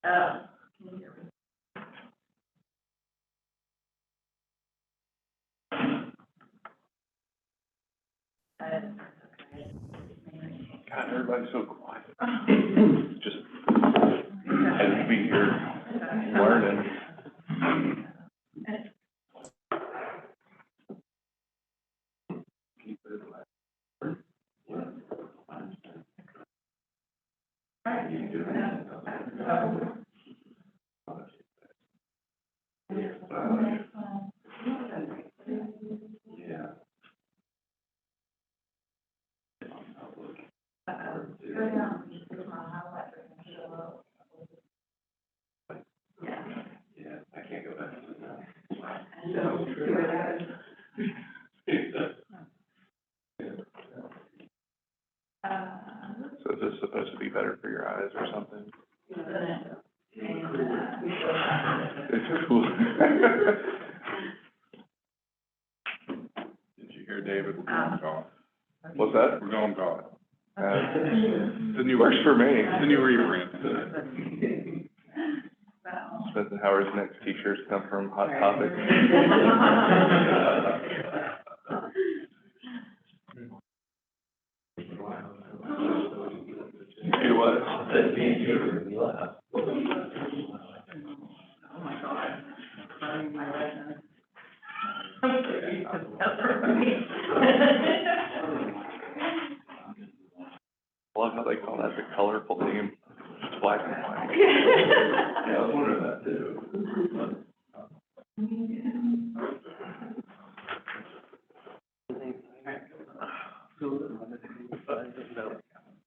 Can you hear me? God, everybody's so quiet. Just had to be here learning. Yeah. Yeah, I can't go back to So is this supposed to be better for your eyes or something? It's cool. Did you hear David? We're going golf. What's that? We're going golf. The new works for me. It's the new rebrand. Spencer Howard's next t-shirts come from Hot Topic. It was. Oh my God. I love how they call that the colorful theme. It's black and white. Yeah, I was wondering that too.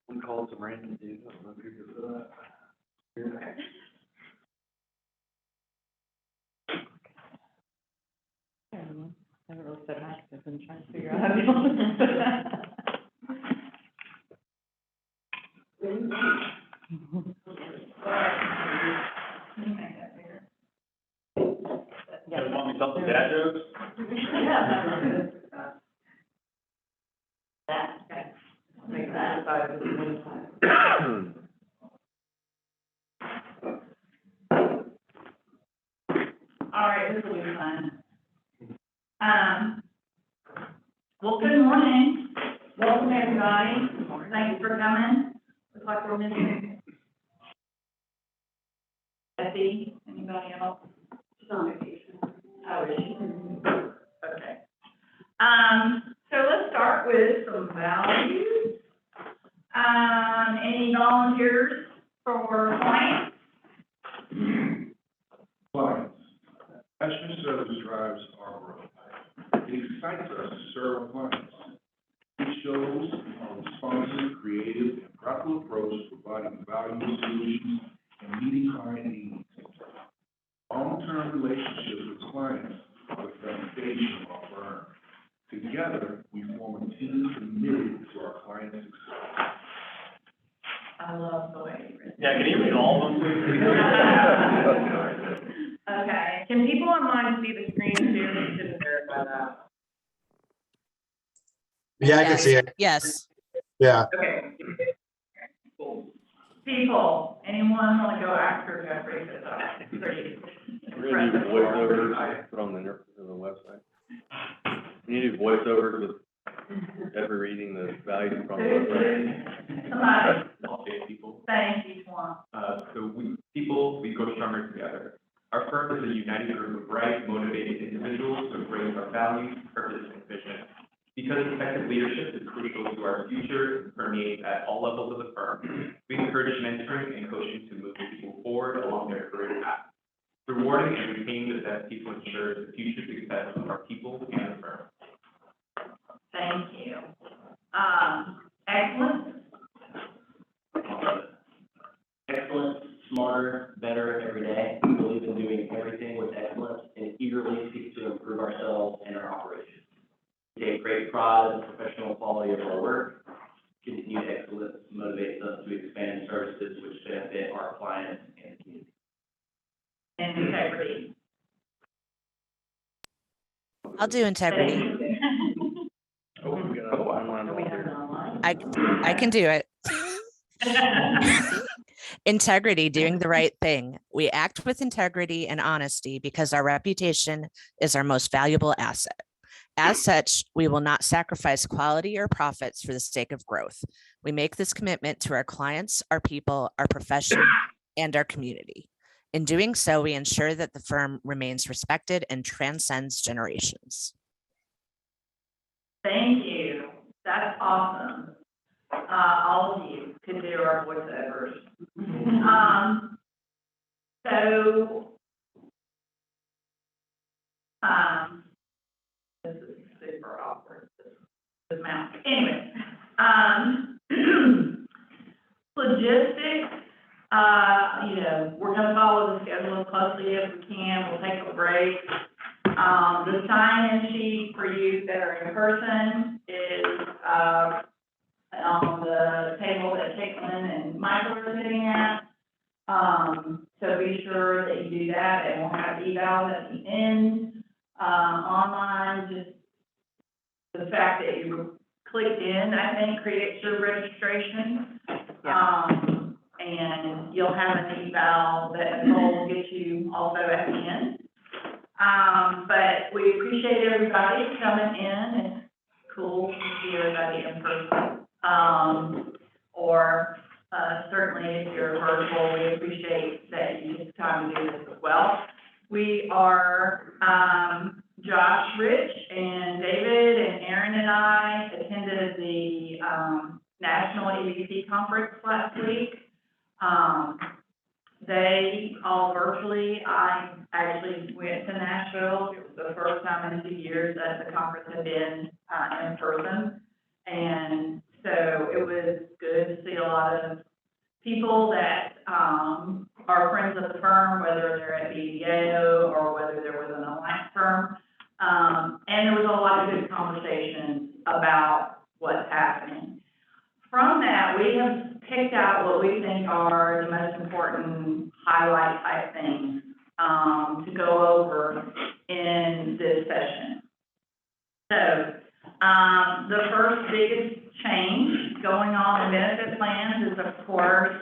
We called some random dude. I don't know if you're good for that. I haven't really said hi because I've been trying to figure out how to do You want me to tell some dad jokes? All right, this will be fun. Well, good morning. Welcome, everybody. Thanks for coming. Looks like we're missing Effie. Anybody else? She's on vacation. Oh, is she? Okay. So let's start with some values. Any volunteers for clients? Clients. Passion service drives our growth. It excites us to serve our clients. It shows our responsive, creative, and practical approach to providing valuable solutions and meeting client needs. Long-term relationships with clients are the foundation of our firm. Together, we form a team committed to our clients' success. I love the way you read. Yeah, can you read all of them, please? Okay, can people online see the screen too? Didn't verify that. Yeah, I can see it. Yes. Yeah. Okay. Cool. People, anyone want to go after Jeffrey? Because that's pretty. We're gonna do voiceovers, put on the website. We need to do voiceovers with every reading the values from the website. Somebody, All eight people. thank each one. So we grow stronger together. Our firm is a united group of bright, motivated individuals who embrace our values, purpose, and vision. Because effective leadership is crucial to our future and permeates at all levels of the firm, we encourage mentoring and coaching to move people forward along their career path. Rewarding and retaining the best people ensures the future success of our people and the firm. Thank you. Excellent. Excellent, smarter, better every day. We believe in doing everything with excellence and eagerly seek to improve ourselves and our operations. We take great pride in the professional quality of our work. Continued excellence motivates us to expand services which benefit our clients and the community. And integrity. I'll do integrity. Oh, we got online. We have it online. I can do it. Integrity, doing the right thing. We act with integrity and honesty because our reputation is our most valuable asset. As such, we will not sacrifice quality or profits for the sake of growth. We make this commitment to our clients, our people, our profession, and our community. In doing so, we ensure that the firm remains respected and transcends generations. Thank you. That's awesome. All of you could do our voiceovers. This is super awkward, this mouse. Anyway, logistics, we're gonna follow the schedule as closely as we can. We'll take a break. The sign-in sheet for you that are in person is, on the table that Caitlin and Michael are sitting at. So be sure that you do that, and we'll have evals at the end. Online, just the fact that you clicked in, I think, creates your registration. And you'll have an eval that Nicole will get you also at the end. But we appreciate everybody coming in. It's cool to see everybody in person. Certainly if you're virtual, we appreciate that you take time to do this as well. We are, Josh, Rich, and David, and Aaron and I attended the National EBP Conference last week. They all virtually. I actually went to Nashville. It was the first time in 2 years that the conference had been in person. And so it was good to see a lot of people that are friends of the firm, whether they're at BDO or whether they're with an alliance firm. And there was a lot of good conversations about what's happening. From that, we have picked out what we think are the most important highlight type things to go over in this session. So the first biggest change going on in benefit plans is, of course,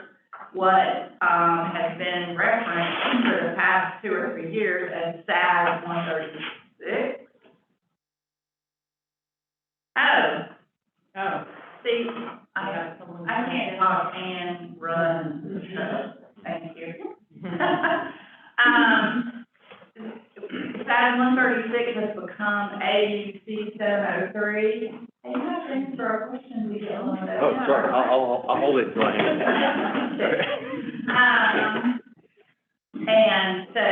what has been referenced for the past 2 or 3 years as SAS 136. See, I can't talk and run the show. Thank you. SAS 136 has become AUC 703. Hey, you have to answer our questions. We get one of those. Oh, sorry, I'll hold it, go ahead. And so,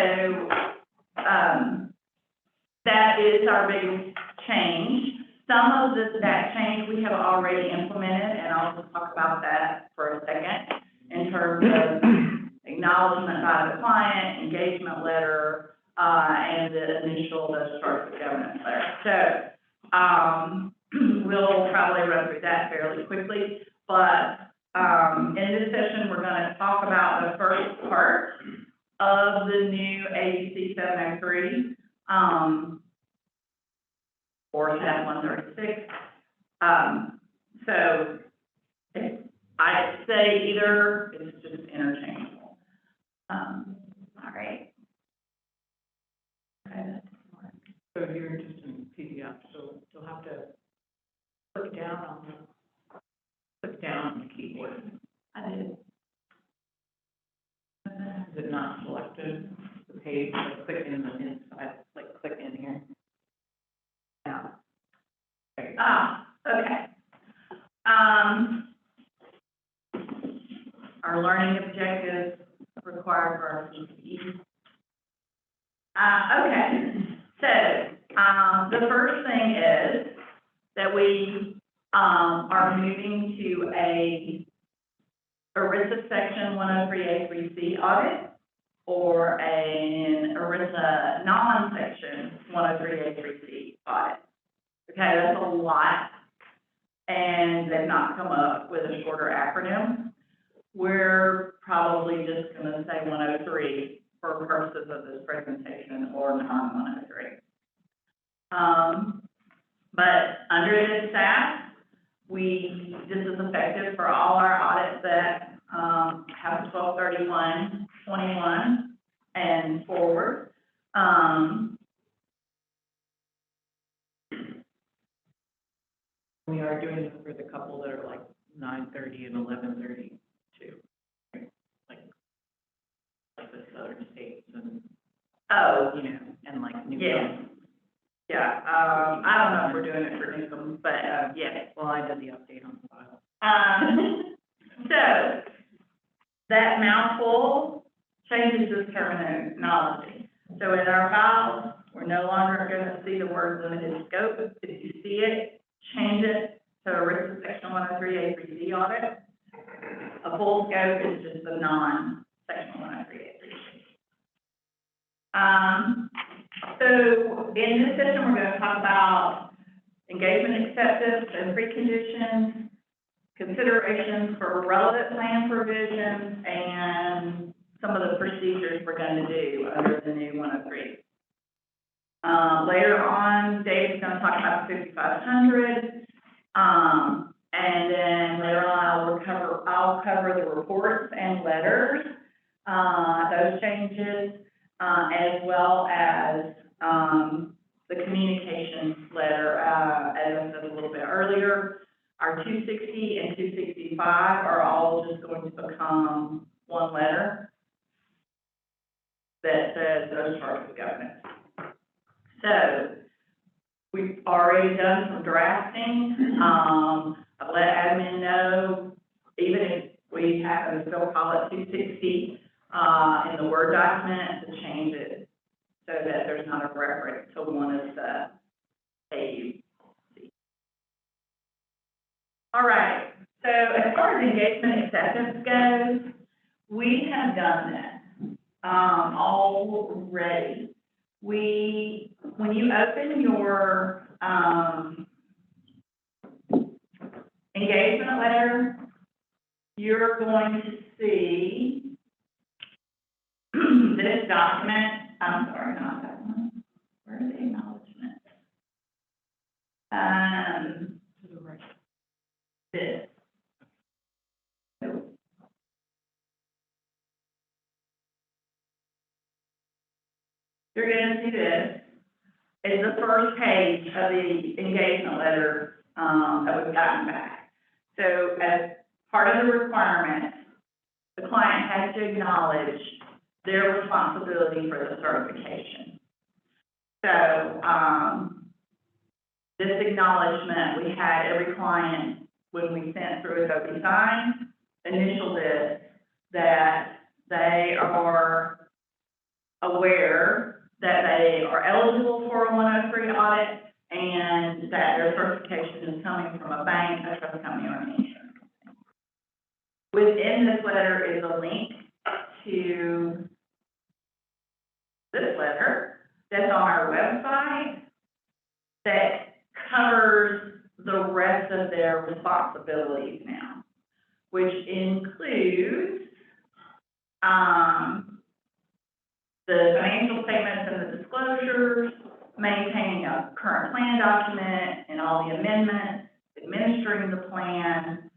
that is our biggest change. Some of that change we have already implemented, and I'll just talk about that for a second, in terms of acknowledgement by the client, engagement letter, and the initial structured governance letter. So, we'll probably run through that fairly quickly, but in this session, we're going to talk about the first part of the new AUC 703, or SAS 136. So I say either, it's just interchangeable. All right. Okay, that's smart. So you're interested in PDF, so you'll have to click down on the keyboard. I did. Is it not selected, the page, like click in the inside, like click in here? Yeah. Okay. Okay. Our learning objectives required for our CPE. Okay, so the first thing is that we are moving to a ERISA Section 103A3C audit, or an ERISA non-Section 103A3C audit. Okay, that's a lot, and they've not come up with a shorter acronym. We're probably just going to say 103 for purposes of this presentation, or non-103. But under this SAS, this is effective for all our audits that have 12/31/21 and forward. We are doing it for the couple that are like 9:30 and 11:30 too. Like the southern states and, Oh, you know, and like New yeah. York. Yeah, I don't know if we're doing it for Newcomb, but, yeah. Well, I did the update on the file. So, that mouthful changes this terminology. So in our files, we're no longer gonna see the word limited scope. If you see it, change it to ERISA Section 103A3C audit. A full scope is just a non-Section 103A3C. So in this session, we're gonna talk about engagement acceptance and preconditions, considerations for relevant plan provisions, and some of the procedures we're going to do under the new 103. Later on, Dave's going to talk about 5500, and then later on, I'll cover the reports and letters, those changes, as well as the communications letter, as I said a little bit earlier. Our 260 and 265 are all just going to become one letter that says those charges of governance. So, we've already done some drafting. I've let admin know, even if we happen to still call it 260 in the Word document, to change it so that there's not a reference to one of the AU. All right, so as far as engagement acceptance goes, we have done this already. When you open your engagement letter, you're going to see this document. I'm sorry, not that one. Where are the acknowledgements? To the right. This. Nope. You're gonna see this. It's the first page of the engagement letter, that we've gotten back. So as part of the requirement, the client has to acknowledge their responsibility for the certification. So, this acknowledgement, we had every client, when we sent through Adobe Sign, initial this, that they are aware that they are eligible for a 103 audit and that their certification is coming from a bank, a trust company, or an insurance company. Within this letter is a link to this letter that's on our website that covers the rest of their responsibilities now, which includes the financial statements and the disclosures, maintaining a current plan document and all the amendments, administering the plan,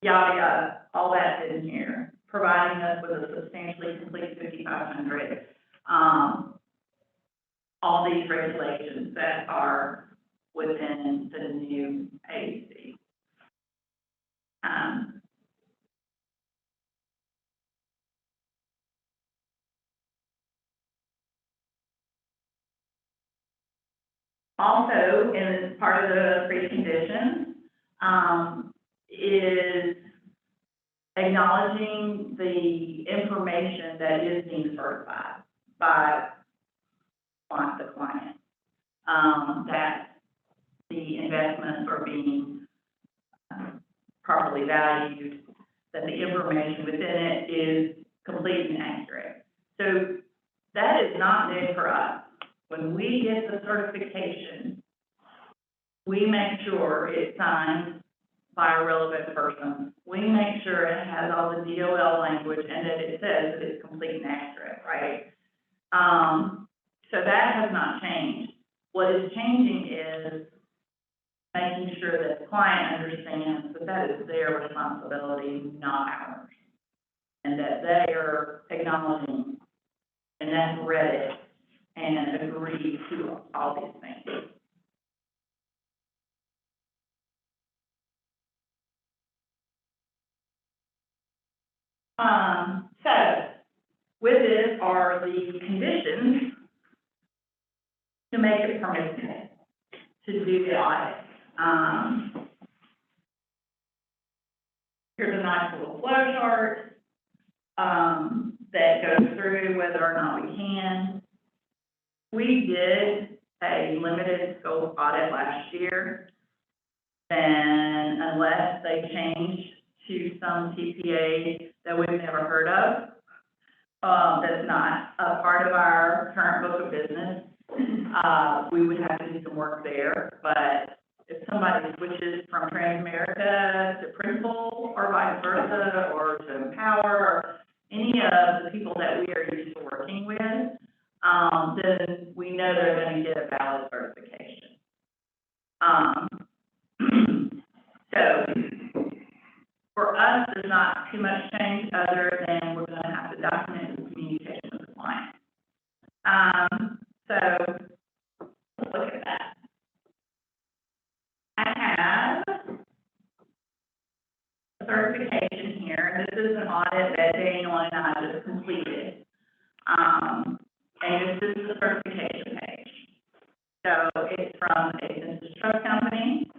yada, yada, all that's in here, providing us with a substantially complete 5500. All these regulations that are within the new AEC. Also, in part of the preconditions, is acknowledging the information that is being certified by the client, that the investments are being properly valued, that the information within it is complete and accurate. So that is not new for us. When we get the certification, we make sure it's signed by a relevant person. We make sure it has all the DOL language and that it says that it's complete and accurate, right? So that has not changed. What is changing is making sure that the client understands that that is their responsibility, not ours. and that they are acknowledging and then read it and agree to all these things. So with this are the conditions to make it permissible to do the audit. Here's a nice little flow chart that goes through whether or not we can. We did a limited scope audit last year, and unless they changed to some TPA that we've never heard of, that's not a part of our current book of business, we would have to do some work there. But if somebody switches from Transamerica to Principal or vice versa, or to Empower, or any of the people that we are used to working with, then we know they're going to get a valid certification. So for us, there's not too much change other than we're going to have to document the communication with the client. So let's look at that. I have a certification here. This is an audit that Daniel and I just completed. And this is the certification page. So it's from a census trust company.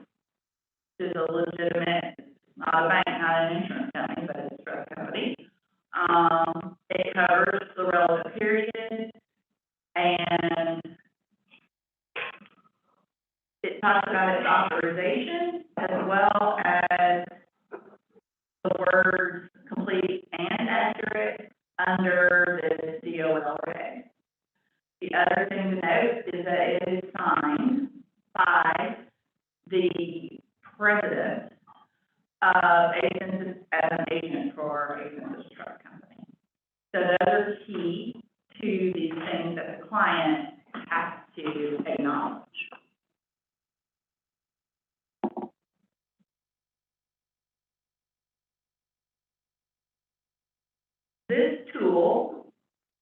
This is a legitimate, not a bank, not an insurance company, but it's a trust company. It covers the relevant period, and it talks about its authorization as well as the words complete and accurate under the DOL reg. The other thing to note is that it is signed by the president of a census as an agent for a census trust company. So those are key to these things that the client has to acknowledge. This tool,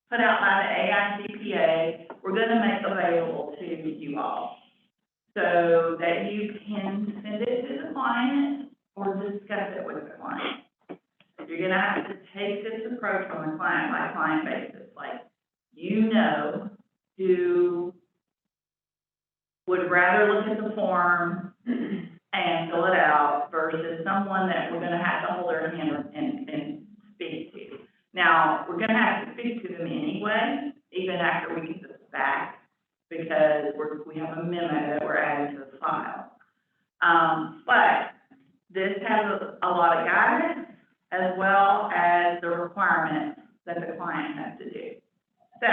put out by the AICPA, we're going to make available to you all so that you can send it to the client or discuss it with the client. You're going to have to take this approach on a client-by-client basis, like who would rather look at the form and fill it out versus someone that we're going to have to hold their hand and speak to. Now, we're going to have to speak to them anyway, even after we get this back, because we have a memo that we're adding to the file. But this has a lot of guidance as well as the requirements that the client has to do. So,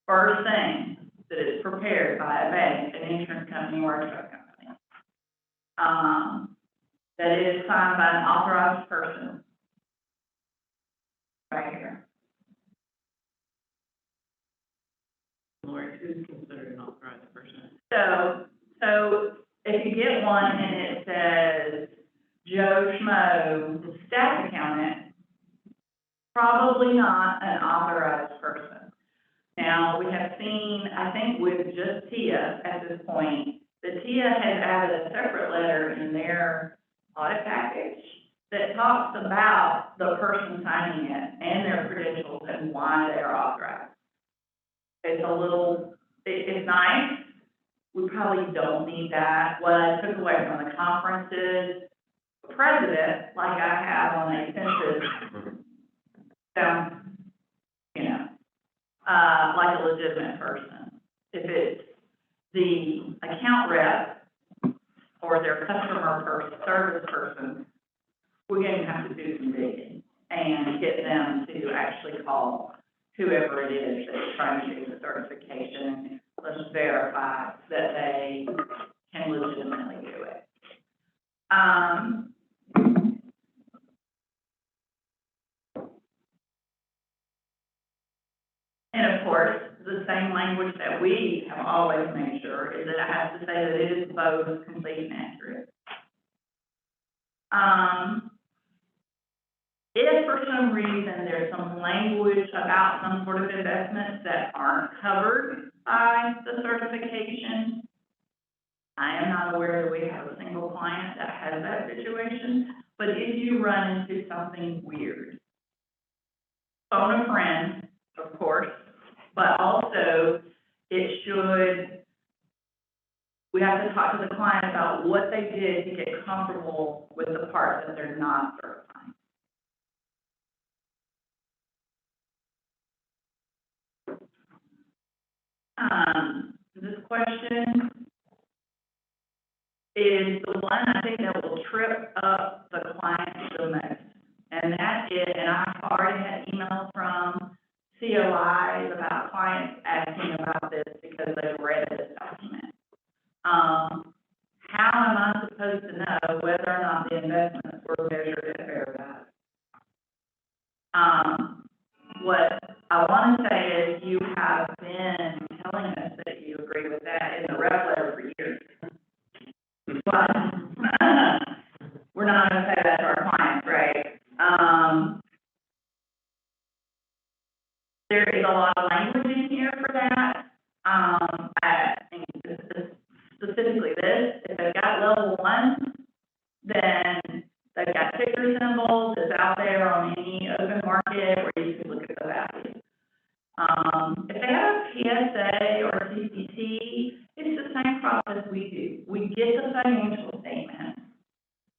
first thing, that is prepared by a bank, an insurance company, or a trust company. That it is signed by an authorized person. Right here. Lori, who's considered an authorized person? So if you get one and it says Joe Schmo, the staff accountant, probably not an authorized person. Now, we have seen, I think with just TIA at this point, the TIA has added a separate letter in their audit package that talks about the person signing it and their credentials and why they are authorized. It's nice. We probably don't need that. What I took away from the conference is the president, like I have on a census, sounds, like a legitimate person. If it's the account rep or their service person, we're going to have to do some digging and get them to actually call whoever it is that's trying to do the certification. Let's verify that they can legitimately do it. And of course, the same language that we have always made sure is that it has to say that it is both complete and accurate. If for some reason there's some language about some sort of investments that aren't covered by the certification, I am not aware that we have a single client that has that situation, but if you run into something weird, phone a friend, of course, but also we have to talk to the client about what they did to get comfortable with the part that they're not certifying. This question is the one I think that will trip up the client the most. And that is, and I've already had emails from COIs about clients asking about this because they've read this document. How am I supposed to know whether or not the investments were measured at fair value? What I want to say is you have been telling us that you agree with that in the rep letter for years. But we're not going to say that to our clients, right? There is a lot of language in here for that. Specifically this, if they've got level 1, then they've got ticker symbols. It's out there on any open market where you can look at the value. If they have a PSA or CPT, it's the same process we do. We get the financial statement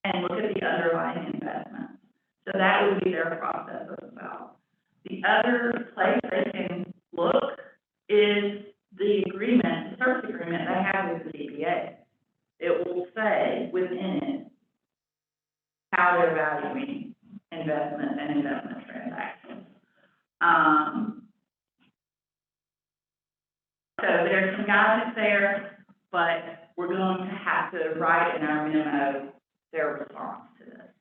and look at the underlying investment. So that would be their process as well. The other place they can look is the agreement, the service agreement they have with the CPA. It will say within it how they're valuing investments and investment transactions. So there's some guidance there, but we're going to have to write in our memo their response to this.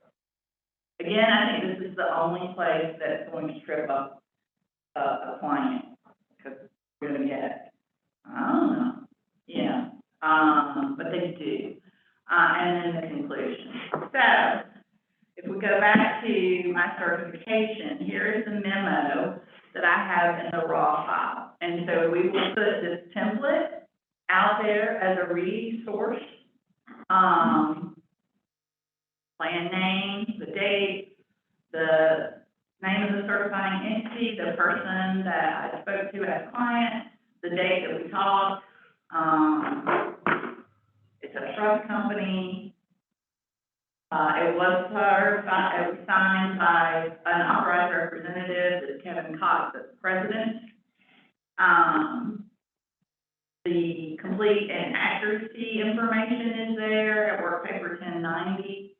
Again, I think this is the only place that's going to trip up a client, because we're going to get, I don't know, yeah, but they do. And then the conclusion. So, if we go back to my certification, here is the memo that I have in the raw file. And so we will put this template out there as a resource. Plan name, the date, the name of the certifying entity, the person that I spoke to as client, the date that we talked. It's a trust company. It was signed by an authorized representative, that's Kevin Cox, as president. The complete and accuracy information is there at work paper 1090.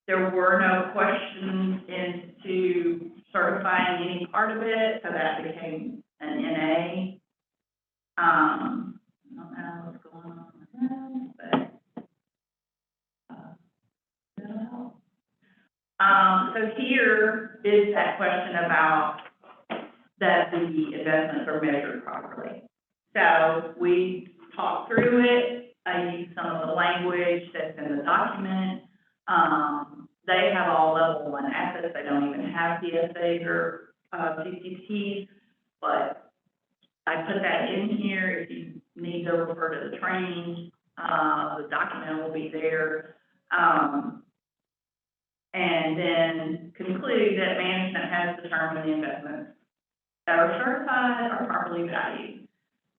There were no questions into certifying any part of it, so that became an NA. I don't know what's going on with that, but so here is that question about that the investments are measured properly. So we talked through it. I used some of the language that's in the document. They have all level 1 assets. They don't even have PSAs or CCTs, but I put that in here. If you need to refer to the training, the document will be there. And then conclude that management has determined the investments that are certified are properly valued.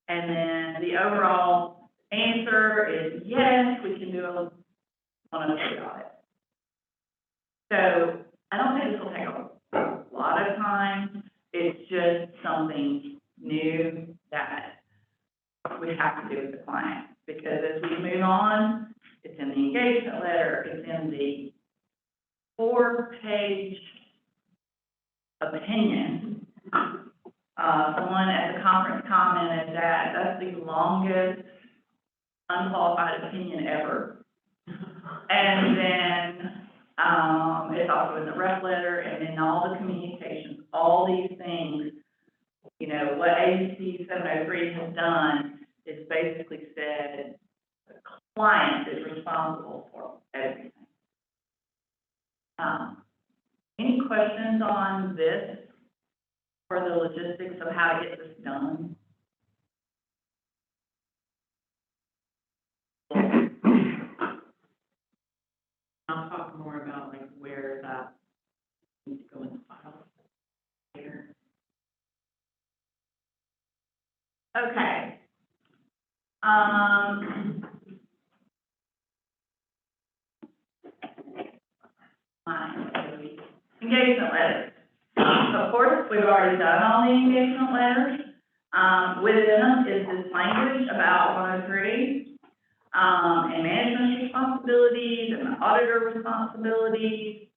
And then the overall answer is yes, we can do a 103 audit. So I don't think this will take a lot of time. It's just something new that we have to do with the client, because as we move on, it's in the engagement letter, it's in the 4-page opinion. Someone at the conference commented that that's the longest unqualified opinion ever. And then it's also in the rep letter, and in all the communications, all these things. You know, what ABC 703 has done is basically said the client is responsible for everything. Any questions on this or the logistics of how to get this done? I'll talk more about like where that needs to go in the file later. Okay. Engagement letters. Of course, we've already done all the engagement letters. Within them is this language about 103, and management's responsibilities and the auditor responsibilities.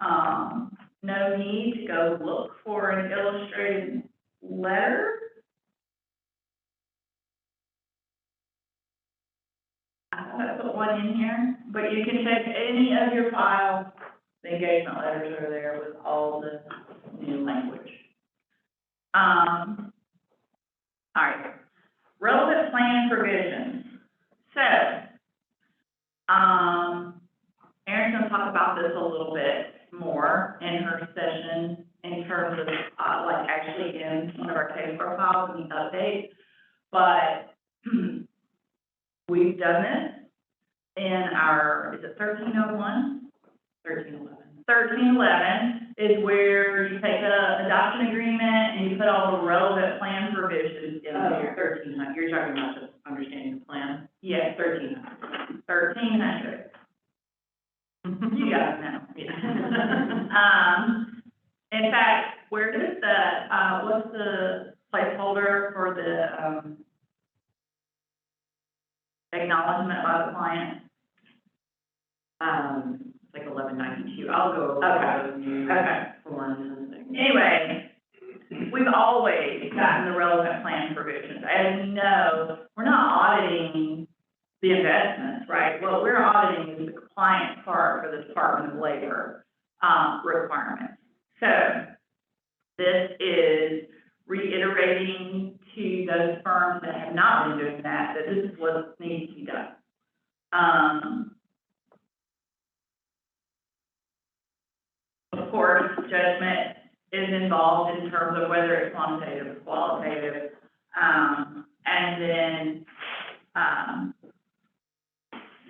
No need to go look for an illustrated letter. I thought I put one in here, but you can check any of your files. The engagement letters are there with all the new language. All right, relevant plan provisions. So, Erin's gonna talk about this a little bit more in her session in terms of, like actually in one of our case profiles and the update. But we've done this in our, is it 1301? 1311. 1311 is where you take a adoption agreement and you put all the relevant plan provisions in there. 1300, you're talking about just understanding the plan? Yes, 1300. 1300. You guys know. In fact, where does the, what's the placeholder for the, acknowledgement by the client? It's like 1192. I'll go over Okay. those new Okay. forms and things. Anyway, we've always gotten the relevant plan provisions. As you know, we're not auditing the investments, right? What we're auditing is the compliance part for the Department of Labor, requirements. So this is reiterating to those firms that have not been doing that this is what needs to be done. Of course, judgment is involved in terms of whether it's quantitative or qualitative. And then,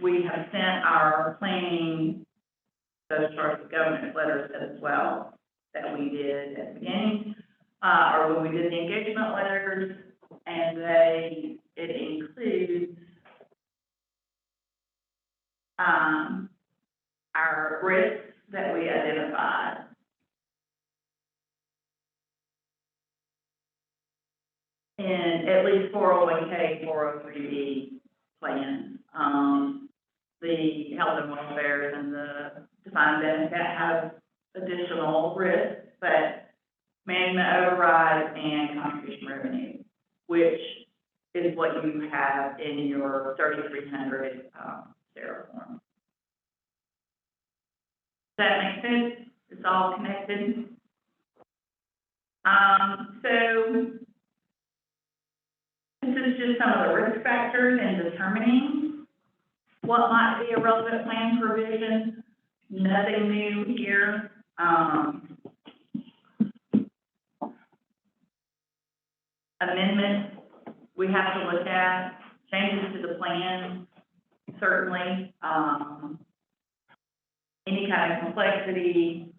we have sent our planning, those sorts of government letters as well that we did at the beginning, or when we did the engagement letters, and it includes, our risks that we identified. In at least 401k, 403b plans. The health and welfare and the defined benefit have additional risks, but management override and contribution revenue, which is what you have in your 3300 SARA form. Does that make sense? It's all connected. So this is just some of the risk factors in determining what might be a relevant plan provision. Nothing new here. Amendments we have to look at, changes to the plan, certainly. Any kind of complexity,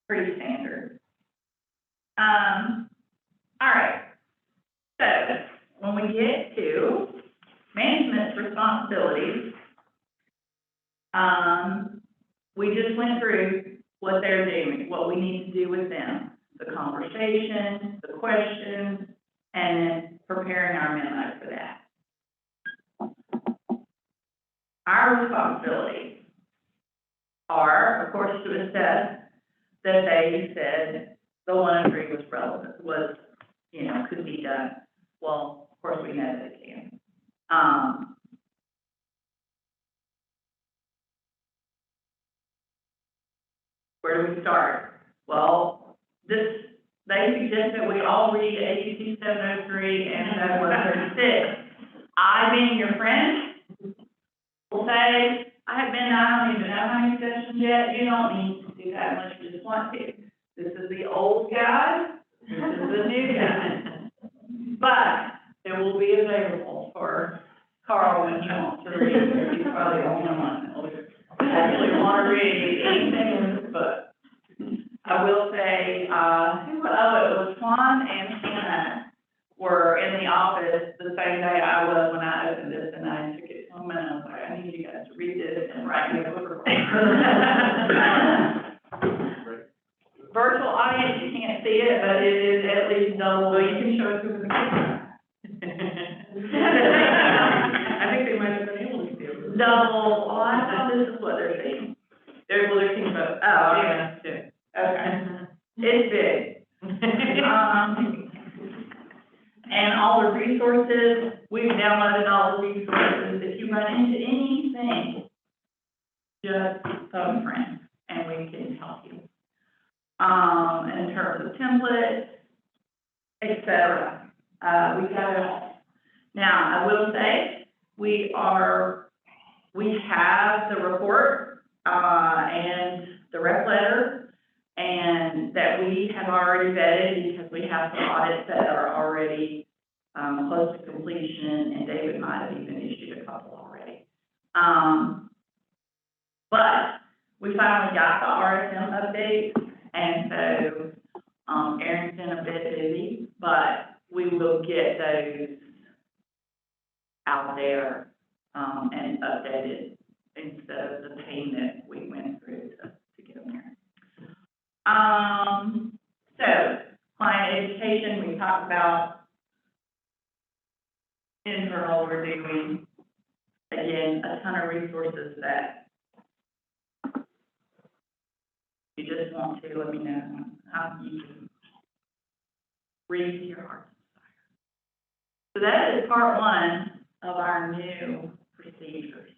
pretty standard. All right, so when we get to management's responsibilities, we just went through what they're doing, what we need to do with them, the conversation, the questions, and then preparing our memo for that. Our responsibilities are, of course, to assess that they said the 103 was relevant, could be done. Well, of course, we know that it can. Where do we start? Well, they suggest that we all read AUC 703 and 136. I, being your friend, will say, I have been and I don't even know how many sessions yet, you don't need to do that unless you just want to. This is the old guy, this is the new guy. But it will be available for Carl when he wants to read it. He's probably the only one that will actually want to read anything in this book. I will say, it was Juan and Hannah were in the office the same day I was when I opened this, and I took it home, and I was like, I need you guys to read this and write me a book report. Virtual audience, you can't see it, but it is at least double. Well, you can show it to them in the camera. I think they might have been able to see it. Double, well, I thought this is what they're seeing. They're seeing both. Oh, Yeah. okay. It's big. And all the resources, we've downloaded all the resources. If you run into anything, just phone a friend, and we can help you. In terms of templates, et cetera, we got it all. Now, I will say, we have the report, and the rep letter, and that we have already vetted because we have some audits that are already, close to completion, and David might have even issued a couple already. But we finally got the RSM update, and so, Erin's been a bit busy, but we will get those out there, and updated instead of the pain that we went through to get them there. So, client education, we talked about internal reviewing, again, a ton of resources that you just want to, let me know how you can read to your heart's desire. So that is part one of our new procedures.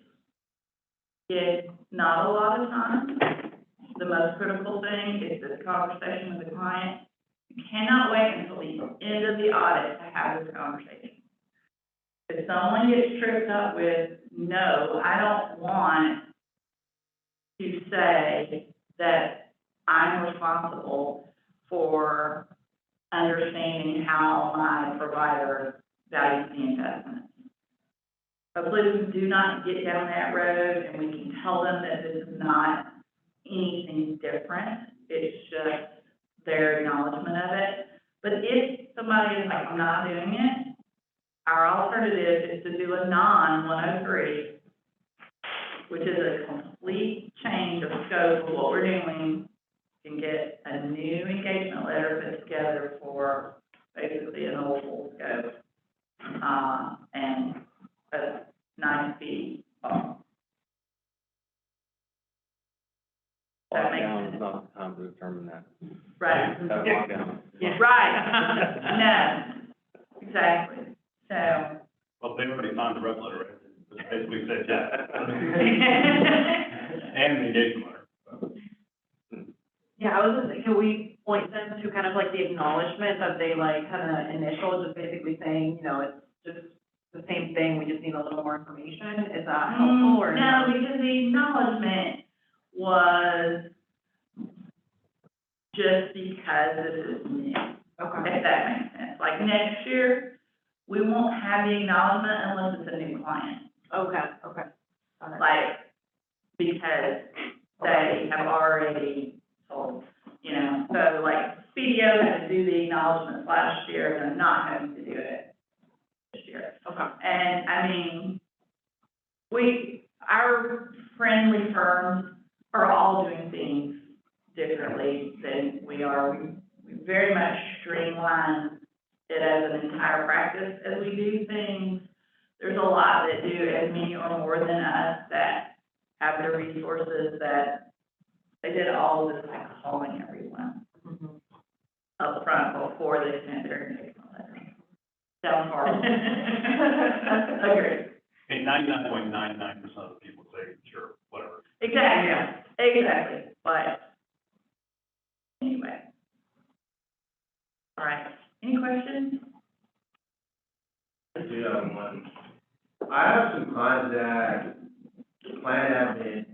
It's not a lot of time. The most critical thing is this conversation with the client. You cannot wait until the end of the audit to have this conversation. If someone gets tripped up with, no, I don't want to say that I'm responsible for understanding how my provider values the investment. Hopefully we do not get down that road, and we can tell them that this is not anything different. It's just their acknowledgement of it. But if somebody is like, I'm not doing it, our alternative is to do a non-103, which is a complete change of scope of what we're doing. You can get a new engagement letter put together for basically an old full scope, and a nice fee. That makes Lockdown sense. is not the time to determine that. Right. Have lockdown. Right. No, exactly. So. Well, they already signed the rep letter, right? It basically said yes. And the engagement letter. Yeah, I was just thinking, can we point them to kind of like the acknowledgement of they like kind of initial, just basically saying, you know, it's just the same thing, we just need a little more information? Is that helpful or? No, because the acknowledgement was just because this is new, Okay. if that makes sense. Like next year, we won't have the acknowledgement unless it's a new client. Okay. Got it. Like, because they have already sold, you know, so like BDO had to do the acknowledgements last year, they're not having to do it this year. Okay. And I mean, our friendly firms are all doing things differently than we are. We very much streamline it as an entire practice as we do things. There's a lot that do as many or more than us that have the resources that they did all of this by calling everyone up front before they sent their engagement letter. Sounds horrible. Agreed. And 99.99% of the people say, sure, whatever. Exactly, but anyway. All right, any questions? I do have one. I have some clients that plan admin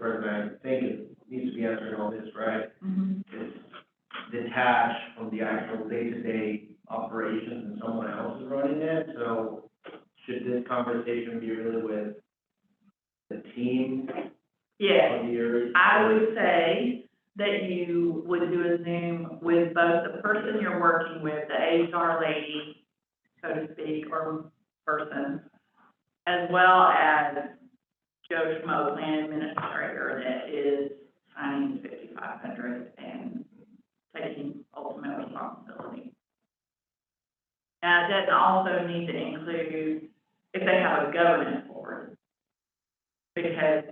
President, I think it needs to be answered on this, right? Mhm. It's detached from the actual day-to-day operations and someone else is running it, so should this conversation be really with the team Yeah, of the area? I would say that you would do a Zoom with both the person you're working with, the HR lady, so to speak, or person, as well as Joe Schmo, plan administrator, that is signing 5,500 and taking ultimate responsibility. Now, it doesn't also need to include if they have a governance board, because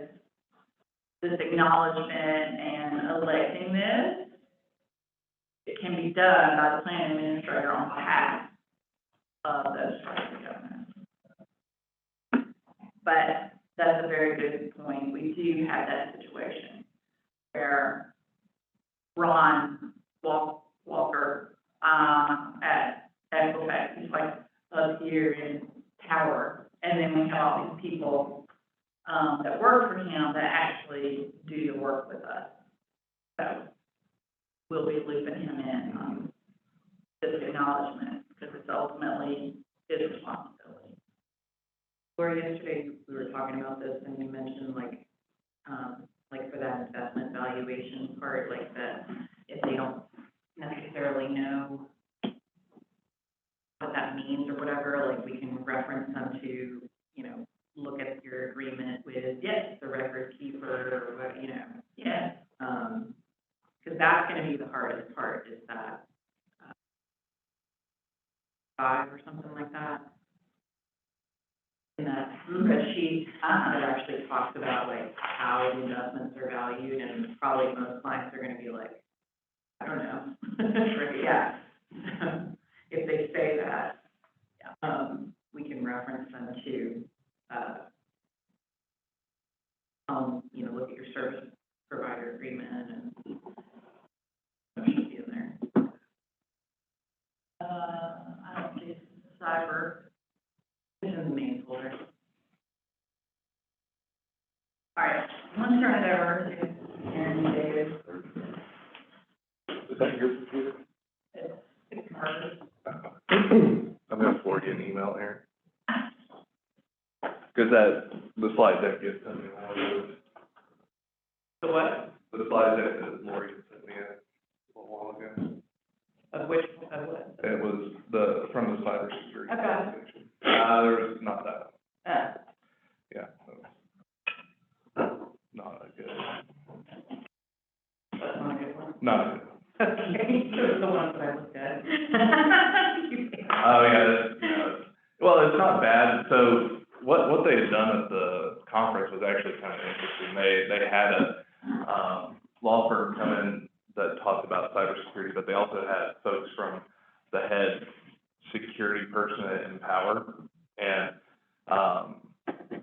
this acknowledgement and electing this, it can be done by the plan administrator on behalf of those trusted governments. But that's a very good point. We do have that situation where Ron Walker, at Equifax, he's like up here in Tower, and then we have all these people, that work for him that actually do the work with us. So we'll be looping him in on this acknowledgement, because it's ultimately his responsibility. Lori, yesterday we were talking about this and you mentioned like for that investment valuation part, like that if they don't necessarily know what that means or whatever, like we can reference them to, you know, look at your agreement with, yes, the record keeper, or what, you know. Yeah. Because that's gonna be the hardest part, is that 5 or something like that. In that spreadsheet, it actually talks about like how the investments are valued, and probably most clients are gonna be like, I don't know. Yeah. If they say that, we can reference them to, you know, look at your service provider agreement, and it should be in there. I don't see cyber. It's in the main folder. All right, I'm gonna turn it over to Aaron and David. Is that your computer? It's hers. I'm gonna forward you an email, Aaron. Cause the slide deck gets sent me The what? the slide deck that Lori sent me a little while ago. Of which, of what? It was from the cybersecurity. Okay. section. There was not that, yeah. Not a good, That's not a good one. not a good. Okay, so it's the ones that I looked at. Oh, yeah, that's, you know, well, it's not bad. So what they had done at the conference was actually kind of interesting. They had a, law firm come in that talked about cybersecurity, but they also had folks from the head security person at Empower. And,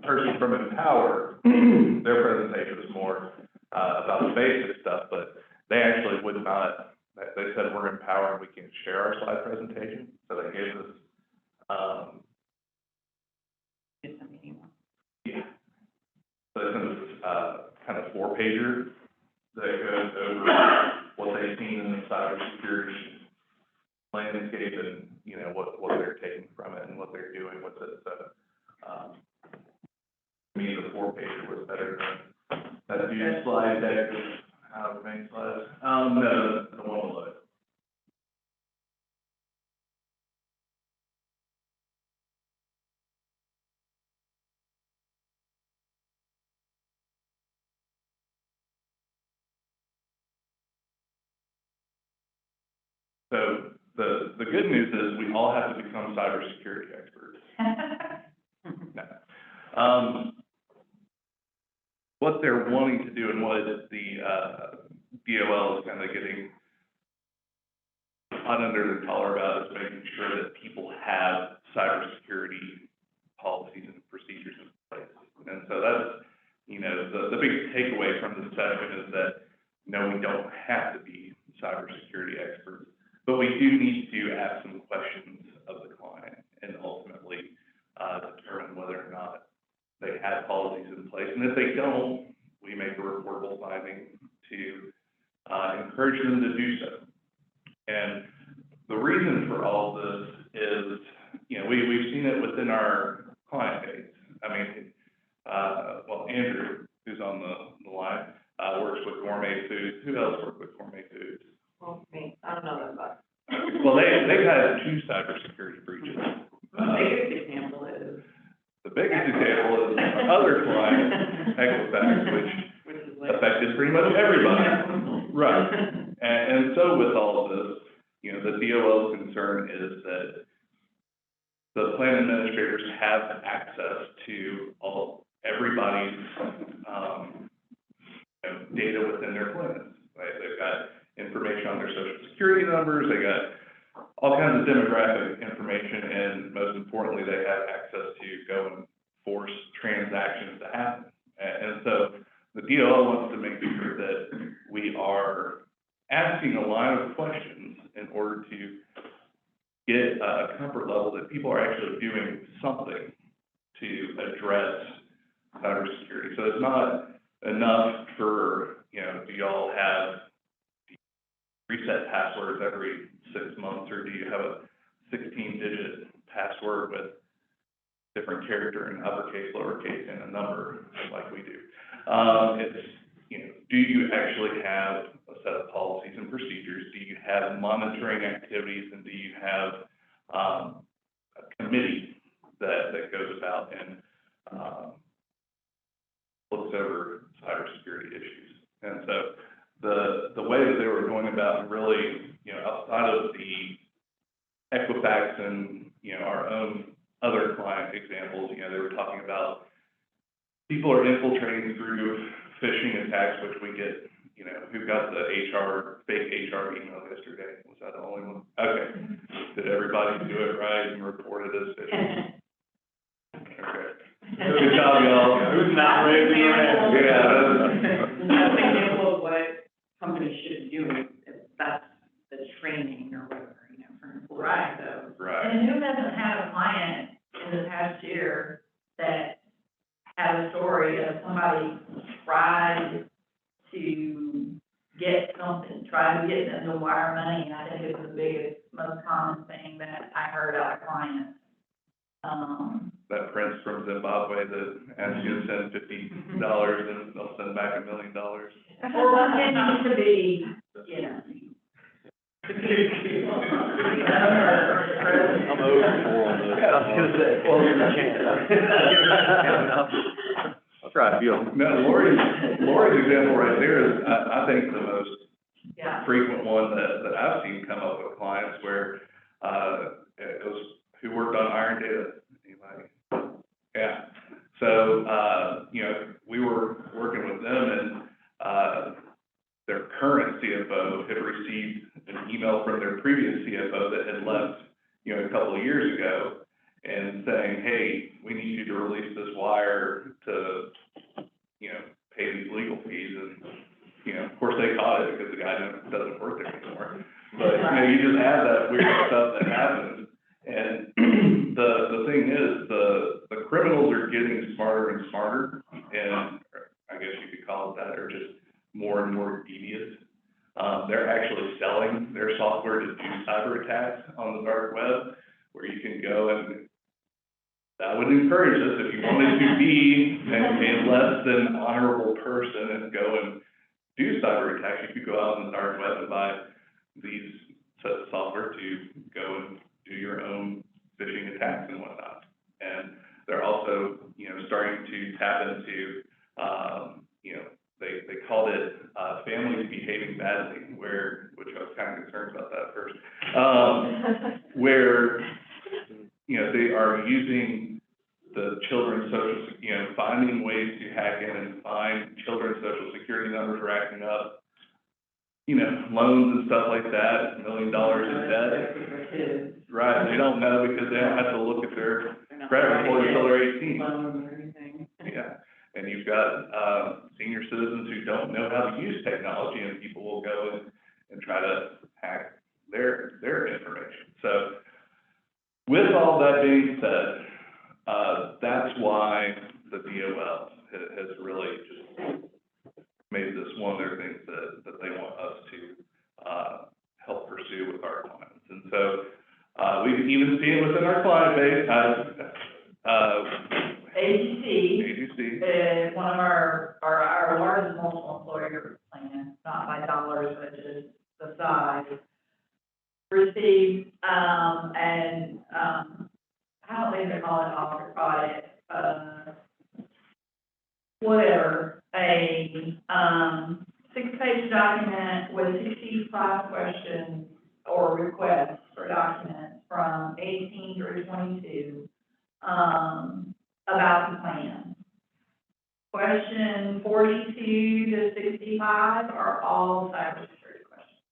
person from Empower, their presentation was more, about the basic stuff, but they actually would not, they said we're Empower and we can't share our slide presentation. So they gave us, yeah. So they sent us, kind of 4-pager that goes over what they've seen in the cybersecurity landscape and, you know, what they're taking from it and what they're doing with it. So, to me, the 4-pager was better than that huge slide deck, however many slides. No, the one below it. So the good news is we all have to become cybersecurity experts. No. What they're wanting to do and what the DOL is kind of getting hot under their collar about is making sure that people have cybersecurity policies and procedures in place. And so that's, you know, the big takeaway from this session is that, no, we don't have to be cybersecurity experts, but we do need to ask some questions of the client and ultimately determine whether or not they have policies in place. And if they don't, we make a report encourage them to do so. And the reason for all this is, you know, we've seen it within our client base. I mean, well, Andrew, who's on the line, works with Gourmet Foods. Who else works with Gourmet Foods? Well, me, I don't know that about. Well, they've had 2 cybersecurity breaches. The biggest example is. The biggest example is our other client, Equifax, Which is like. affected pretty much everybody. Right. And so with all of this, you know, the DOL's concern is that the plan administrators have access to everybody's, you know, data within their plans. Right? They've got information on their social security numbers, they got all kinds of demographic information, and most importantly, they have access to go and force transactions to happen. And so the DOL wants to make sure that we are asking a line of questions in order to get a comfort level that people are actually doing something to address cybersecurity. So it's not enough for, you know, do y'all have reset passwords every 6 months, or do you have a 16-digit password with different character in uppercase, lowercase, and a number like we do? It's, you know, do you actually have a set of policies and procedures? Do you have monitoring activities, and do you have a committee that goes about and looks over cybersecurity issues? And so the way that they were going about really, you know, outside of the Equifax and, you know, our own other client examples, you know, they were talking about people are infiltrating through phishing attacks, which we get, you know, who got the fake HR email yesterday? Was that the only one? Okay. Did everybody do it right and report it as phishing? Okay. Good job, y'all. Who's not raising their hand? Yeah. That's an example of what companies should do if that's the training or whatever, you know, for employees, Right. so. Right. And who hasn't had a client in the past year that had a story of somebody tried to get something, tried to get them to wire money, and I think it was the biggest, most common thing that I heard out of clients. That prince from Zimbabwe that asks you to send $50 and they'll send back $1 million. Well, that tends to be, you know. I'm over four on those. I was gonna say, well, there's a chance. I'll try a few of them. No, Lori's example right there is, I think, the most Yeah. frequent one that I've seen come up with clients where, it was who worked on Iron Data. Anybody? Yeah. So, you know, we were working with them, and, their current CFO had received an email from their previous CFO that had left, you know, a couple of years ago, and saying, hey, we need you to release this wire to, you know, pay these legal fees. And, you know, of course, they caught it because the guy doesn't work there anymore. But, you know, you just have that weird stuff that happens. And the thing is, the criminals are getting smarter and smarter, and I guess you could call it that, or just more and more devious. They're actually selling their software to do cyber attacks on the dark web, where you can go, and I would encourage this, if you wanted to be a less than honorable person and go and do cyber attacks, you could go out on the dark web and buy these sets of software to go and do your own phishing attacks and whatnot. And they're also, you know, starting to tap into, you know, they called it families behaving badly, which I was kind of concerned about that first, where, you know, they are using the children's social, you know, finding ways to hack in and find children's social security numbers racking up, you know, loans and stuff like that, $1 million in debt. Right, they don't know because they don't have to look at their credit report until they're 18. Loan or anything. Yeah, and you've got senior citizens who don't know how to use technology, and people will go and try to hack their information. So with all that being said, that's why the DOL has really just made this one of their things that they want us to call it audit, whatever, a, 6-page document with 65 questions or requests for documents from 18 through 22, about the plan. Question 42 to 65 are all cybersecurity questions.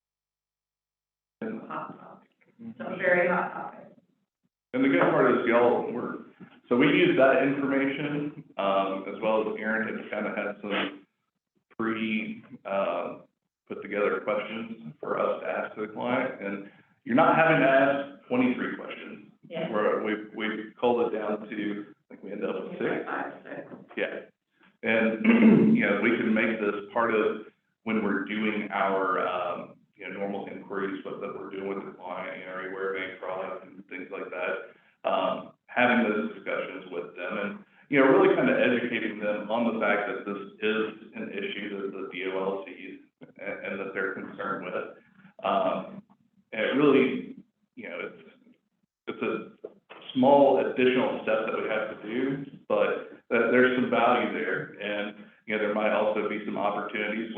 Hot topic. So very hot topic. And the good part is so we use that information, as well as Aaron has kind of had some put together questions for us to ask to the client. And you're not having to ask 23 questions. Yeah. Where we've culled it down to, I think we ended up with 6. 6. Yeah. And, we can make this part of when we're doing our, normal inquiries, that we're doing with the client, are you aware of any fraud and things like that. Having those discussions with them and, really kind of educating them on the fact that this is an issue that the DOL sees and that they're concerned with. And it really, it's a small additional step that we have to do, but there's some value there. And, there might also be some opportunities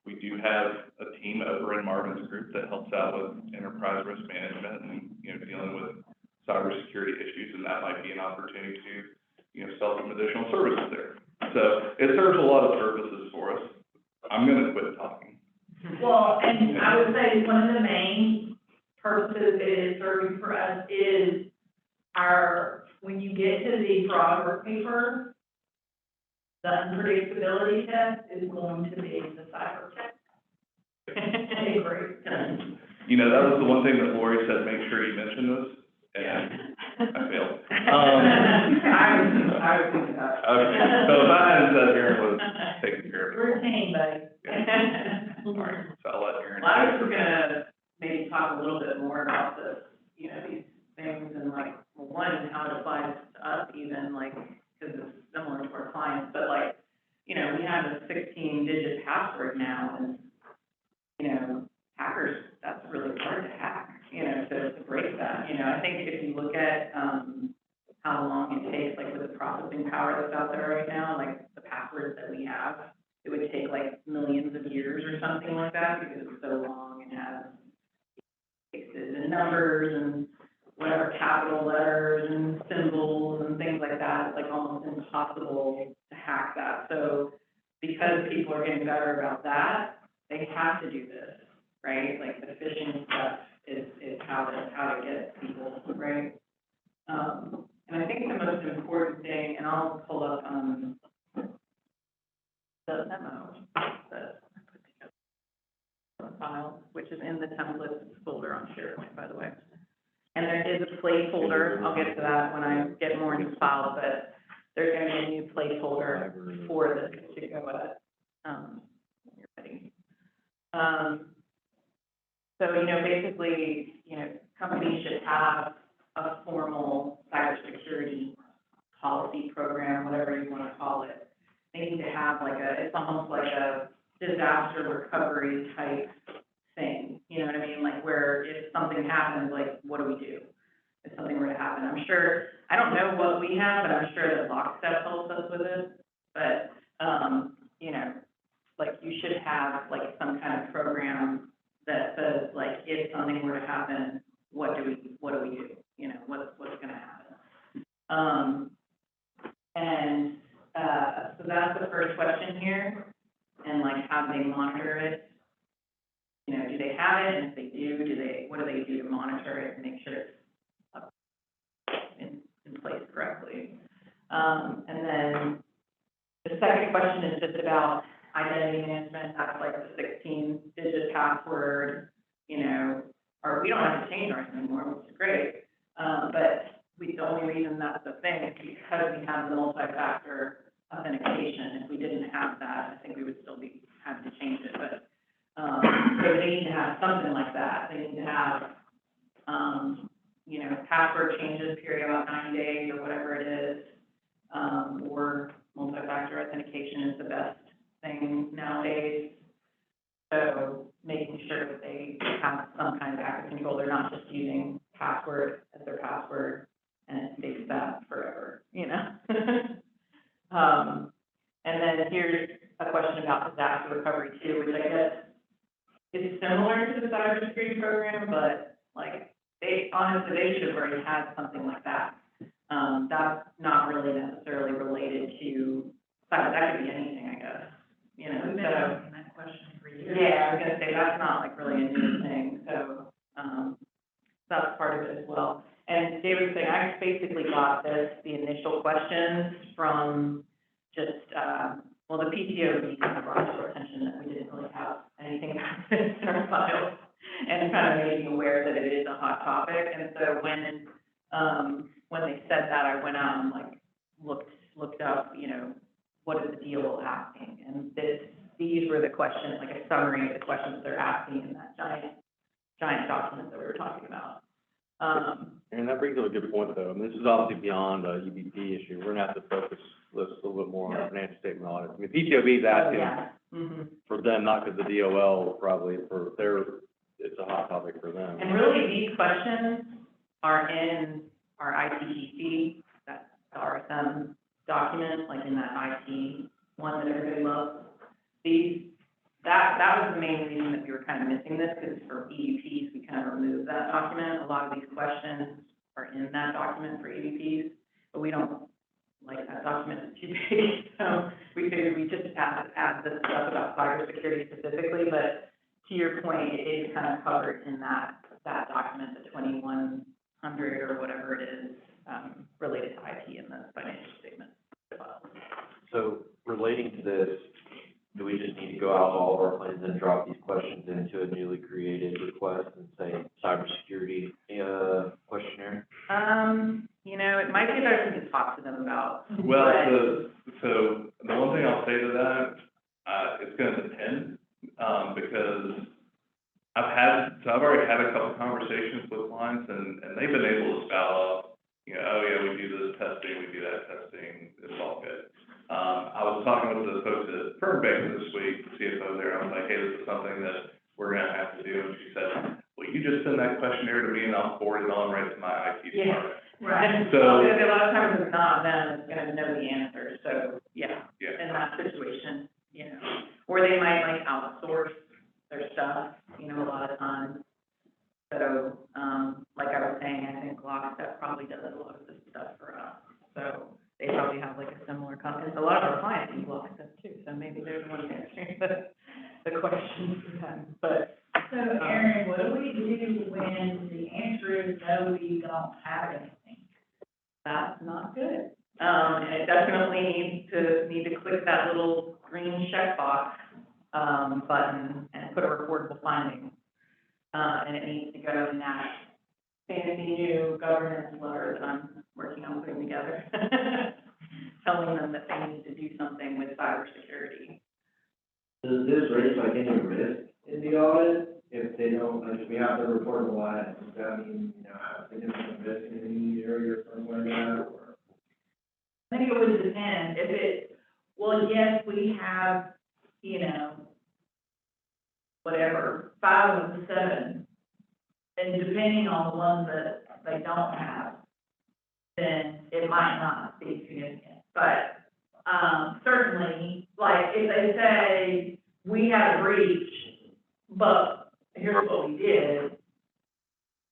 we do have a team over in Marvin's group that helps out with enterprise risk management and, dealing with cybersecurity issues, and that might be an opportunity to, sell some additional services there. So it serves a lot of purposes for us. I'm gonna quit talking. Well, and I would say one of the main purposes it is serving for us is when you get to the fraud work paper, the unpredictability test is going to be the cyber test. I agree. That was the one thing that Lori said, make sure you mention this, and I failed. I was thinking about it. Okay, so if I hadn't said Aaron was taking care of it. Routine, buddy. All right, so I'll let Aaron. Well, I was gonna maybe talk a little bit more about this, these things and one, how it applies to us even, because it's similar to our clients, but we have a 16-digit password now, and, hackers, that's really hard to hack, to break that. I think if you look at, how long it takes, with the processing power that's out there right now, the passwords that we have, it would take millions of years or something like that, because it's so long and has fixes and numbers and whatever capital letters and symbols and things like that. It's almost impossible to hack that. So because people are getting better about that, they have to do this, right? The phishing stuff is how to get people, right? And I think the most important thing, and I'll pull up the memo that I put together, the file, which is in the templates folder on SharePoint, by the way. And there is a placeholder, I'll get to that when I get more into the file, but there's going to be a new placeholder for this to go with, when you're ready. So, basically, companies should have a formal cybersecurity policy program, whatever you want to call it. They need to have it's almost like a disaster recovery type thing, you know what I mean? Where if something happens, what do we do if something were to happen? I'm sure, I don't know what we have, but I'm sure that Lockstep helps us with it. But, you should have some kind of program that says if something were to happen, what do we do? What's going to happen? So that's the first question here. And how do they monitor it? Do they have it? And if they do, what do they do to monitor it and make sure it's up in place correctly? And then the second question is just about identity management. That's the 16-digit password, or we don't have to change ours anymore, which is great. But the only reason that's a thing is because we have the multi-factor authentication. If we didn't have that, I think we would still be having to change it. But so they need to have something like that. They need to have, password changes period about 90 days or whatever it is, or multi-factor authentication is the best thing nowadays. So making sure that they have some kind of access control. They're not just using password as their password and it takes that then here's a question about disaster recovery too, which I guess is similar to the cybersecurity program, but like, honestly, they should have already had something like that. That's not really necessarily related to cyber, that could be anything, I guess, you know, We've been so. asking that question for years. Yeah, I was gonna say, that's not like really a new thing, so, that's part of it as well. And David was saying, I basically got the initial questions from just, well, the PTO kind of brought to our attention that we didn't really have anything about this in our files, and kind of made me aware that it is a hot topic, and so when they said that, I went out and like, looked up, you know, what is the DOL asking, and these were the questions, like a summary of the questions they're asking in that giant document that we were talking about. And that brings up a good point, though. I mean, this is obviously beyond a EBP issue. We're gonna have to focus this a little bit more on financial statement audit. I mean, PTOB is asking Yeah. Mm-hmm. for them, not because the DOL probably for their, it's a hot topic for them. And really, these questions are in our ITGC, that's the RSM document, like in that IT one that everybody loves. That was the main reason that we were kind of missing this, because for EBPs, we kind of removed that document. A lot of these questions are in that document for EBPs, but we don't like that document, it's too big. So we figured we just add the stuff about cybersecurity specifically, but to your point, it is kind of covered in that document, the 2100 or whatever it is, related to IT and the financial statement. So relating to this, do we just need to go out to all of our plans and drop these questions into a newly created request and say cybersecurity questionnaire? You know, it might be better to talk to them about. Well, so the one thing I'll say to that, it's gonna depend, because I've already had a couple conversations with clients, and they've been able to spout off, you know, oh yeah, we do this testing, we do that testing, it's all good. I was talking with the folks at Fernbank this week, the CFO there, I was like, hey, this is something that we're gonna have to do, and she said, well, you just send that questionnaire to me and I'll forward it on right to my IT department. Right. So- Well, because a lot of times it's not them that's gonna know the answer, so, yeah, Yeah. in that situation, you know. Or they might like outsource their stuff, you know, a lot of times. So, like I was saying, I think Lockstep probably does a lot of this stuff for us, so they probably have like a similar company. A lot of our clients use Lockstep too, so maybe they're the ones answering the questions for them, but. So, Erin, what do we do when the answer is no, we don't have anything? That's not good. And it definitely need to click that little green checkbox, button and put a reportable finding. And it needs to go in that fancy new governance letter that I'm working on putting together. Telling them that they need to do something with cybersecurity. Does this raise like any risk in the audit? If they don't, like, if we have to report a lot, does that mean, you know, have significant risk in any area or something like that, or? I think it would depend, well, yes, we have, you know, whatever, 5 of the 7, and depending on the ones that they don't have, then it might not be significant, but, certainly, like, if they say, we had a breach, but here's what we did,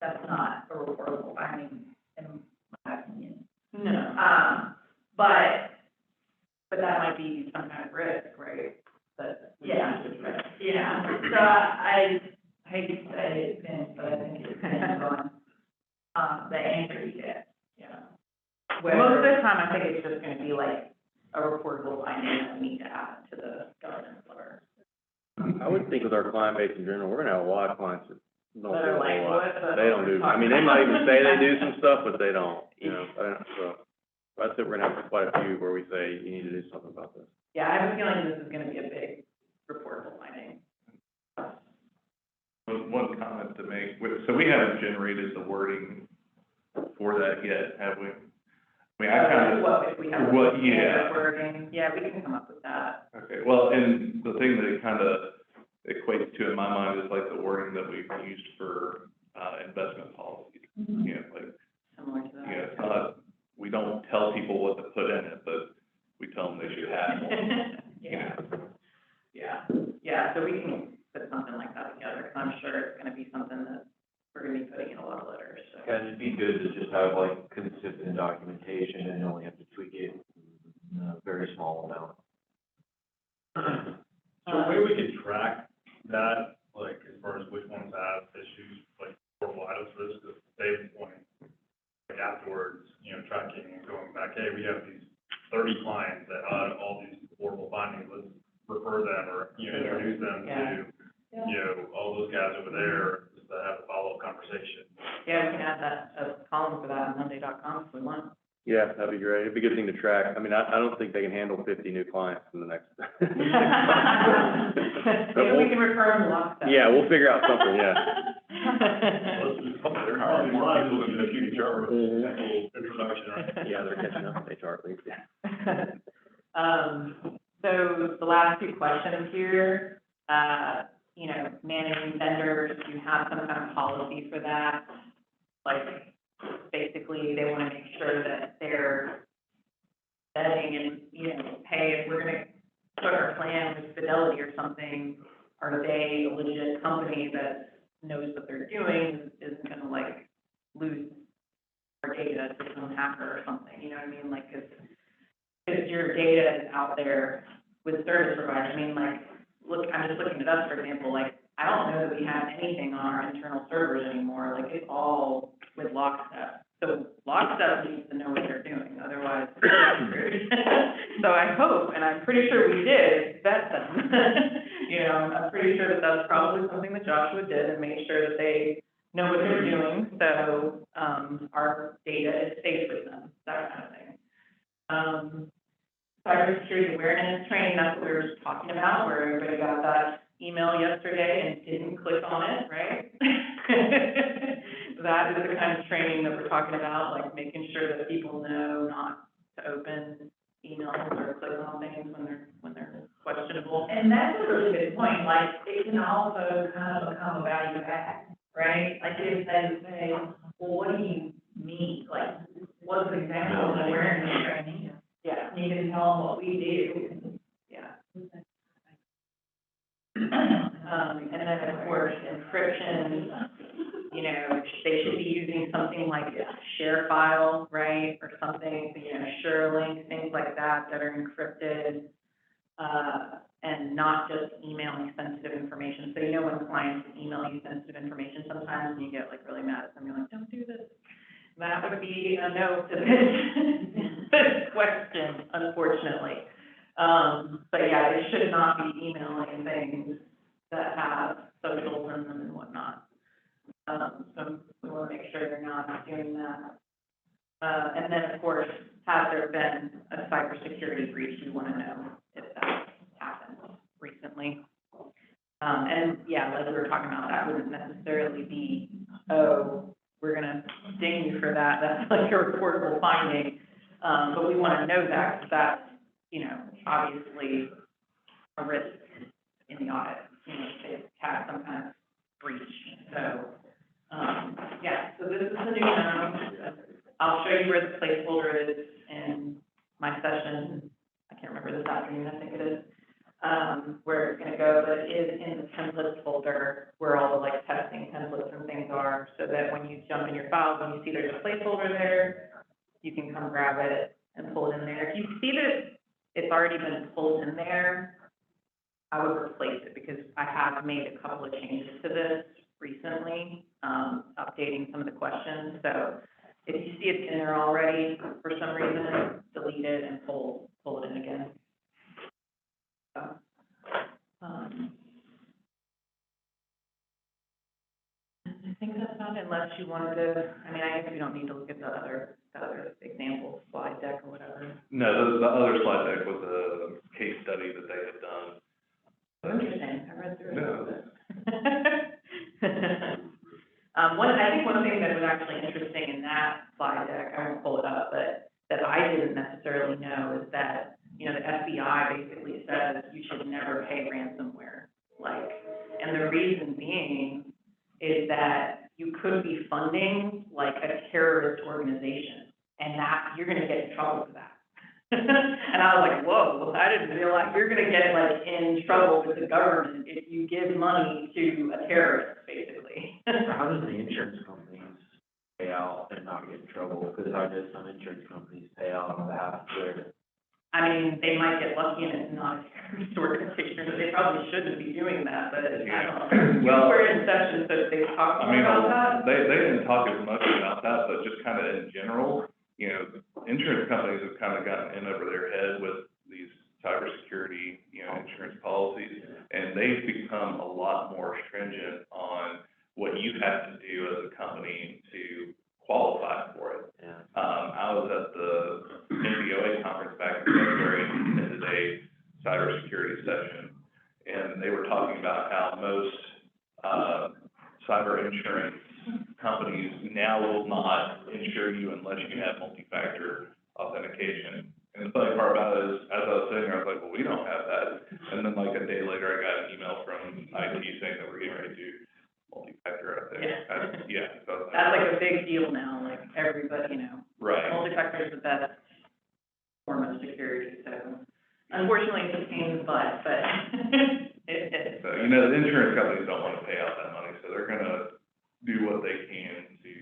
that's not a reportable finding, in my opinion. No. But that might be some kind of risk, right? That. yeah, so I hate to say it depends, but I think it depends on, the answer you get. Yeah. Whether- Most of the time, I think it's just gonna be like a reportable finding that we need to add to the governance letter. I would think with our client base in general, we're gonna have a lot of clients that don't That do are a like, whole lot. what the They don't do, I mean, they might even say they do some stuff, but they don't, you know, so. I think we're gonna have quite a few where we say, you need to do something about this. Yeah, I have a feeling this is gonna be a big reportable finding. One comment to make, so we haven't generated the wording for that yet, have we? I mean, I kind of. What, if we have. What, yeah. Wording, yeah, we can come up with that. Okay, well, and the thing that it kind of equates to in my mind is like the wording that we've used for, investment policies. You know, like, Similar to that. you know, it's not, we don't tell people what to put in it, but we tell them they should have one. Yeah. You implementation and only have to tweak it in a very small amount. So a way we could track that, like, as far as which ones have issues, like, horrible items risk, is Dave's point, like, afterwards, you know, tracking and going back, hey, we have these 30 clients that had all these horrible findings, let's refer them or, you know, introduce them to, you know, all those guys over there, just to have a follow-up conversation. Yeah, we can add that, a column for that on Monday.com if we want. Yeah, that'd be great. It'd be a good thing to track. I mean, I don't think they can handle 50 new clients in the next. Maybe we can refer them to lockstep. Yeah, we'll figure out something, yeah. They're hiring more people than the HR Mhm. introduction, right? Yeah, they're catching up with HR leads. So the last two questions here, you know, managing vendors, do you have some kind of policy for that? Like, basically, they want to make sure that they're vetting and, you know, hey, if we're going to put our plan with Fidelity or something, are they a legit company that knows what they're doing, isn't going to, like, lose our data to some hacker or something, you know what I mean? Like, because your data is out there with service providers. I mean, like, look, I'm just looking at us, for example, like, I don't know that we have anything on our internal servers anymore. Like, it's all with Lockstep. So Lockstep needs to know what they're doing, otherwise they're screwed. So I hope, and I'm pretty sure we did, vet them. You know, I'm pretty sure that that's probably something that Joshua did and made sure that they know what they're doing. So, our data is safe with them, that kind of thing. Cybersecurity awareness training, that's what we were just talking about, where everybody got that email yesterday and didn't click on it, right? That is the kind of training that we're talking about, like making sure that people know not to open emails or click on things when they're questionable. And that's a really good point, like, it can also kind of become a value add, right? Like, if they say, well, what do you mean? Like, what's an example of awareness training? Yeah, You can tell them what we do. yeah. And then, of course, encryption, you know, they should be using something like ShareFile, right? Or something, you know, SureLink, things like that that are encrypted, and not just emailing sensitive information. So, you know, when clients email you sensitive information, sometimes you get like really mad at them, you're like, don't do this. That would be a no to this question, unfortunately. But yeah, they should not be emailing things that have socials in them and whatnot. So we want to make sure they're not doing that. And then, of course, has there been a cybersecurity breach? You want to know if that happened recently. And yeah, like we were talking about, that wouldn't necessarily be, oh, we're gonna ding you for that, that's like a reportable finding. But we want to know that, because that's, you know, obviously a risk in the audit, you know, if they have some kind of breach. So, yeah, so this is the new memo. I'll show you where the placeholder is in my session. I can't remember this afternoon, I think it is, where it's gonna go, but it is in the templates folder where all the like testing templates and things are, so that when you jump in your files, when you see there's a placeholder there, you can come grab it and pull it in there. If you see that it's already been pulled in there, I would replace it, because I have made a couple of changes to this recently, updating some of the questions. So if you see it's in there already, for some reason, delete it and pull it in again. So, I think that's about it, unless you wanted to, I mean, I guess we don't need to look at the other example slide deck or whatever. No, the other slide deck was a case study that they had done. Interesting, I read through it a little bit. I think one thing that was actually interesting in that slide deck, I won't pull it up, but that I didn't necessarily know is that, you know, the FBI basically says you should never pay ransomware. Like, and the reason being is that you could be funding like a terrorist organization, and that you're gonna get in trouble for that. And I was like, whoa, I didn't realize you're gonna get like in trouble with the government if you give money to a terrorist, basically. How does the insurance companies pay pay out and not get in trouble? Because I know some insurance companies pay out on behalf of their, I mean, they might get lucky and it's not a terrorist organization, but they probably shouldn't be doing that, but I don't know. Well- We're in session, so they talk I mean, more about that. they didn't talk as much about that, but just kind of in general, you know, insurance companies have kind of gotten in over their head with these cybersecurity, you know, insurance policies, and they've become a lot more stringent on what you have to do as a company to qualify for it. yeah. I was at the NBOA conference back in February, and attended a cybersecurity session, and they were talking about how most, cyber insurance companies now will not insure you unless you have multi-factor authentication. And the funny part about it is, as I was sitting there, I was like, well, we don't have that. And then like a day later, I got an email from IT saying that we're getting ready to do multi-factor, I think. Yeah. So I was That's like a big deal now, like everybody, you know, right. multi-factor is the best form of security, so unfortunately it's a pain in the butt, but it is. So, you know, the insurance companies don't want to pay out that money, so they're gonna do what they can to,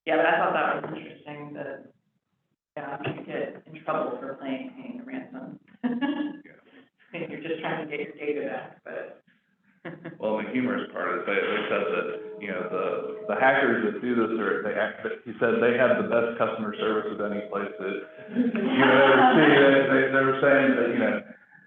Yeah, but I thought that was interesting, that, yeah, you could get in trouble for paying the ransom. And you're just trying to get your data back, but. well, the humorous part is they said that, you know, the hackers that do this are, he said they have the best customer service of any place that, you know, ever see. They were saying that, you know,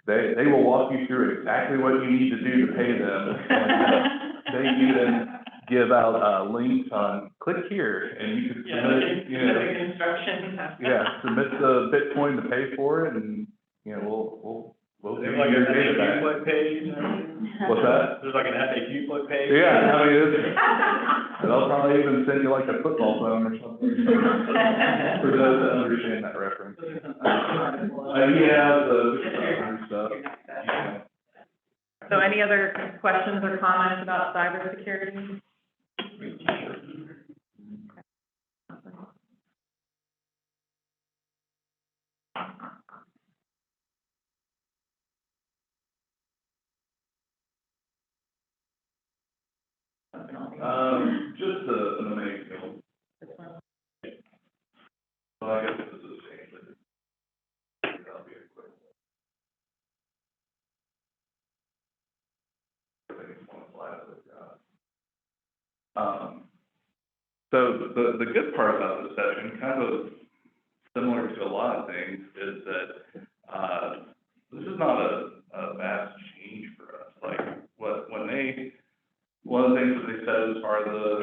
they will walk you through exactly what you need to do to pay them. And they even give out, links on, click here, and you can submit, you know. Specific instructions. Yeah, submit the Bitcoin to pay for it, and, you know, we'll give There's you like your an data FAQ back. flip page, and everything. What's that? There's like an FAQ flip page. Yeah, I mean, they'll probably even send you like a football phone or something, for those that understand that reference. Yeah, the stuff, yeah. So any other questions or comments about cybersecurity? Just the main field. This one? Well, I guess this is the same, but that'll be a quick one. I think it's one slide that we've got. So the good part about this session, kind of similar to a lot of things, is that, this is not a vast change for us. Like, one of the things that they said as part of the,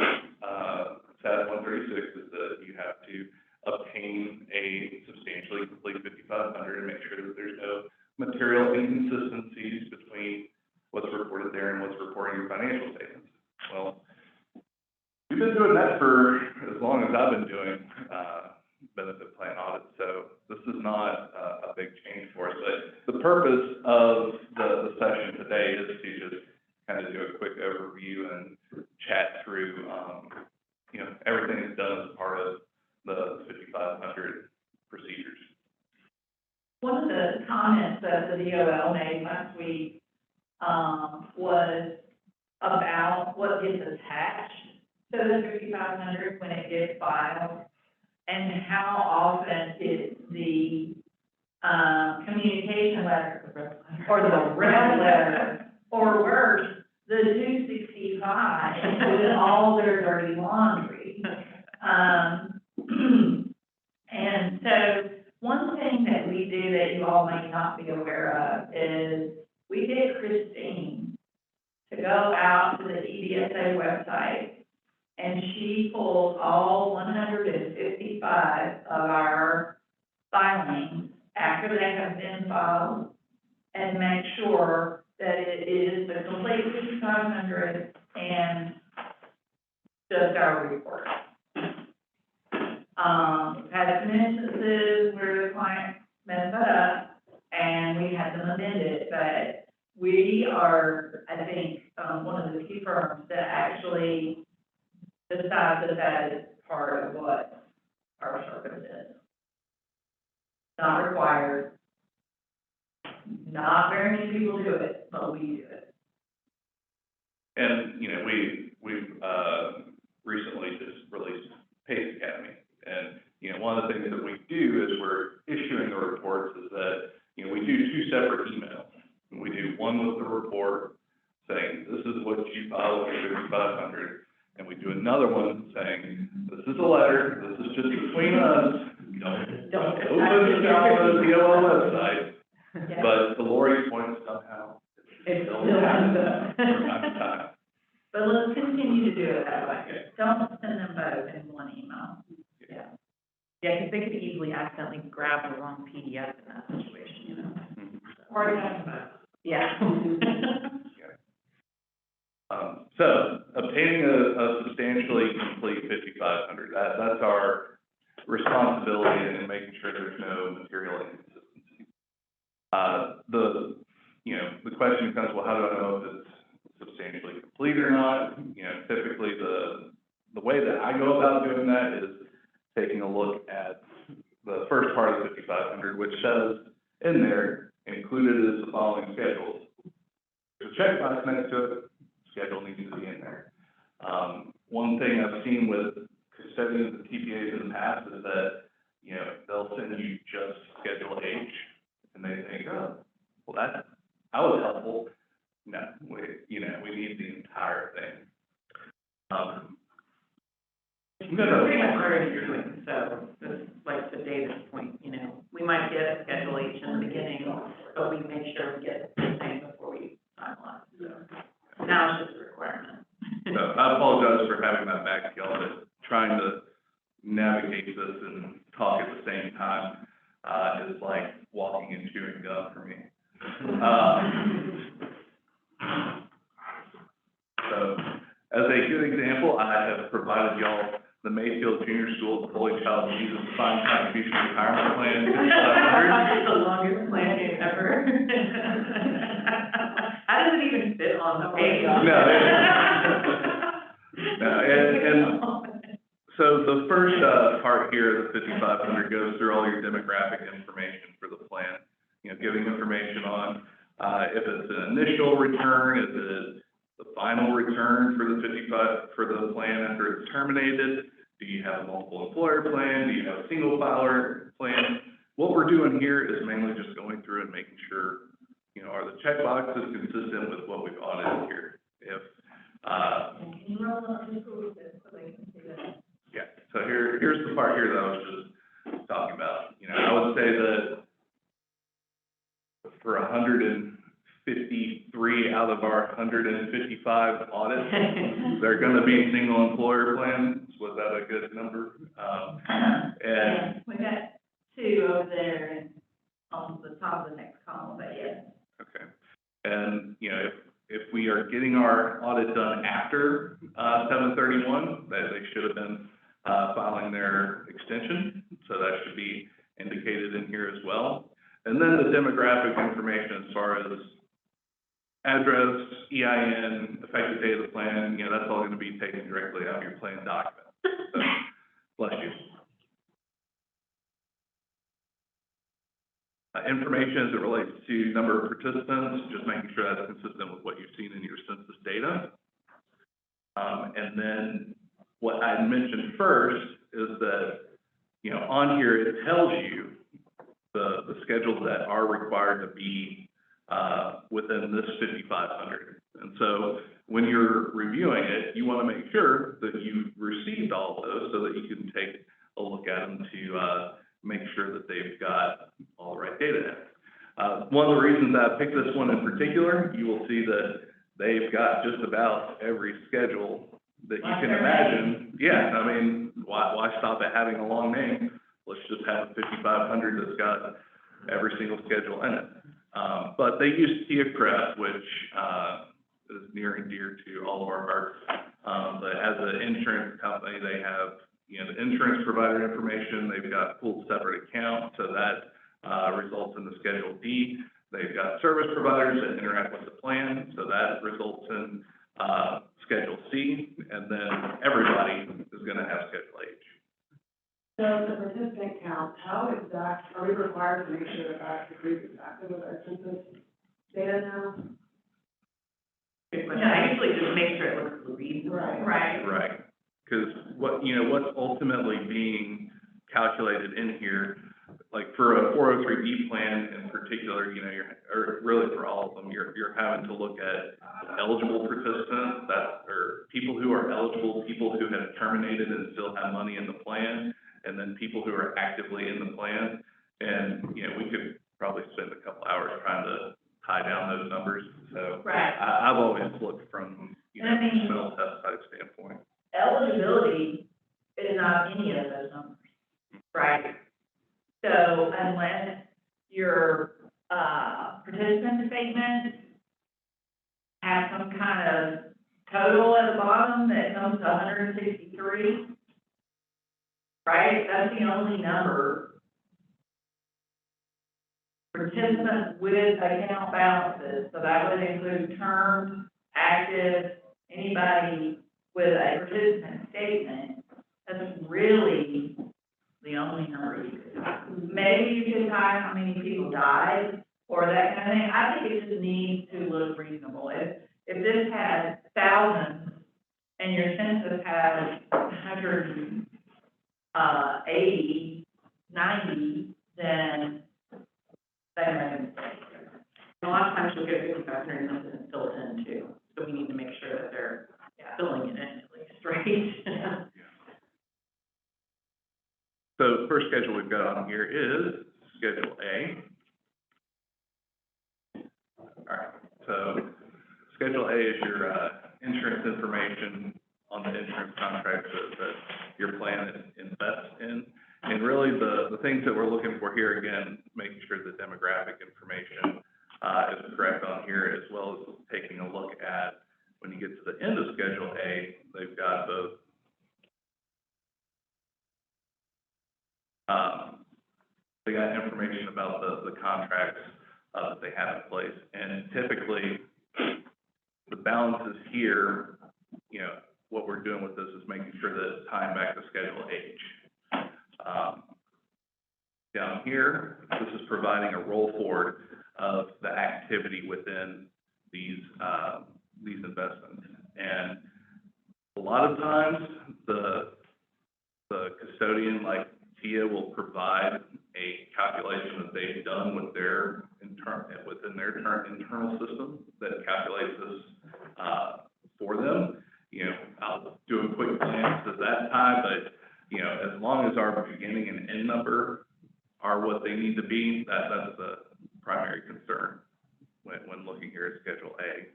SAT 136 is that you have to obtain a substantially complete 5500 and make sure that there's no material inconsistencies between what's reported there and what's reported in your financial statements. Well, we've been doing that for as long as I've been doing, benefit plan audits, so this is not a big change for us. But the purpose of the session today is to just kind of do a quick overview and chat through, you know, everything that's done as part of the 5500 procedures. One of the comments that the DOL made last week, was about what gets attached to the 5500 when it gets filed, and how often it's the, communication letter, or the red letter, or worse, the 265, with all their dirty laundry. And so, one thing that we do that you all may not be aware of is, we get Christine to go out to the EDSA website, and she pulls all 155 of our filings after they have been filed, and make sure that it is the complete 5500 and just our report. Had some instances where the client messed up, and we had them amend it, but we are, I think, one of the few firms that actually decides that that is part of what our service is. Not required, Not very many people do it, but we do it. And, you know, we've recently just released PACE Academy. And, you know, one of the things that we do is we're issuing the reports is that, you know, we do 2 separate emails. We do one with the report saying, this is what you filed for 5,500. And we do another one saying, this is a letter, this is just between us. Don't open the DOL website. Yeah. But to Lori's point, somehow, It's still still happens happens. from time to time. But let's continue to do it that way. Don't send them both in one email. Yeah, because they could easily accidentally grab the wrong PDF in that situation, you know? Or have both. Yeah. So obtaining a substantially complete 5,500, that's our responsibility in making sure there's no material inconsistency. The question becomes, well, how do I know if it's substantially complete or not? You know, typically the way that I go about doing that is taking a look at the first part of the 5,500, which says in there, included is the following schedules. There's a checkbox next to it, schedule needs to be in there. One thing I've seen with custodians and TPAs in the past is that, you know, they'll send you just Schedule H, and they think, oh, well, that was helpful. No, we need the entire thing. Pretty much already doing, so, it's like to David's point, you know, we might get a Schedule H in the beginning, but we make sure we get the thing before we finalize, so. Now it's just a requirement. So I apologize for having that back to y'all, but trying to navigate this and talk at the same time, is like walking and chewing gum for me. So as a good example, I have provided y'all the Mayfield Junior School Employee Child Jesus Defined Contribution Retirement Plan. It's the longest planning ever. How does it even fit on the page? And so the first part here, the 5,500, goes through all your demographic information for the plan. You know, giving information on if it's an initial return, is it the final return for the for the plan after it's terminated? Do you have a multiple employer plan? Do you have a single filer plan? What we're doing here is mainly just going through and making sure, you know, are the checkboxes consistent with what we've audited here? If Can you roll up the proof so they can see that? yeah, so here's the part here that I was just talking about. You know, I would say that for 153 out of our 155 audits, they're gonna be single employer plans. Was that a good number? And We got 2 over there and on the top of the next column, but yes. okay, and you know, if we are getting our audit done after 7/31, that they should have been filing their extension, so that should be indicated in here as well. And then the demographic information as far as address, EIN, effective date of the plan, you know, that's all gonna be taken directly out of your plan document. So, bless you. Information as it relates to number of participants, just making sure that's consistent with what you've seen in your census data. And then what I mentioned first is that, you know, on here it tells you the schedules that are required to be within this 5,500. And so when you're reviewing it, you want to make sure that you received all of those so that you can take a look at them to make sure that they've got all the right data in. One of the reasons I picked this one in particular, you will see that they've got just about every schedule that you can imagine. Yeah, I mean, why stop at having a long name? Let's just have 5,500 that's got every single schedule in it. But they use TIACREF, which is near and dear to all of our hearts. But as an insurance company, they have, you know, the insurance provider information. They've got full separate accounts, so that results in the Schedule D. They've got service providers that interact with the plan, so that results in Schedule C, and then everybody is going to have Schedule H. So the participant count, how is exact, are we required to make sure that that agrees exactly with our census data now? Good question. I usually just make sure it looks reasonable. Right. Right, because what's ultimately being calculated in here, like for a 403B plan in particular, or really for all of them, you're having to look at eligible participants, or people who are eligible, people who have terminated and still have money in the plan, and then people who are actively in the plan. And, we could probably spend a couple hours trying to tie down those numbers. So Right. I've always looked from, And I mean- mental test type standpoint. Eligibility is not any of those numbers, right? So unless your, participant statement has some kind of total at the bottom that comes to 163, right? That's the only number. Participants with account balances, so that would include term, active, anybody with a participant statement, that's really the only number you could tie. Maybe you could tie how many people died, or that kind of thing. I think it just needs to look reasonable. If this has thousands, and your census has 180, 90, then they make a mistake. A lot of times you'll get 5,500 and this isn't filled in too, so we need to make sure that they're filling it in at least, right? So the first schedule we've got on here is Schedule A. All right, so Schedule A is your insurance information on the insurance contracts that your plan invests in. And really the things that we're looking for here, again, making sure the demographic information is correct on here, as well as taking a look at, when you get to the end of Schedule A, they've got both they got information about the contracts that they have in place. And typically, the balances here, what we're doing with this is making sure that it's tying back to Schedule H. Down here, this is providing a roll forward of the activity within these investments. And a lot of times, the custodian, like Tia, will provide a calculation that they've done with within their internal system that calculates this for them. I'll do a quick glance at that time, but as long as our beginning and end number are what they need to be, that's the primary concern when looking here at Schedule A.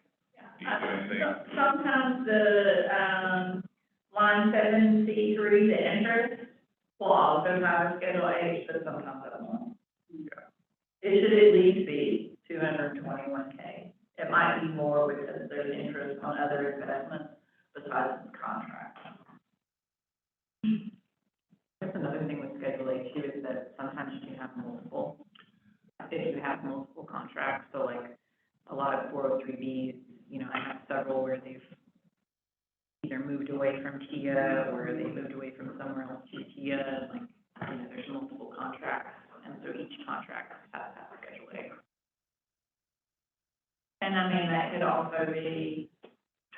Do you do anything? Sometimes the, line 7C3, the interest, will also have a Schedule H, but sometimes it won't. Yeah. It should at least be 221K. It might be more because there's interest on other investments besides the contract. That's another thing with Schedule A too, is that sometimes you can have multiple, if you have multiple contracts, so like a lot of 403Bs, I have several where they've either moved away from Tia or they moved away from somewhere else to Tia, there's multiple contracts, and so each contract has a Schedule A. And I mean, that could also be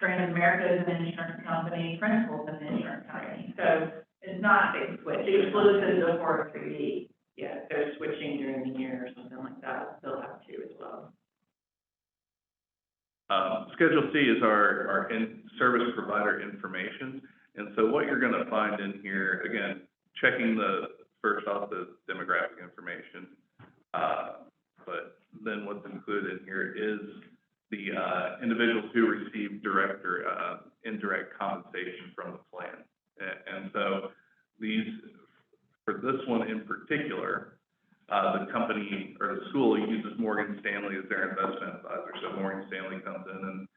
Transamerica is an insurance company, Principal's an insurance company, so it's not exclusive to 403B. Yeah, if they're switching during the year or something like that, they'll have to as well. Schedule C is our service provider information. And so what you're gonna find in here, again, checking first off the demographic information, but then what's included in here is the individuals who receive direct or indirect compensation from the plan. And so for this one in particular, the company or the school uses Morgan Stanley as their investment advisor. So Morgan Stanley comes in and,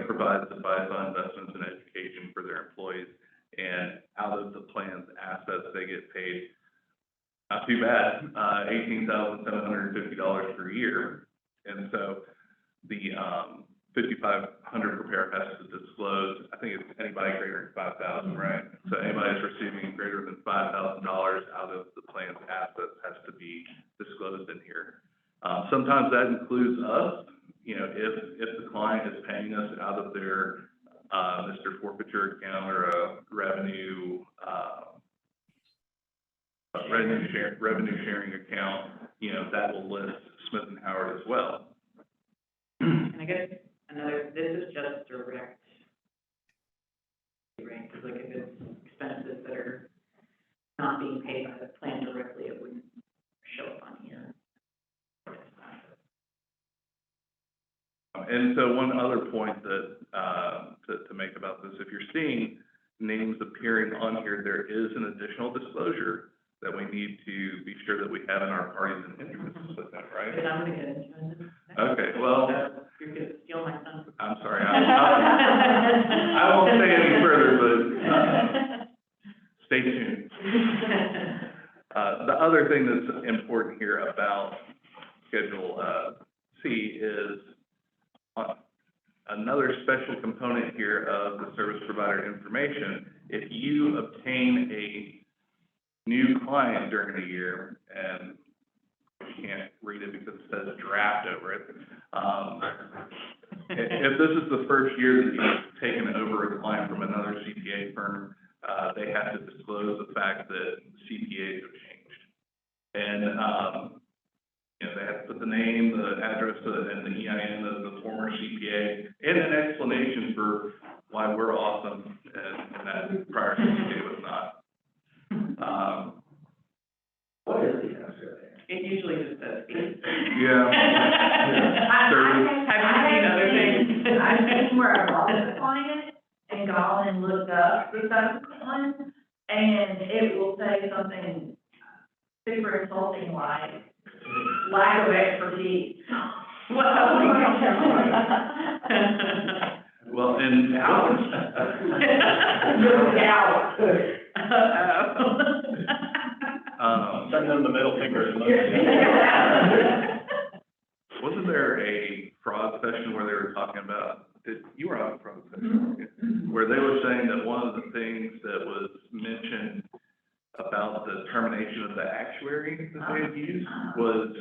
provides advice on investments and education for their employees. And out of the plan's assets, they get paid, not too bad, $18,750 per year. And so the $5,500 per pair has to disclose, I think it's anybody greater than 5,000, right? So anybody that's receiving greater than $5,000 out of the plan's assets has to be Sometimes that includes us, you know, if the client is paying us out of their, Mr. Forfeiture account or a revenue sharing account, you know, that will list Smith and Howard as well. And I guess this is just direct, right, because like if it's expenses that are not being paid by the plan directly, it wouldn't show up on here. And so one other point that, to make about this, if you're seeing names appearing on here, there is an additional disclosure that we need to be sure that we have in our parties and interests with that, right? But I'm gonna get into it. Okay, well, You're gonna steal my son. I'm sorry, I won't say any further, but, stay tuned. The other thing that's important here about Schedule, C is, another special component here of the service provider information. If you obtain a new client during the year, and you can't read it because it says draft over it, if this is the first year that you've taken over a client from another CPA firm, they have to disclose the fact that CPAs have changed. And, you know, they have to put the name, the address, and the EIN of the former CPA, and an explanation for why we're awesome and that prior CPA was not. What is the answer there? It usually just says. Yeah. Have you seen other things? I've seen where I lost a client and gone and looked up the subsequent one, and it will say something super insulting like, lack of expertise. Well, and Howard. Send them the middle finger. Wasn't there a fraud session where they were talking about, you were on a fraud session, where they were saying that one of the things that was mentioned about the termination of the actuary that they had used was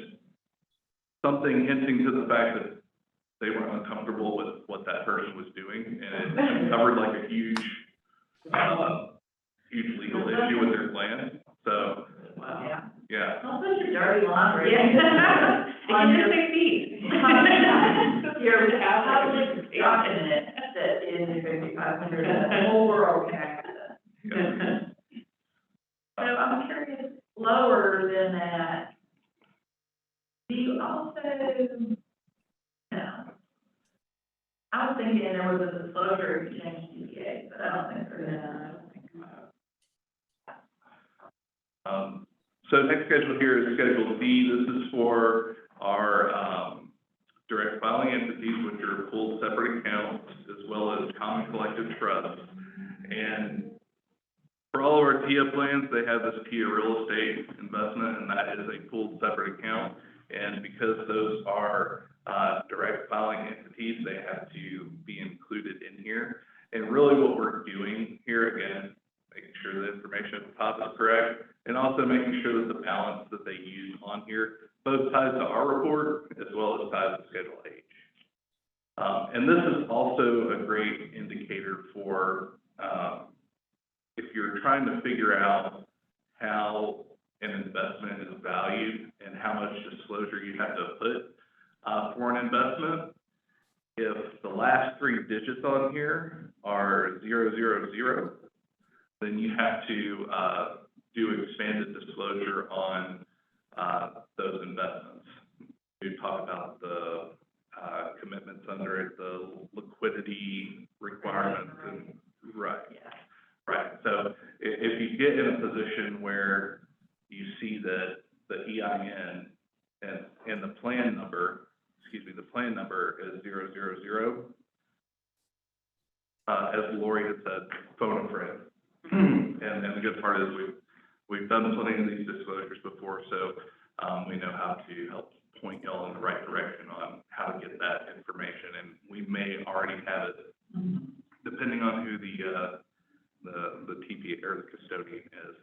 something hinting to the fact that they were uncomfortable with what that person was doing, and it covered like a huge legal issue with their plan. So, yeah. Don't put your dirty laundry. It can just succeed. You're public document that is 5,500, the whole world can access. Yeah. So I'm curious, lower than that, do you also, no. I was thinking there was a disclosure if you changed CPA, but I don't think there is. So next schedule here is Schedule D. This is for our, direct filing entities, which are pooled separate accounts, as well as common collective trusts. And for all of our TIA plans, they have this TIA real estate investment, and that is a pooled separate account. And because those are direct filing entities, they have to be included in here. And really what we're doing here, again, making sure the information at the top is correct, and also making sure that the balance that they use on here both ties to our report as well as ties to Schedule H. And this is also a great indicator for if you're trying to figure out how an investment is valued and how much disclosure you have to put for an investment. If the last three digits on here are 000, then you have to do expanded disclosure on those investments. We talk about the commitments under it, the liquidity requirements, and right. Right. So if you get in a position where you see that the EIN and the plan number, the plan number is 000, as Lori had said, phone a friend. And the good part is we've done plenty of these disclosures before, so we know how to help point y'all in the right direction on how to get that information, and we may already have it, depending on who the TPA or the custodian is.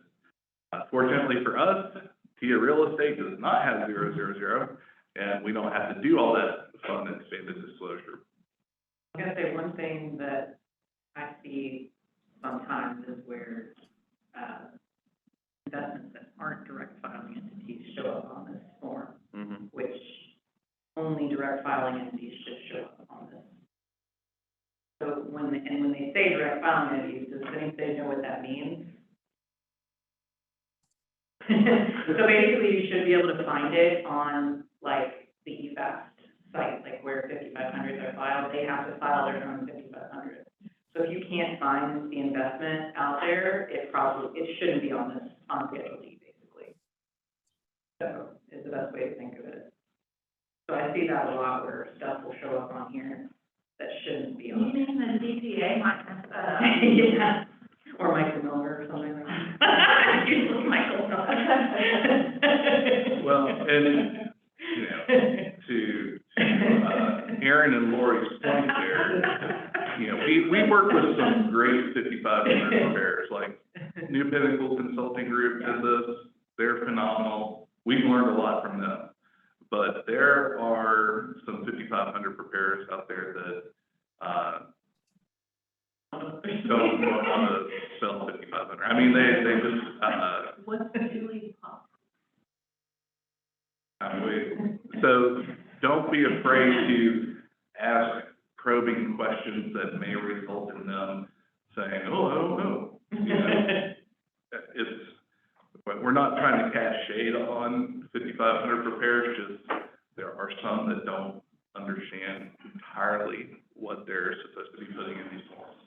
Fortunately for us, TIA Real Estate does not have 000, and we don't have to do all that fun expanded disclosure. I'm gonna say one thing that I see sometimes is where, investments that aren't direct filing entities show up on this form, Mm-hmm. which only direct filing entities should show up on this. So when they say direct filing entities, does anybody know what that means? So basically, you should be able to find it on, like, the EFAST site, like where 5500s are filed, they have to file their own 5500. So if you can't find the investment out there, it shouldn't be on this, on Schedule D, basically. So, is the best way to think of it. So I see that a lot where stuff will show up on here that shouldn't be You on. mean the DPA might mess that up? Yeah, or Michael Miller or something like that. Usually Michael Miller. Well, and, you know, to Aaron and Lori's point there, you know, we work with some great 5500 preparers, like New Pinnacle Consulting Group did this, they're phenomenal. We've learned a lot from them. But there are some 5500 preparers out there that, don't want to sell 5500. I mean, they just, What's the Julie pop? so don't be afraid to ask probing questions that may result in them saying, oh, I don't know. You know, we're not trying to cast shade on 5500 preparers, just there are some that don't understand entirely what they're supposed to be putting in these forms.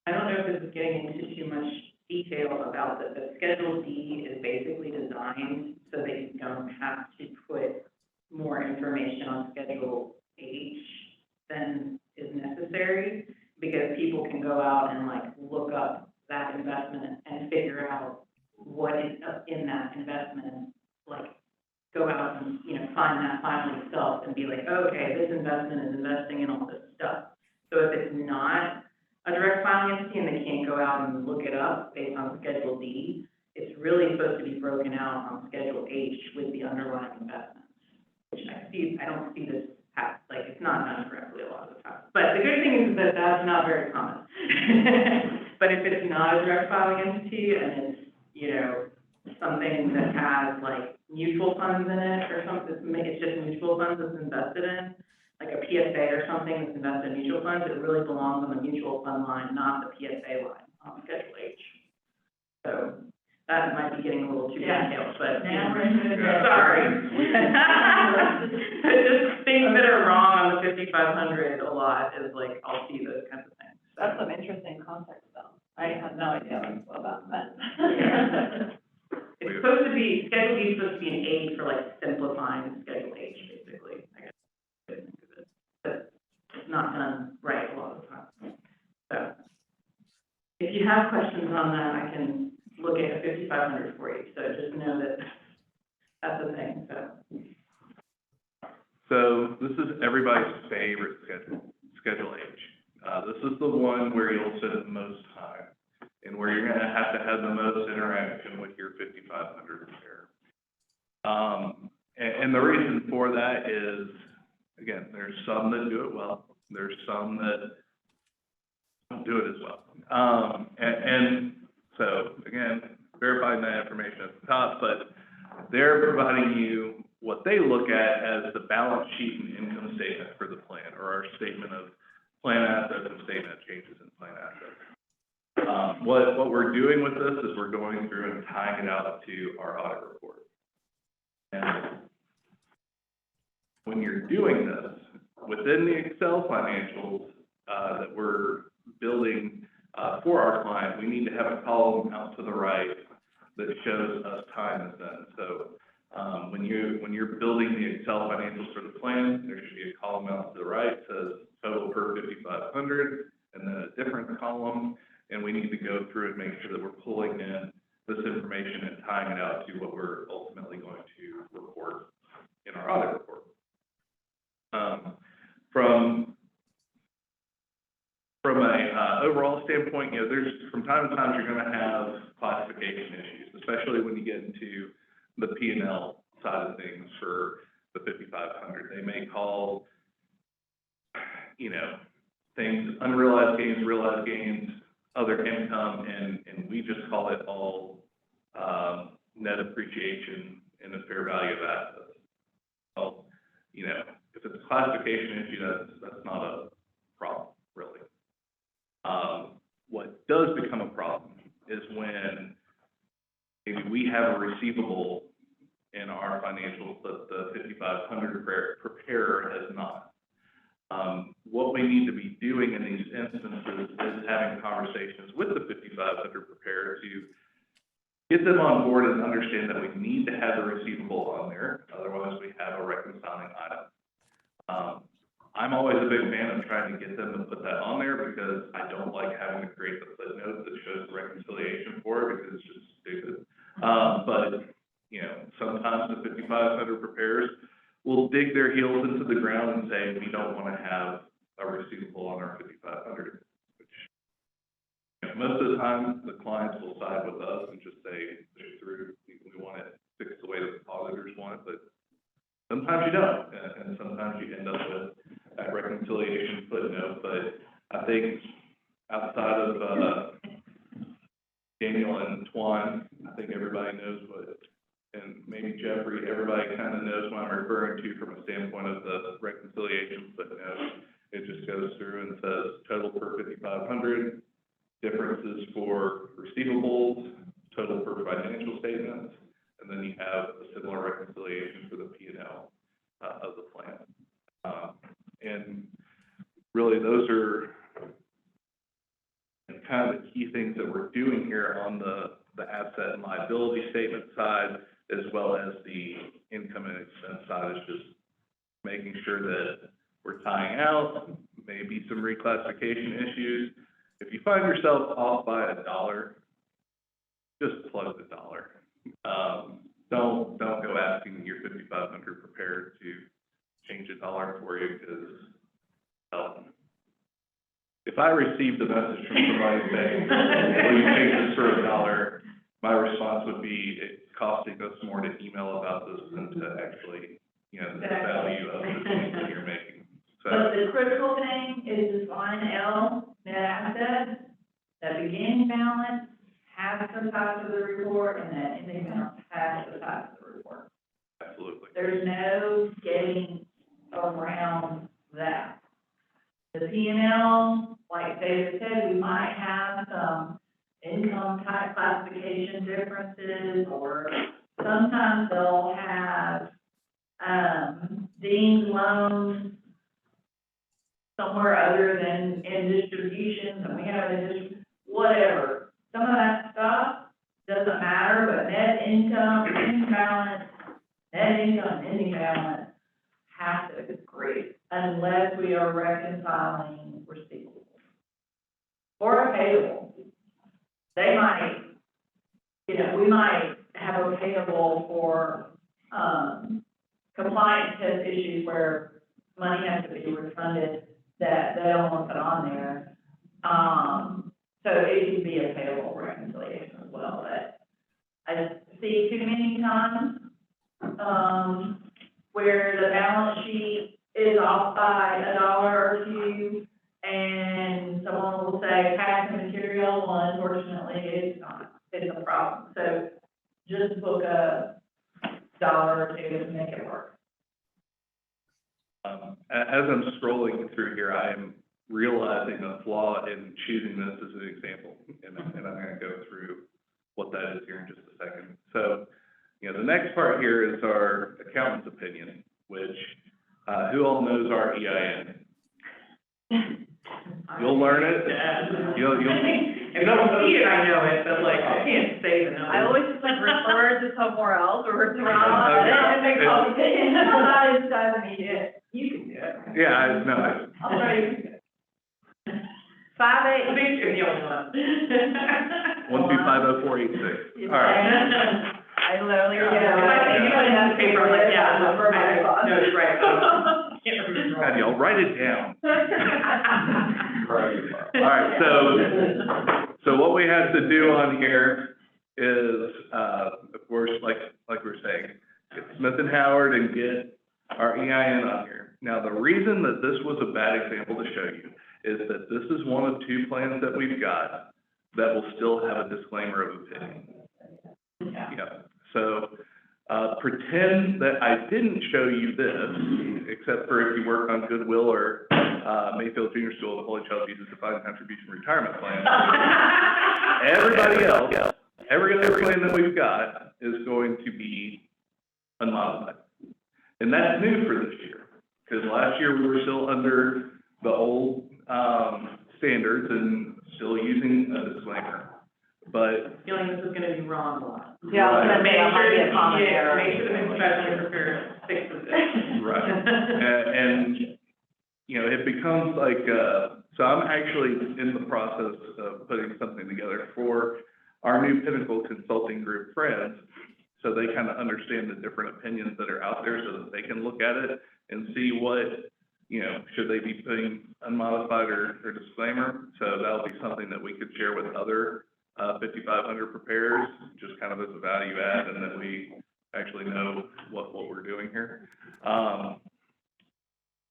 I don't know if this is getting into too much detail about this, but Schedule D is basically designed so that you don't have to put more information on Schedule H than is necessary, because people can go out and like look up that investment and figure out what is in that investment, like go out and, you know, find that file itself and be like, okay, this investment is investing in all this stuff. So if it's not a direct filing entity and they can't go out and look it up based on Schedule D, it's really supposed to be broken out on Schedule H with the underlying investments, which I don't see this like, it's not done correctly a lot of the time. But the good thing is that that's not very common. But if it's not a direct filing entity and it's, you know, something that has like mutual funds in it or something, it's just mutual funds that's invested in, like a PSA or something that's invested in mutual funds, it really belongs on the mutual fund line, not the PSA line on Schedule H. So that might be getting a little too detailed, but. Now we're into the. Sorry. Just things that are wrong on the 5500 a lot is like, I'll see those kinds of things. That's some interesting context though. I had no idea what that meant. It's supposed to be, Schedule D is supposed to be an aid for like simplifying Schedule H, basically, I guess. Think of it. But it's not done right a lot of the time. So if you have questions on that, I can look at a 5500 for you. So just know that that's a thing, so. So this is everybody's favorite schedule, Schedule H. This is the one where you'll spend the most time and where you're gonna have to have the most interaction with your 5500 repair. And the reason for that is, again, there's some that do it well, there's some that don't do it as well. And so, again, verifying that information at the top, but they're providing you what they look at as the balance sheet and income statement for the plan, or our statement of plan assets and statement of changes in plan assets. What we're doing with this is we're going through and tying it out to our audit report. And when you're doing this, within the Excel financials that we're building for our client, we need to have a column out to the right that shows us time is done. So when you're building the Excel financials for the plan, there should be a column out to the right that says total per 5500, and then a different column, and we need to go through and make sure that we're pulling in this information and tying it out to what we're ultimately going to report in our audit report. From a overall standpoint, you know, there's from time to time you're going to have classification issues, especially when you get into the P&L side of things for the 5,500. They may call, you know, things unrealized gains, realized gains, other income, and we just call it all net appreciation and the fair value of assets. Well, you know, if it's a classification issue, that's not a problem, really. What does become a problem is when maybe we have a receivable in our financials that the 5,500 preparer has not. What we need to be doing in these instances is having conversations with the 5,500 preparer to get them on board and understand that we need to have the receivable on there, otherwise we have a reconciling item. I'm always a big fan of trying to get them to put that on there because I don't like having to create the footnote that shows the reconciliation for it because it's just stupid. But, you know, sometimes the 5,500 preparers will dig their heels into the ground and say, we don't want to have a receivable on our 5,500, which, you know, most of the time, the clients will side with us and just say, through, we want it fixed the way that the auditors want it, but sometimes you don't, and sometimes you end up with that reconciliation footnote. But I think outside of Daniel and Twan, I think everybody knows what, and maybe Jeffrey, everybody kind of knows what I'm referring to from a standpoint of the reconciliation footnote. It just goes through and says total for 5,500, differences for receivables, total for financial statements, and then you have a similar reconciliation for the P&L of the plan. And really, those are kind of the key things that we're doing here on the asset and liability statement side, as well as the income and expense side, is just making sure that we're tying out maybe some reclassification issues. If you find yourself off by $1, just plug the dollar. Don't go asking your 5,500 prepared to change $1 for you, because if I received a message from somebody saying, will you change this for $1, my response would be, it's costing us more to email about this than to actually, you know, the value of the change that you're making. So, But the critical thing is this line L, net asset, that beginning balance has to tie to the report, and that ending balance has to tie to the report. absolutely. There's no getting around that. The P&L, like David said, we might have some income type classification differences, or sometimes they'll have, deemed loans somewhere other than in distributions, and we have it in distribution, whatever. Some of that stuff doesn't matter, but net income, ending balance, net income, ending balance have to agree, unless we are reconciling receivables or a payable. They might, you know, we might have a payable for, compliance test issues where money has to be refunded that they don't want to put on there. So it could be a payable reconciliation as well, but I see too many times, where the balance sheet is off by $1 or $2, and someone will say tax and material, well, unfortunately, it's not, it's a problem. So just book a $1 or $2 to make it work. As I'm scrolling through here, I am realizing a flaw in choosing this as an example, and I'm going to go through what that is here in just a second. So, you know, the next part here is our accountant's opinion, which, who all knows our EIN? You'll learn it. You'll If I don't see it, I know it, but like, I can't say the number. I always just like refer to somewhere else, or refer to, Okay. and they call me, that is driving me, you can do it. Yeah, no, I'll try you. 5, 8. Big, you're the only one. 1250486. All right. I literally, If I see you put it on the paper, I'm like, yeah, no, you're right. Can't remember. God, y'all write it down. Right. All right, so what we have to do on here is, of course, like we're saying, get Smith and Howard and get reason that this was a bad example to show you is that this is one of two plans that we've got that will still have a disclaimer of opinion. Yeah, so, pretend that I didn't show you this, except for if you work on Goodwill or, Mayfield Junior School, the Holy Child Jesus Defined Contribution Retirement Plan. Everybody else, every other plan that we've got is going to be unmodified. And that's new for this year, because last year we were still under the old, standards and still using a disclaimer. But Feeling this is gonna be wrong a lot. Yeah, I was gonna Make say, it might be a sure, common yeah, error. make sure the professional prepared fixes it. Right. And, you know, it becomes like, so I'm actually in the process of putting something together for our new Pinnacle Consulting Group friends, so they kind of understand the different opinions that are out there, so that they can look at it and see what, you know, should they be putting unmodified or disclaimer? So that'll be something that we could share with other 5,500 preparers, just kind of as a value add, and that we actually know what we're doing here.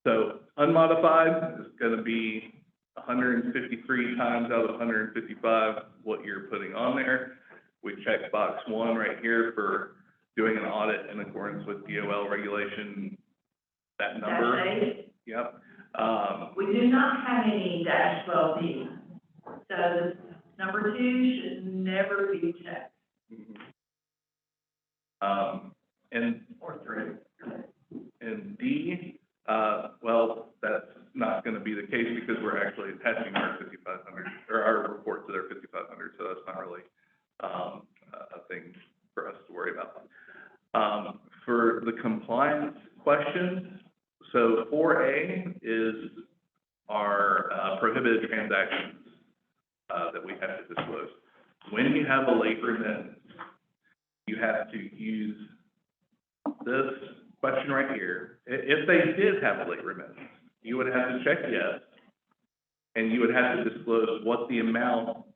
So unmodified is gonna be 153 times out of 155 what you're putting on there. We check box 1 right here for doing an audit in accordance with DOL regulation, that number. -8. Yep. We do not have any -12B. So the number 2 should never be checked, And or 3. And D, well, that's not gonna be the case because we're actually attaching our 5,500, or our report to their 5,500, so that's not really, a thing for us to worry about. For the compliance questions, so 4A is our, prohibited transactions, that we have to disclose. When you have a late remittance, you have to use this question right here. If they did have a late remittance, you would have to check yes, and you would have to disclose what the amount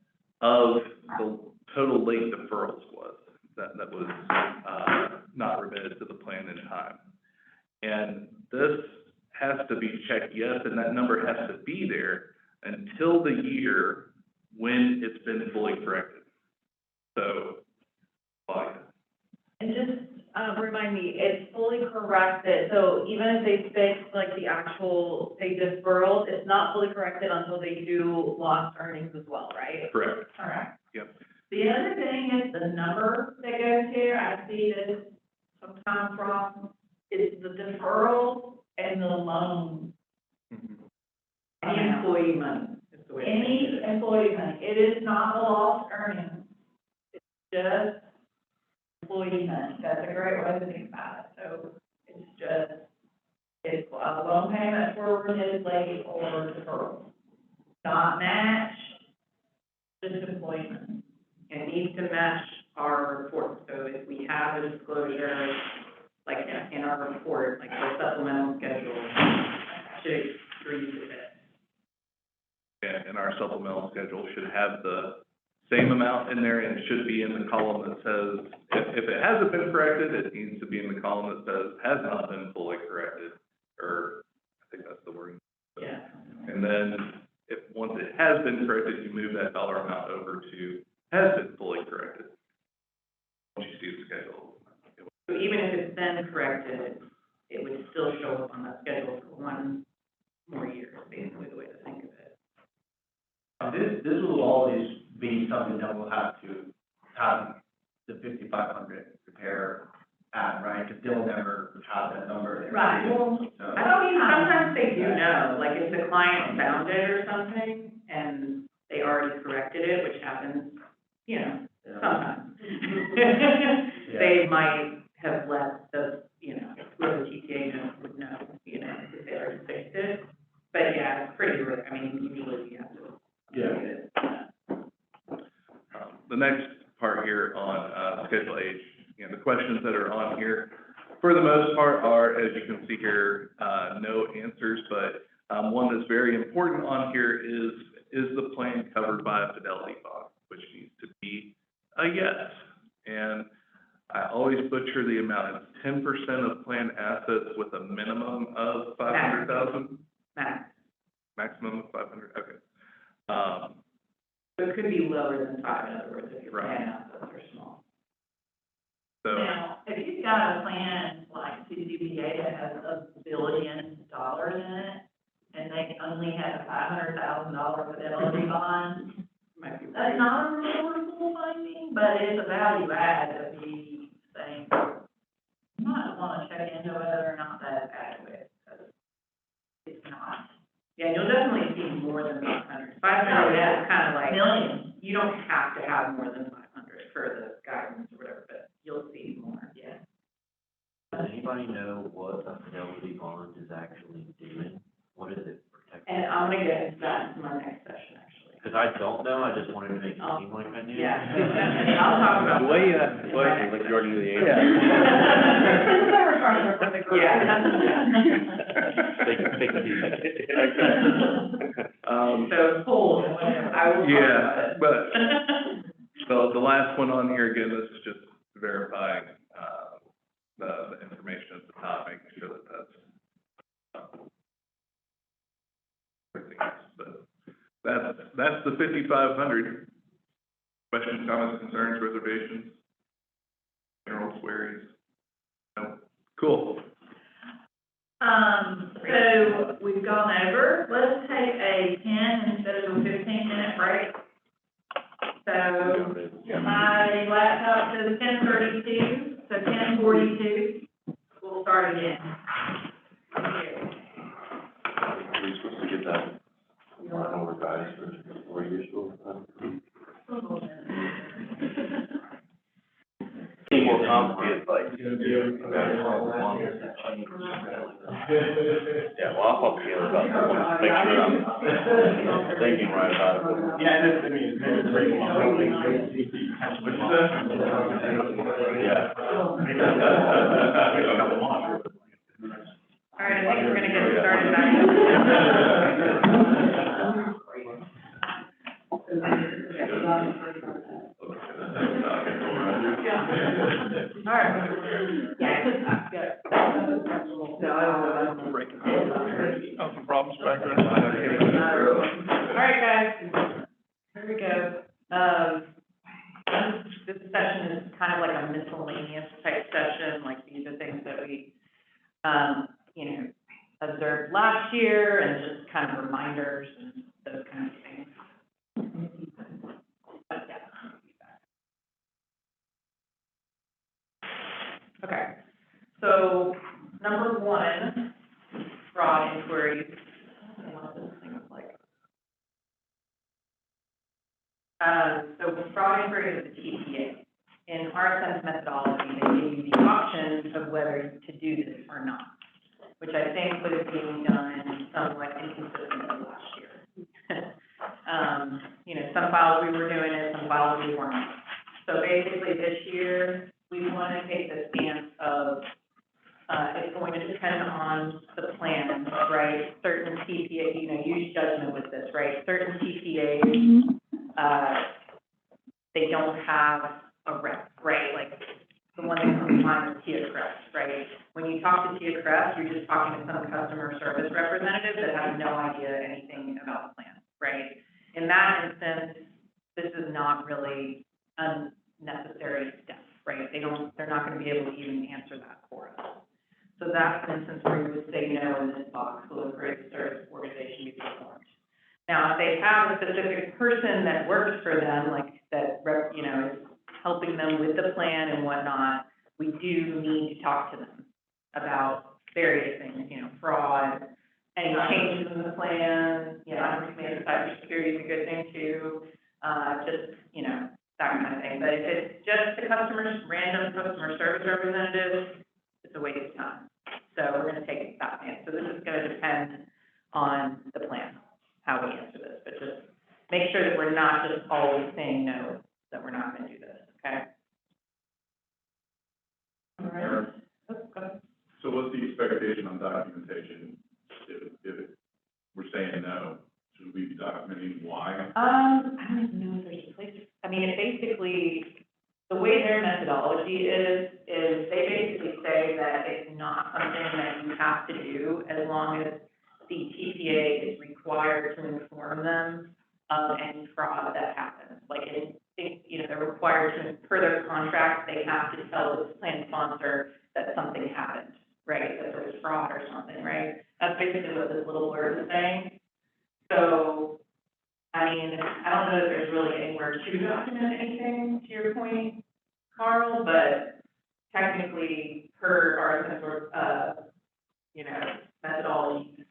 of the total late deferrals was that was not remitted to the plan in time. And this has to be checked yes, and that number has to be there until the year when it's been fully corrected. So, And just, remind me, it's fully corrected, so even if they fix like the actual, say, deferrals, it's not fully corrected until they do lost earnings as well, right? correct. Correct. Yep. The other thing is the number that goes here, I see this sometimes wrong, is the deferral and the loan. Any employee money is the way to think Any of it. employee money, it is not the lost earnings, it's just employee money, that's a great way to think about it, so it's just, it's a loan payment for remitted late or deferral. Not match, just employee money. It needs to match our report, so if we have a disclosure, like in our report, like the supplemental schedule, should agree to it. And our supplemental schedule should have the same amount in there, and it should be in the column that says, if it hasn't been corrected, it needs to be in the column that says, has not been fully corrected, or I think that's the wording. Yeah. And then, once it has been corrected, you move that dollar amount over to, has been fully corrected. Once you see the schedule. So even if it's been corrected, it would still show up on that schedule for 1 more year, is basically the way to think of it. This will always be something that we'll have to have the 5,500 prepare at, right? Because they'll never have that number there. Right. So, I mean, sometimes they do know, like if the client found it or something, and they already corrected it, which happens, you know, sometimes. They might have let the, you know, whoever the TTA knows would know, you know, if they already fixed it. But yeah, it's pretty rare, I mean, usually you have to. The next part here on, Schedule H, you know, the questions that are on here, for the most part are, as you can see here, no answers, but, one that's very important on here is the plan covered by a fidelity bond, which needs to be a yes. And I always butcher the amount, it's 10% of plan assets with a minimum of 500,000. lower than 5, in other words, if your Right. plan assets are small. So, Now, if you've got a plan like CCPA that has $1 billion in it, and they only have $500,000 fidelity bond, Might be that's not a reportable finding, but it's a value add to be saying, you might want to check into whether or not that's adequate, because it's not. Yeah, you'll definitely see more than 500. 500 is kind of like, Millions. you don't have to have more than 500 for the guidance or whatever, but you'll see more, yeah. Does anybody know what a fidelity bond is actually doing? What is it protecting? And I'm gonna get into that in my next session, actually. Because I don't know, I just wanted to make it seem like I knew. Yeah. I'll talk about The way you ask the question, like you already knew the answer. Fake it. So, poll, and whatever, I will talk about yeah, it. but, the last one on here, again, this is just verifying, the information at the top, making sure that that's, everything else, but that's the 5,500. Questions, comments, concerns, reservations, general queries? No? Cool. So we've gone over, let's take a 10 instead of a 15-minute break. So my laptop says 10:32, so 10:42, we'll start again. Are we supposed to get that final revised for 4 years old? More complicated, like. Yeah, well, I'll talk to you about that one, just make sure I'm thinking right about it. Yeah, and I mean, it's very long. Yeah. All right, I think we're gonna get started back. All right. Yeah. No, I don't know. Oh, some problems back there. All right, guys, here we go. This session is kind of like a miscellaneous type session, like these are things that we, observed last year and just kind of reminders and those kinds of things. But, yeah. Okay, so number 1, fraud inquiries. I don't know what this thing is like. So fraud inquiries is a TPA. In our sense methodology, they give you the option of whether to do this or not, which I think was being done somewhat inconsistently last year. Some files we were doing it, some files we weren't. So basically this year, we want to take the stance of, it's going to depend on the plan, right? Certain TPA, use judgment with this, right? Certain TPAs, they don't have a rep, right? Like the one that comes to mind is Tia Crest, right? When you talk to Tia Crest, you're just talking to some customer service representative that has no idea anything about the plan, right? In that instance, this is not really a necessary step, right? They're not going to be able to even answer that for us. So that's an instance where you would say no in this box, will a great service organization be performed? Now, if they have a specific person that works for them, like that, is helping them with the plan and whatnot, we do need to talk to them about various things, fraud, any changes in the plan, maybe cybersecurity is a good thing too, that kind of thing. But if it's just the random customer service representative, it's a waste of time. So we're gonna take that in. So this is gonna depend on the plan, how we answer this, but just make sure that we're not just always saying no, that we're not gonna do this, okay? All right. Oh, go ahead. So what's the expectation on documentation if we're saying no? Should we be documenting why? I don't even know if there's a place, it basically, the way their methodology is they basically say that it's not something that you have to do as long as the TPA is required to inform them of any fraud that happens. Like if required to, per their contract, they have to tell the plan sponsor that something happened, right? That there was fraud or something, right? That's basically what this little word is saying. So, I mean, I don't know if there's really anywhere to document anything, to your point, Carl, but technically, per our, methodology,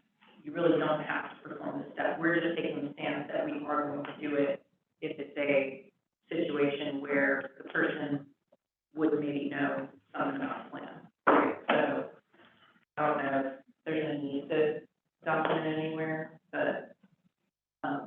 you really don't have to perform this step. We're just taking the stance that we are going to do it if it's a situation where the person would maybe know something about the plan. So, I don't know if there's a need to document it anywhere, but, yeah.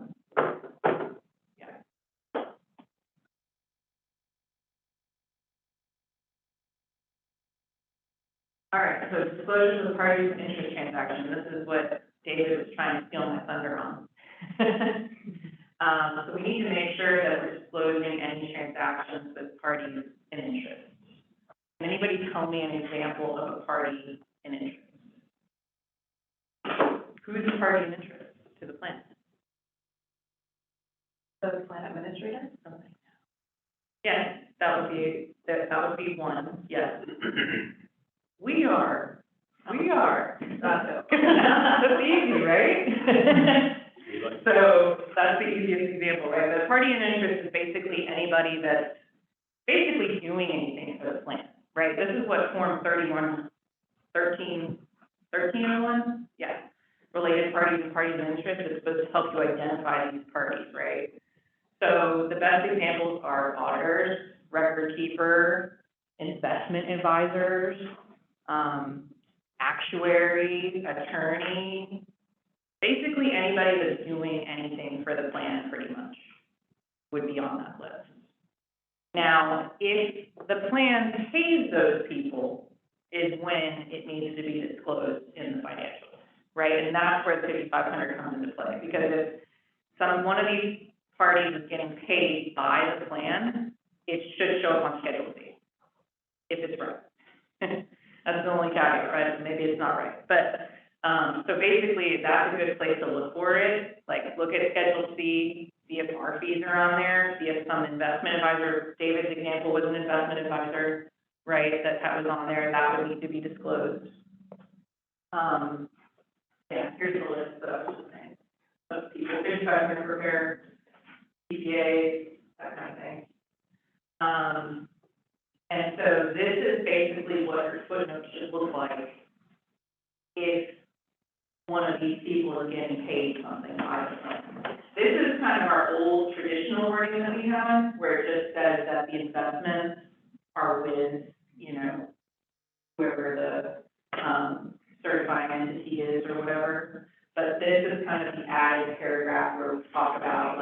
All right, so disclosure of the parties of interest transaction, this is what David was trying to steal my thunder on. So we need to make sure that we're disclosing any transactions with parties in interest. Can anybody tell me an example of a party in interest? Who is the party in interest to the plan? The plan administrator? Something. Yes, that would be one, yes. We are. That's easy, right? So that's the easiest example, right? The party in interest is basically anybody that's basically doing anything for the plan, right? This is what Form 1301? Yeah. Related parties and parties of interest is supposed to help you identify these parties, right? So the best examples are auditors, record keeper, investment advisors, actuary, attorney, basically anybody that's doing anything for the plan pretty much would be on that list. Now, if the plan pays those people is when it needs to be disclosed in the financials, right? And that's where the 5,500 comes into play, because if one of these parties is getting paid by the plan, it should show up on Schedule C, if it's right. That's the only caveat, right? Maybe it's not right. But, so basically, that's a good place to look for it. Like, look at Schedule C, see if our fees are on there, see if some investment advisor, David's example was an investment advisor, right, that was on there, that would need to be disclosed. Yeah, here's the list that I was just saying. Of people, 5,500 prepare CPAs, that kind of thing. And so this is basically what your footnote should look like if one of these people is getting paid something by the plan. This is kind of our old traditional wording that we have, where it just says that the investments are with, whoever the certifying entity is or whatever. But this is kind of the added paragraph where we talk about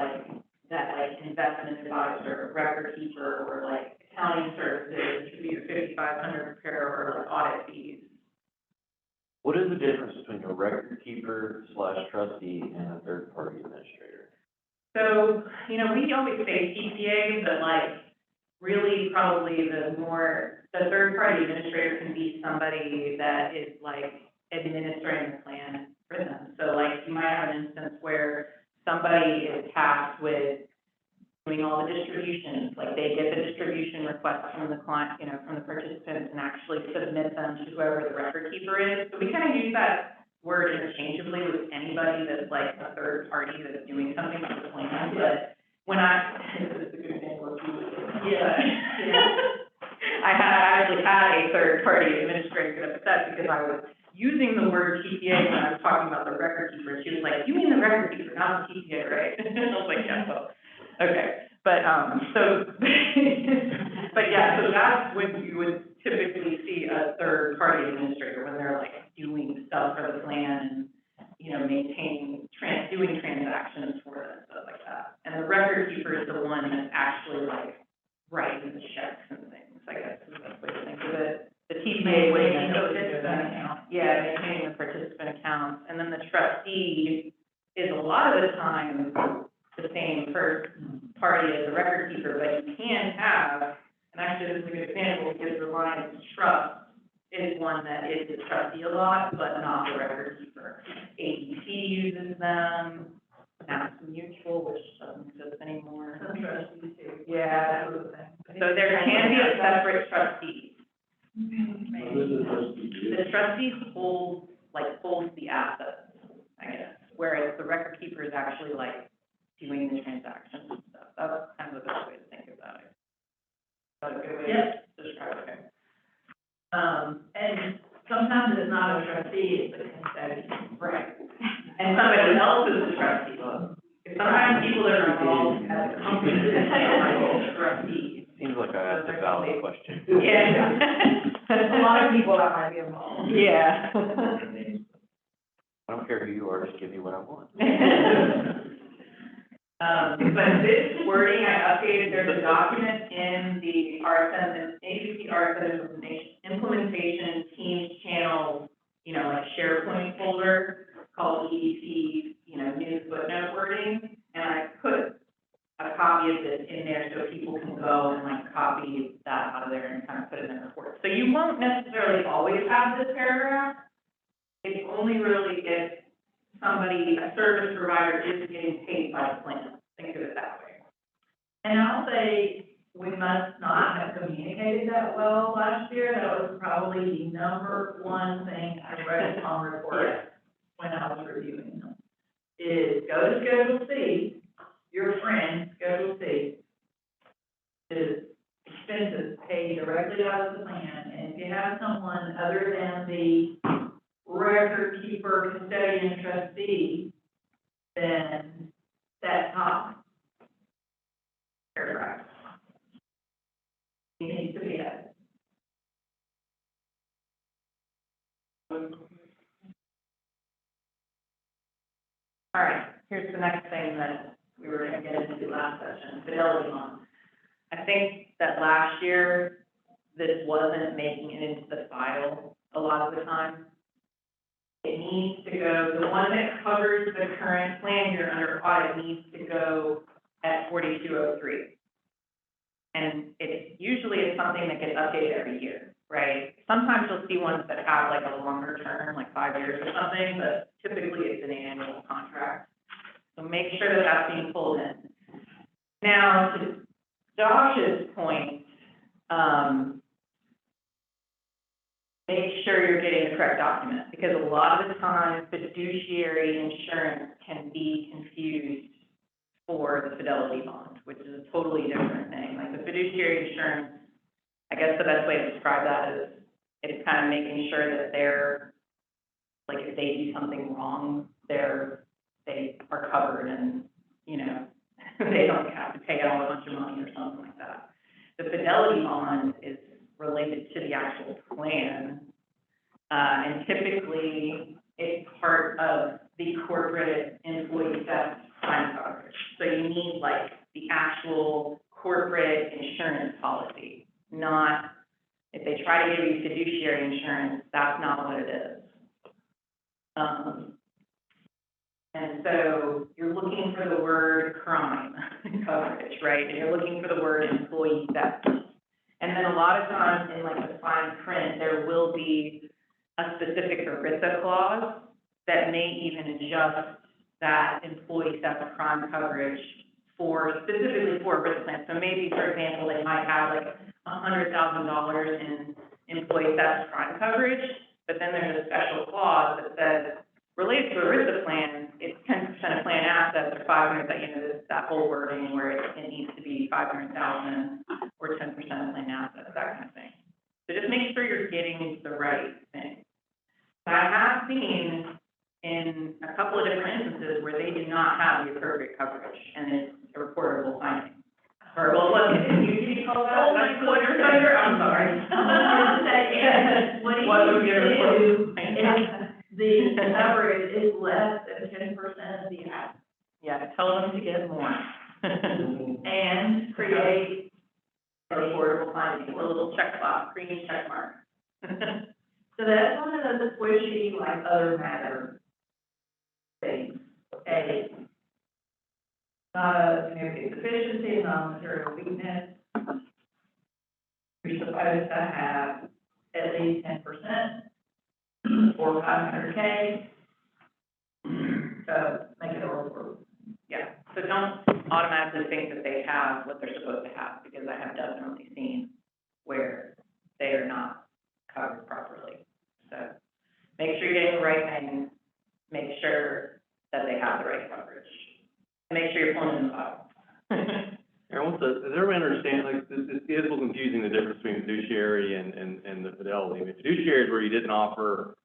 investment advisor, record keeper, or accounting services, should be the 5,500 prepare or audit fees. What is the difference between a record keeper / trustee and a third party administrator? So, we always say TPA, but really probably the third party administrator can be somebody that is administering the plan for them. So you might have an instance where somebody is tasked with doing all the distributions, they get the distribution requests from the client, from the participants, and actually submit them to whoever the record keeper is. So we kind of use that word interchangeably with anybody that's a third party that's doing something for the plan. But when this is a good example of I actually had a third party administrator get upset because I was using the word TPA when I was talking about the record keeper. She was like, "You mean the record keeper, not the TPA, right?" I was like, "Yeah, well, okay." But, but yeah, so that's when you would typically see a third party administrator, when they're doing stuff for the plan and, doing transactions for them, stuff like that. And the record keeper is the one that's actually writing the checks and things, I guess is the best way to think of it. The TPA would be the participant account. Yeah, maintaining the participant accounts. And then the trustee is a lot of the time the same party as the record keeper, but you can have, and actually this is a good example because Reliance Trust is one that is the trustee a lot, but not the record keeper. ADP uses them, Mass Mutual, which doesn't exist anymore. Some trustees too. Yeah, that was the thing. So there can be a separate trustee. What is the trustee do? The trustee holds the assets, I guess, whereas the record keeper is actually like doing the transactions and stuff. That's kind of the best way to think about it. Is that a good way to describe it? And sometimes it's not a trustee, it's a custodian. Right. And somebody else is the trustee. Sometimes people that are involved as a company, are trustees. Seems like I asked a valid question. Yeah. A lot of people that might be involved. Yeah. I don't care who you are, just give me what I want. But this wording I updated, there's a document in the RSM, EBP RSM implementation teams channel, like SharePoint folder called EBP, new footnote wording. And I put a copy of this in there so people can go and copy that out of there and kind of put it in their report. So you won't necessarily always have this paragraph. It's only really if somebody, a service provider, is getting paid by the plan. Think of it that way. And I'll say we must not have communicated that well last year. That was probably the number one thing I read on reports when I was reviewing them. Is go to Schedule C, your friend, Schedule C, is expenses paid directly out of the plan. And if you have someone other than the record keeper, custodian, trustee, then that top paragraph needs to be added. All right, here's the next thing that we were going to get into last session, fidelity bond. I think that last year, this wasn't making it into the file a lot of the time. It needs to go, the one that covers the current plan year under audit needs to go at 4203. And it usually is something that gets updated every year, right? Sometimes you'll see ones that have like a longer term, like 5 years or something, but typically it's an annual contract. So make sure that that's being pulled in. Now, to Josh's point, make sure you're getting the correct document, because a lot of the time fiduciary insurance can be confused for the fidelity bond, which is a totally different thing. Like the fiduciary insurance, I guess the best way to describe that is it's kind of making sure that they're, like if they do something wrong, they are covered and, they don't have to pay out a bunch of money or something like that. The fidelity bond is related to the actual plan, and typically it's part of the corporate employee theft crime coverage. So you need like the actual corporate insurance policy, not, if they try to give you fiduciary insurance, that's not what it is. And so you're looking for the word crime coverage, right? And you're looking for the word employee theft. And then a lot of times in like the fine print, there will be a specific ERISA clause that may even adjust that employee theft crime coverage specifically for ERISA plans. So maybe, for example, they might have like $100,000 in employee theft crime coverage, but then there's a special clause that says, related to ERISA plans, it's 10% of plan assets or 500, that whole wording where it needs to be 500,000 or 10% of plan assets, that kind of thing. So just make sure you're getting the right thing. I have seen in a couple of different instances where they do not have the appropriate coverage, and it's a reportable finding. Or, well, what, did you call that? Oh, my God, I'm sorry. What do we do? The coverage is less than 10% of the asset. Yeah, tell them to get more. And create a reportable finding, a little checkbox, green check mark. So that's one of the squishy, like, other matter things. A, not a significant deficiency, non-material weakness. You're supposed to have at least 10%. Or 500K. So make it a report. Yeah. So don't automatically think that they have what they're supposed to have, because I have definitely seen where they are not covered properly. So make sure you're getting the right thing, make sure that they have the right coverage, and make sure you're pulling in the bottle. Aaron, does everyone understand, like, it's a little confusing, the difference between fiduciary and the fidelity. I mean, fiduciary is where you didn't offer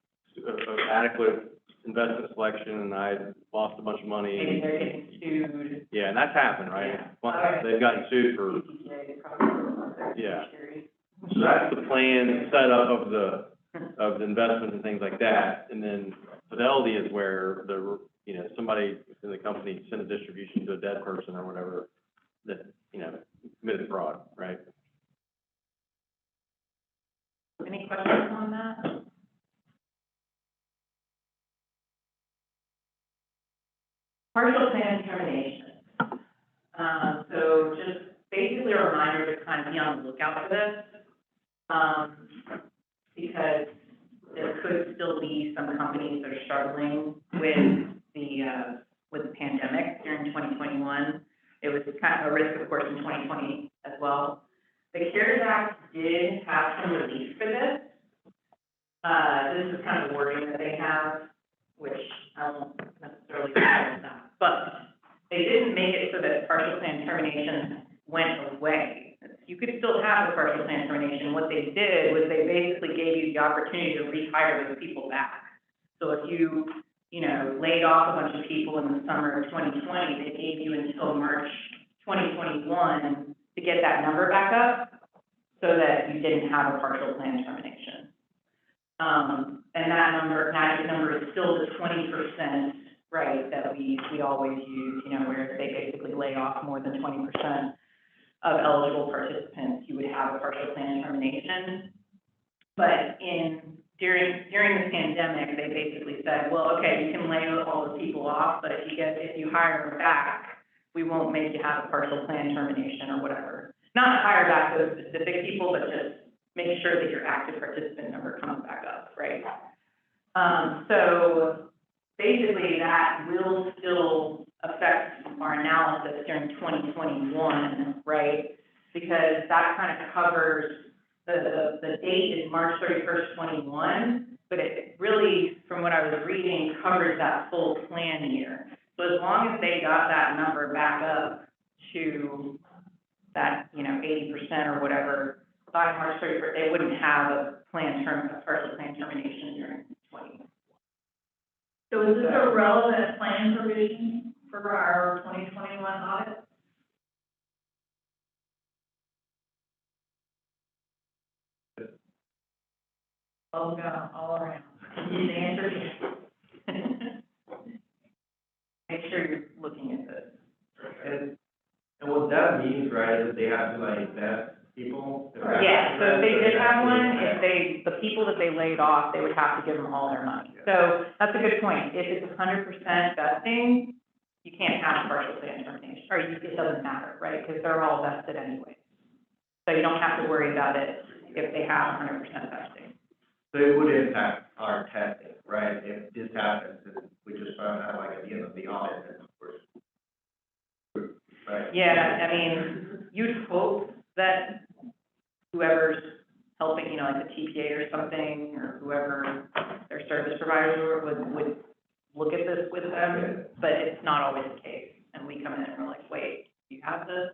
adequate investment selection, and I lost a bunch of money. Maybe they're getting sued. Yeah, and that's happened, right? Yeah. Once they've gotten sued for, EBP probably, Yeah. fiduciary. so that's the plan setup of the investments and things like that. And then fidelity is where somebody in the company sent a distribution to a dead person or whatever that, committed fraud, right? Any questions on that? Partial plan termination. So just basically a reminder to kind of be on the lookout for this, because there could still be some companies that are struggling with the pandemic during 2021. It was kind of a risk, of course, in 2020 as well. The CARES Act did have some relief for this. This is kind of the wording that they have, which I won't necessarily follow that. But they didn't make it so that partial plan termination went away. You could still have a partial plan termination. What they did was they basically gave you the opportunity to rehire those people back. So if you laid off a bunch of people in the summer of 2020, they gave you until March 2021 to get that number back up so that you didn't have a partial plan termination. And that magic number is still the 20%, right, that we always use, where they basically lay off more than 20% of eligible participants, you would have a partial plan termination. But during the pandemic, they basically said, well, okay, you can lay all the people off, but if you hire them back, we won't make you have a partial plan termination or whatever. Not hire back those specific people, but just make sure that your active participant number comes back up, right? So basically that will still affect our analysis during 2021, right? Because that kind of covers, the date is March 31st, 21, but it really, from what I was reading, covers that full plan year. So as long as they got that number back up to that, 80% or whatever, by March 31st, they wouldn't have a partial plan termination during 2021. So is this a relevant plan provision for our 2021 audit? Oh, God, all around. The answer is make sure you're looking at this. And what that means, right, is they have to vet people. Yeah, so if they did have one, the people that they laid off, they would have to give them all their money. So that's a good point. If it's 100% vesting, you can't have a partial plan termination, or it doesn't matter, right? Because they're all vested anyway. So you don't have to worry about it if they have 100% vesting. So it would impact our testing, right? If this happens, and we just found out at the end of the audit, then of course. Right? Yeah, I mean, you'd hope that whoever's helping, like the TPA or something, or whoever their service providers would look at this with them, but it's not always the case. And we come in and we're like, wait, you have this?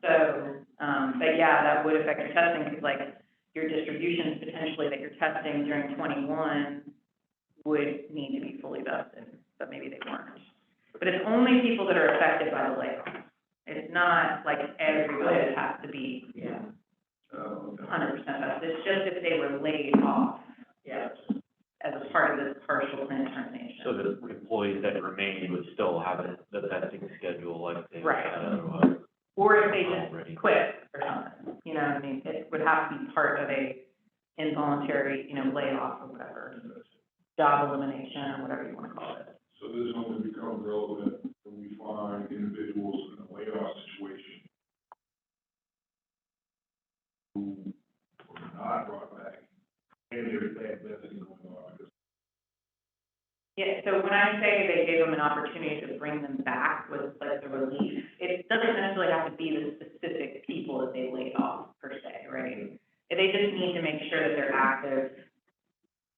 So, but yeah, that would affect your testing, because your distributions potentially that you're testing during 21 would need to be fully vested, but maybe they weren't. But it's only people that are affected by the layoff. It's not like everybody has to be 100% vested. It's just if they were laid off, as a part of this partial plan termination. So the employees that remain would still have the vesting schedule like they Right. had otherwise. Or if they Already. just quit or something, you know what I mean? It would have to be part of a involuntary, layoff or whatever, job elimination or whatever you want to call it. So this only becomes relevant when we find individuals in a layoff situation who were not brought back, and there's bad vesting going on. Yeah, so when I say they gave them an opportunity to bring them back with like the relief, it doesn't necessarily have to be the specific people that they laid off per se, right? They just need to make sure that their active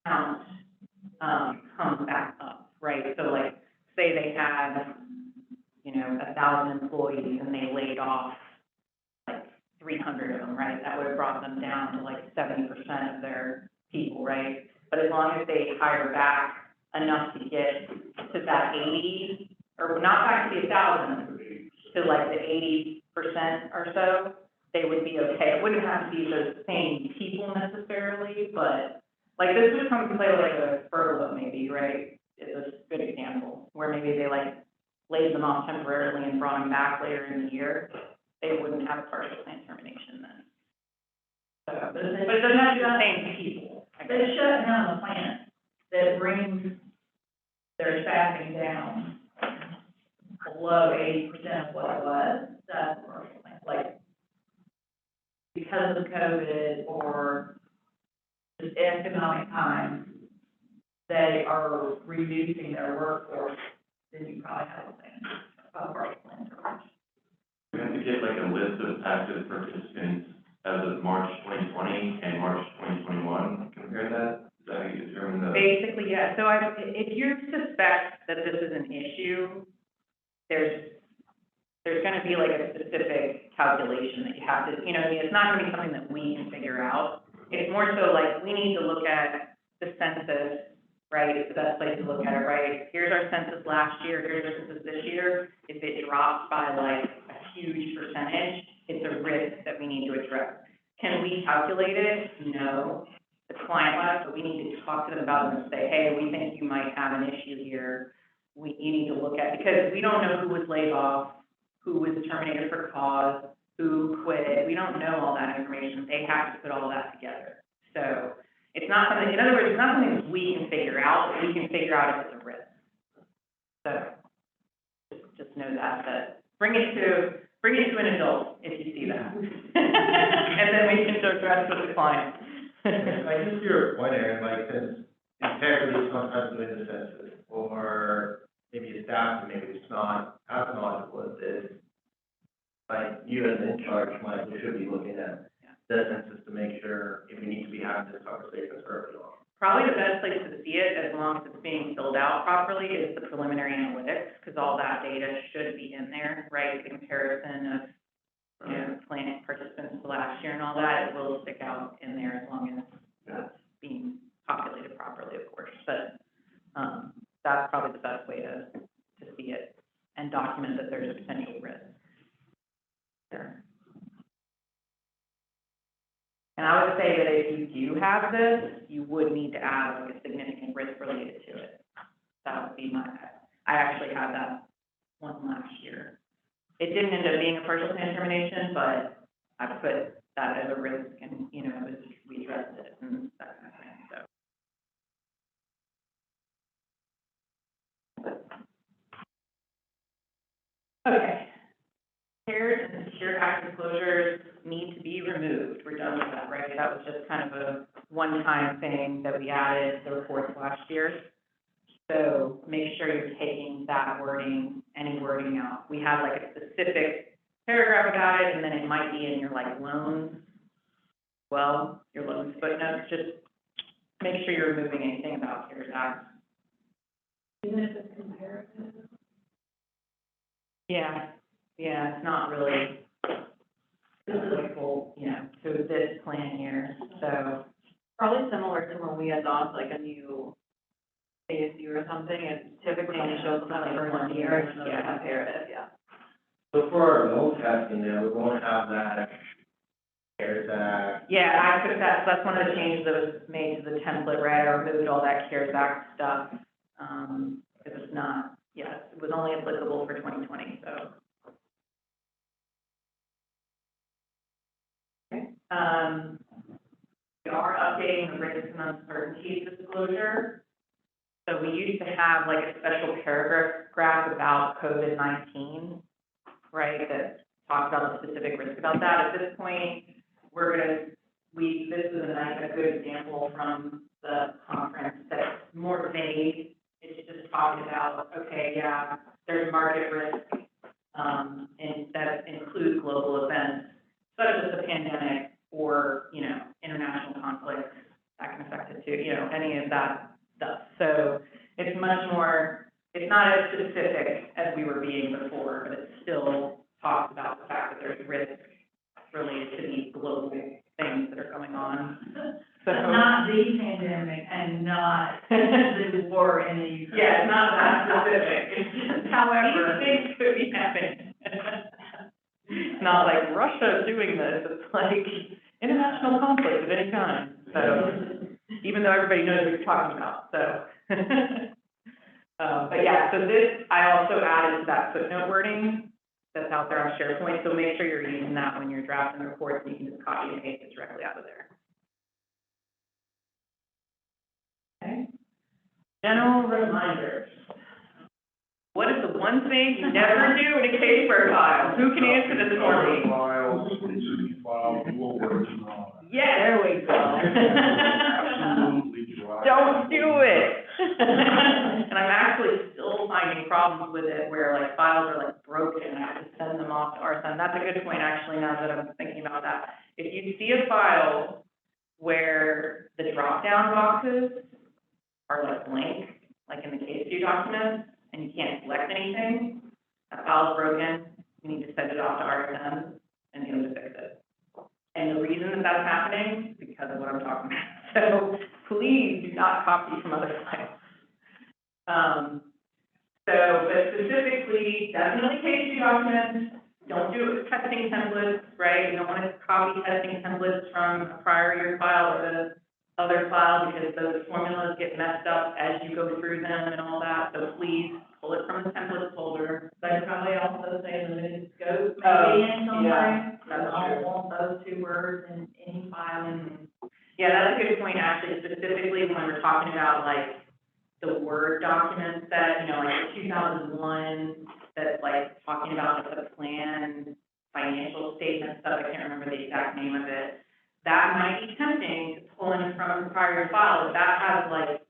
count, comes back up, right? So like, say they had, 1,000 employees and they laid off like 300 of them, right? That would have brought them down to like 70% of their people, right? But as long as they hire back enough to get to that 80, or not back to the 1,000, to like the 80% or so, they would be okay. It wouldn't have to be those same people necessarily, but like this would come to play like a furlough maybe, right? It's a good example, where maybe they like laid them off temporarily and brought them back later in the year. They wouldn't have a partial plan termination then. So, but it doesn't have to be the same people. They shut down the plant that brings their staffing down below 80% of what it was. That's a commercial plant. Like, because of COVID or just economic times, they are reducing their workforce, then you probably have a plan, a commercial plan termination. We have to get like a list of active participants as of March 2020 and March 2021, compare that? Is that how you determine the? Basically, yeah. So if you suspect that this is an issue, there's going to be like a specific calculation that you have to, it's not going to be something that we can figure out. It's more so like we need to look at the census, right? It's the best place to look at it, right? Here's our census last year, here's our census this year. If it drops by like a huge percentage, it's a risk that we need to address. Can we calculate it? No. The client wise, but we need to talk to them about it and say, hey, we think you might have an issue here. You need to look at, because we don't know who was laid off, who was terminated for cause, who quit. We don't know all that information. They have to put all that together. So it's not something, in other words, it's not something that we can figure out. We can figure out if it's a risk. So just know that bring it to an adult if you see that. And then we can address with the client. I guess your point, Aaron, like, since integrity sometimes within the census, or maybe a staff maybe it's not as knowledgeable as this, like, you as in charge, Michael, should be looking at the census to make sure if we need to be having this conversation early on. Probably the best place to see it, as long as it's being filled out properly, is the preliminary analytics, because all that data should be in there, right? The comparison of, plan participants to last year and all that, it will stick out in there as long as it's being populated properly, of course. But that's probably the best way to see it and document that there's a potential risk there. And I would say that if you do have this, you would need to add like a significant risk related to it. That would be I actually had that one last year. It didn't end up being a partial plan termination, but I put that as a risk and, we addressed it and that kind of thing, so. Okay. Shared and secure active closures need to be removed. We're done with that, right? That was just kind of a one-time thing that we added to the reports last year. So make sure you're taking that wording, any wording out. We have like a specific paragraph about it, and then it might be in your like loans. Well, your loans footnotes, just make sure you're removing anything about CARES Act. Even if it's comparative? Yeah, it's not really applicable, to this plan here, so. Probably similar to when we adopt like a new ASU or something, it typically only shows the like for 1 year, and then comparative, So for our loan testing, we're going to have that CARES Act. Yeah, I took that, so that's one of the changes that was made to the template, right? I removed all that CARES Act stuff. It was not, it was only applicable for 2020, so. Okay. We are updating the risks and uncertainties disclosure. So we used to have like a special paragraph about COVID-19, right, that talked about the specific risk about that. At this point, this is a good example from the conference that's more vague. It's just talking about, okay, yeah, there's market risk, and that includes global events, such as the pandemic or, you know, international conflicts, that can affect it too, you know, any of that stuff. So it's much more, it's not as specific as we were being before, but it still talks about the fact that there's risk related to these global things that are going on. So, But not the pandemic and not the war in the Ukraine. yeah, it's not that specific, it's just, However- these things could be happening. It's not like Russia doing this, it's like international conflict of any kind, so, even though everybody knows what you're talking about, so. But yeah, so this, I also added to that footnote wording that's out there on SharePoint, so make sure you're using that when you're drafting reports, and you can just copy and paste it directly out of there. Okay. General reminders. What is the one thing you never do in a casework file? Who can answer this for me? Files, file, dual version on it. Yes. There we go. Absolutely dry. Don't do it. And I'm actually still finding problems with it where like files are like broken and I have to send them off to RSM. That's a good point actually now that I'm thinking about that. If you see a file where the drop-down boxes are like blank, like in the case view document, and you can't select anything, that file's broken, you need to send it off to RSM and get them to fix it. And the reason that that's happening is because of what I'm talking about. So please do not copy from other files. But specifically, definitely case view documents, don't do it with testing templates, right? You don't want to copy testing templates from a prior year file or the other file because those formulas get messed up as you go through them and all that. So please pull it from the templates folder. But probably also say limited scope, Oh, maybe in some yeah, way. that's I true. don't want those two words in any file. Yeah, that's a good point, actually, specifically when we're talking about like the Word documents that, you know, like 2001, that's like talking about the plan, financial statement stuff, I can't remember the exact name of it. That might be tempting to pull in from the prior file, but that has like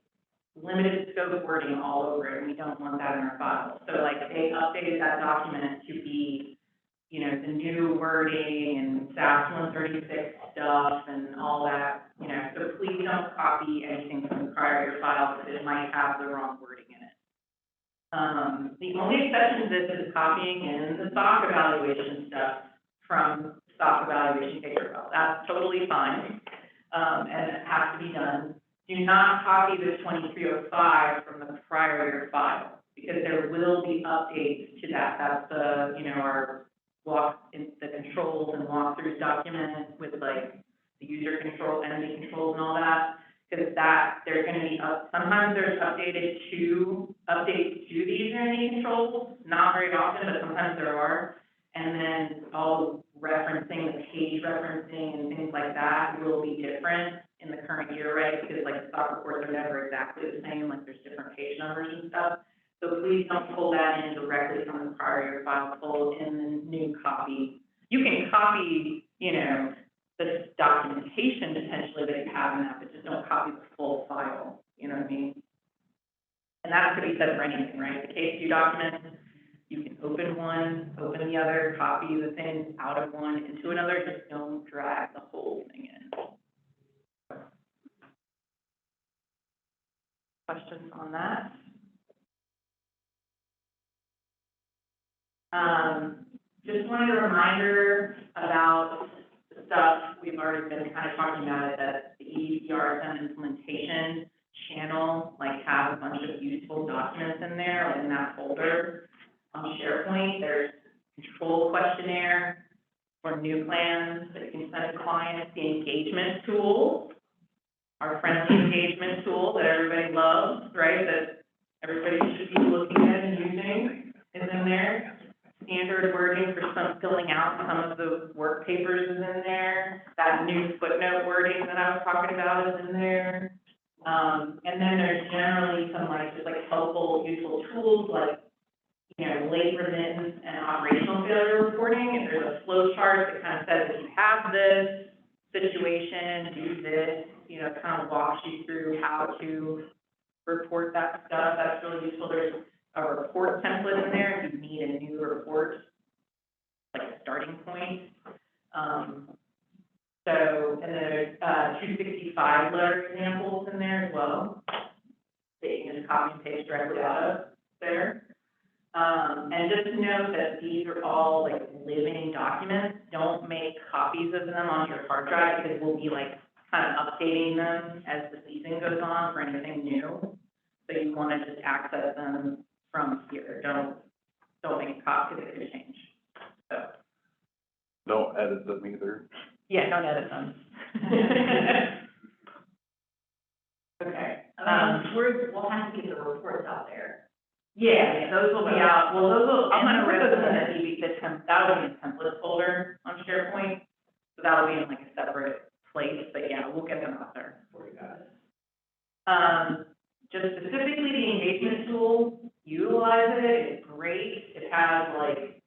limited scope wording all over it, and we don't want that in our file. So like they updated that document to be, you know, the new wording and SAS 136 stuff and all that, you know, so please don't copy anything from the prior year file because it might have the wrong wording in it. The only exception to this is copying in the stock evaluation stuff from stock evaluation paper file. That's totally fine, and it has to be done. Do not copy the 2305 from the prior year file because there will be updates to that. That's the, you know, our the controls and walkthroughs document with like the user control, entity controls and all that. Because that, there's gonna be, sometimes there's updates to the user entity controls, not very often, but sometimes there are. And then all referencing, the page referencing and things like that will be different in the current year, right? Because like the stock reports are never exactly the same, like there's different page numbers and stuff. So please don't pull that in directly from the prior year file, pull in the new copy. You can copy, you know, the documentation potentially that you have in that, but just don't copy the full file, you know what I mean? And that could be said for anything, right? The case view document, you can open one, open the other, copy the thing out of one into another, just don't drag the whole thing in. Questions on that? Just wanted a reminder about the stuff we've already been kind of talking about, it, that the EBP implementation channel, like, has a bunch of useful documents in there, like in that folder. On SharePoint, there's control questionnaire for new plans that you can send to clients, the engagement tool, our friendly engagement tool that everybody loves, right, that everybody should be looking at and using is in there. Standard wording for filling out some of the work papers is in there. That new footnote wording that I was talking about is in there. And then there's generally some just helpful, useful tools like, you know, late remittance and operational failure reporting. And there's a flow chart that kind of says if you have this situation, do this, you know, kind of walks you through how to report that stuff, that's really useful. There's a report template in there if you need a new report, like a starting point. So, and there's, 265 letter examples in there as well, that you can just copy and paste directly out of there. And just to note that these are all like living documents. Don't make copies of them on your hard drive because we'll be like kind of updating them as the season goes on for anything new. So you want to just access them from here. Don't make a copy because it could change. So, Don't edit them either. yeah, don't edit them. Okay. We'll have to get the reports out there. Yeah, those will be out, well, I'm gonna put those in that'll be in template folder on SharePoint. So that'll be in like a separate place, but yeah, we'll get them out there for you guys. Just specifically the engagement tool, utilize it, it's great. It has like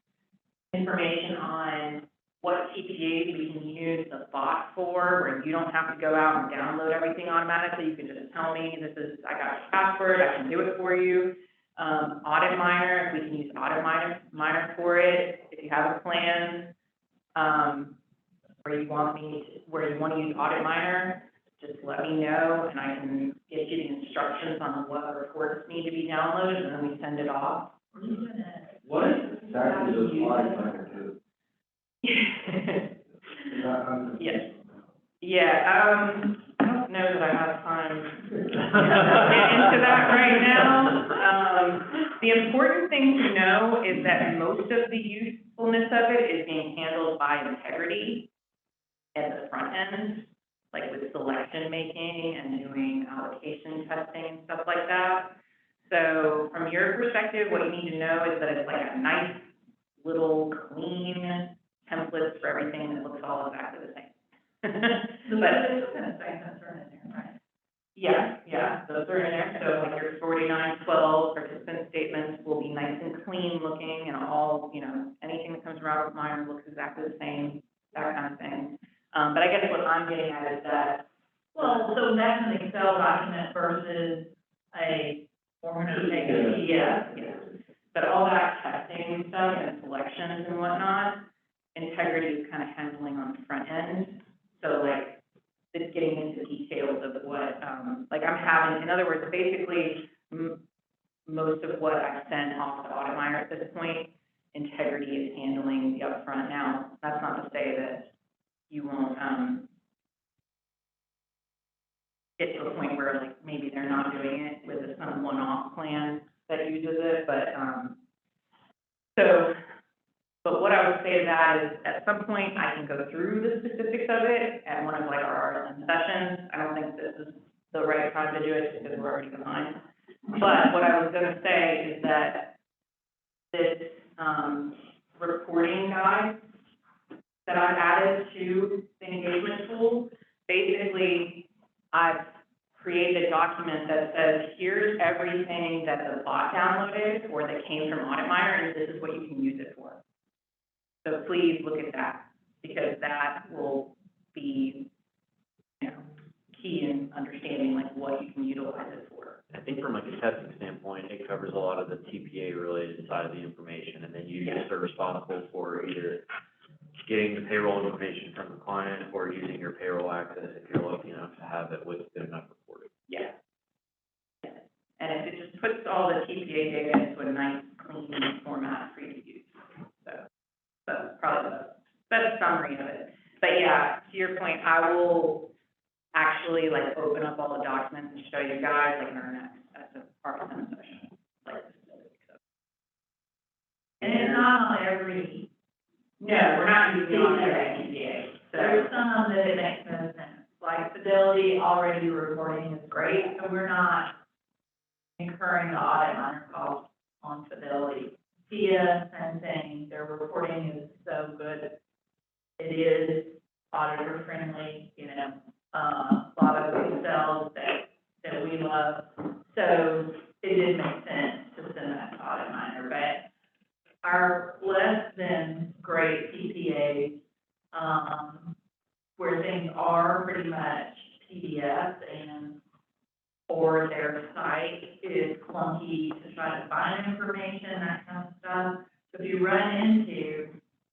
information on what TPAs we can use the bot for, where you don't have to go out and download everything automatically. You can just tell me, I got your password, I can do it for you. Audit Miner, we can use Audit Miner for it. If you have a plan, where you want to use Audit Miner, just let me know and I can get you the instructions on what reports need to be downloaded and then we send it off. What exactly does Audit Miner do? Yes. Yeah, I don't know that I have time to get into that right now. The important thing to know is that most of the usefulness of it is being handled by integrity at the front end, like with selection making and doing allocation testing and stuff like that. So from your perspective, what you need to know is that it's like a nice little clean templates for everything that looks all exactly the same. But It's kind of saying that's in there, right? yeah, those are in there. So like your 4912 participant statements will be nice and clean looking and all, anything that comes around with mine looks exactly the same, that kind of thing. But I guess what I'm getting at is that, Well, so that's an Excel document versus a PDF. yeah. But all that testing stuff and selections and whatnot, integrity is kind of handling on the front end. So like, it's getting into details of what, in other words, basically, most of what I send off to Audit Miner at this point, integrity is handling the upfront. Now, that's not to say that you won't, get to a point where like, maybe they're not doing it with some one-off plan that uses it, but what I would say to that is, at some point, I can go through the specifics of it at one of like our RLM sessions. I don't think this is the right time to do it because we're already behind. But what I was gonna say is that this, reporting guide that I've added to the engagement tool, basically, I've created a document that says, here's everything that the bot downloaded or that came from Audit Miner, and this is what you can use it for. So please look at that, because that will be, key in understanding like what you can utilize it for. I think from like a testing standpoint, it covers a lot of the TPA related side of the information, and then you just are responsible for either getting the payroll information from the client or using your payroll access if you're lucky enough to have it with good enough reporting. Yeah. And it just puts all the TPA data into a nice, clean format for you to use. So that's probably the best summary of it. But yeah, to your point, I will actually like open up all the documents and show you guys like in our next RSM session, like the specifics of it. And it's not on every, No, we're not using all every TPA. So there's some that it makes no sense. Like Fidelity already reporting is great, so we're not incurring the Audit Miner cost on Fidelity. TIA, same thing, their reporting is so good. It is auditor friendly, a lot of Excel that we love. So it did make sense to send that to Audit Miner, but our less than great TPAs, where things are pretty much PDFs and or their site is clunky to try to find information, that kind of stuff. So if you run into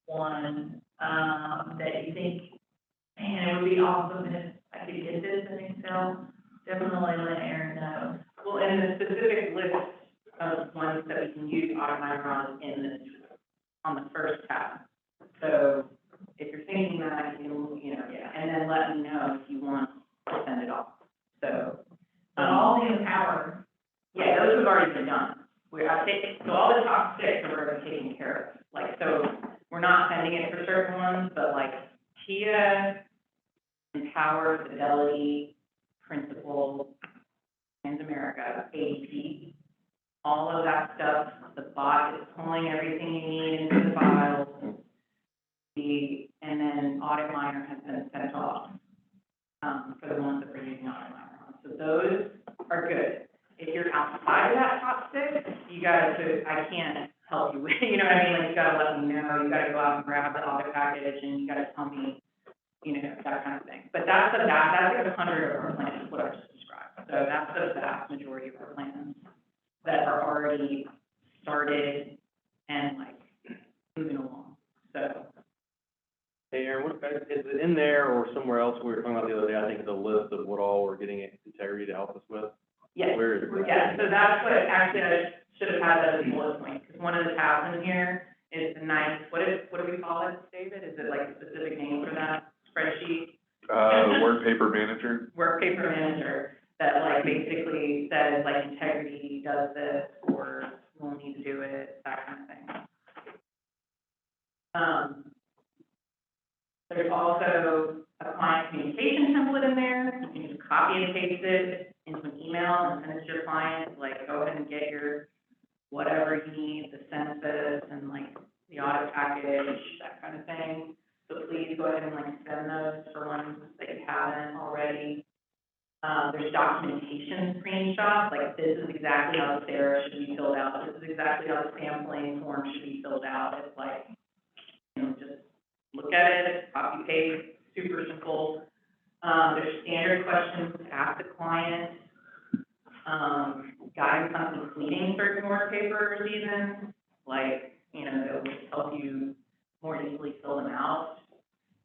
one, that you think, man, it would be awesome if I could get this in Excel, definitely let Erin know. Well, and the specific list of ones that we can use Automizer on in this, on the first tab. So if you're thinking that, you know, yeah, and then let me know if you want to send it off. So, But all the empowered, yeah, those have already been done. So all the top 6 are already taken care of. Like, so we're not sending it for certain ones, but like TIA, Empower, Fidelity, Principal, Transamerica, ADP, all of that stuff, the bot is pulling everything you need into the files. And then Audit Miner has been sent off, for the ones that we're using Audit Miner on. So those are good. If you're outside of that top 6, you gotta, I can't help you with, you know what I mean? Like, you gotta let me know, you gotta go out and grab the audit package, and you gotta tell me, you know, that kind of thing. But that's like 100 of our plans, what I just described. So that's the vast majority of our plans that are already started and like moving along, so. Hey, Aaron, what, is it in there or somewhere else we were talking about the other day, I think the list of what all we're getting Integrity to help us with? Yes, Where is it? yeah, so that's what, actually, I should have had that as a bullet point, because one of the tabs in here is the nice, what do we call it, David? Is it like a specific name for that spreadsheet? Work paper manager. Work paper manager, that like basically says like Integrity does this, or we'll need to do it, that kind of thing. There's also a client communication template in there. You can just copy and paste it into an email and send it to your client, like go ahead and get your whatever you need, the census and like the audit package, that kind of thing. So please go ahead and like send those for ones that you haven't already. There's documentation screenshots, like this is exactly how the SARA should be filled out. This is exactly how the sampling form should be filled out. It's like, you know, just look at it, copy paste, super simple. There's standard questions to ask the client. Guidance on completing certain work papers even, like, you know, that will help you more easily fill them out.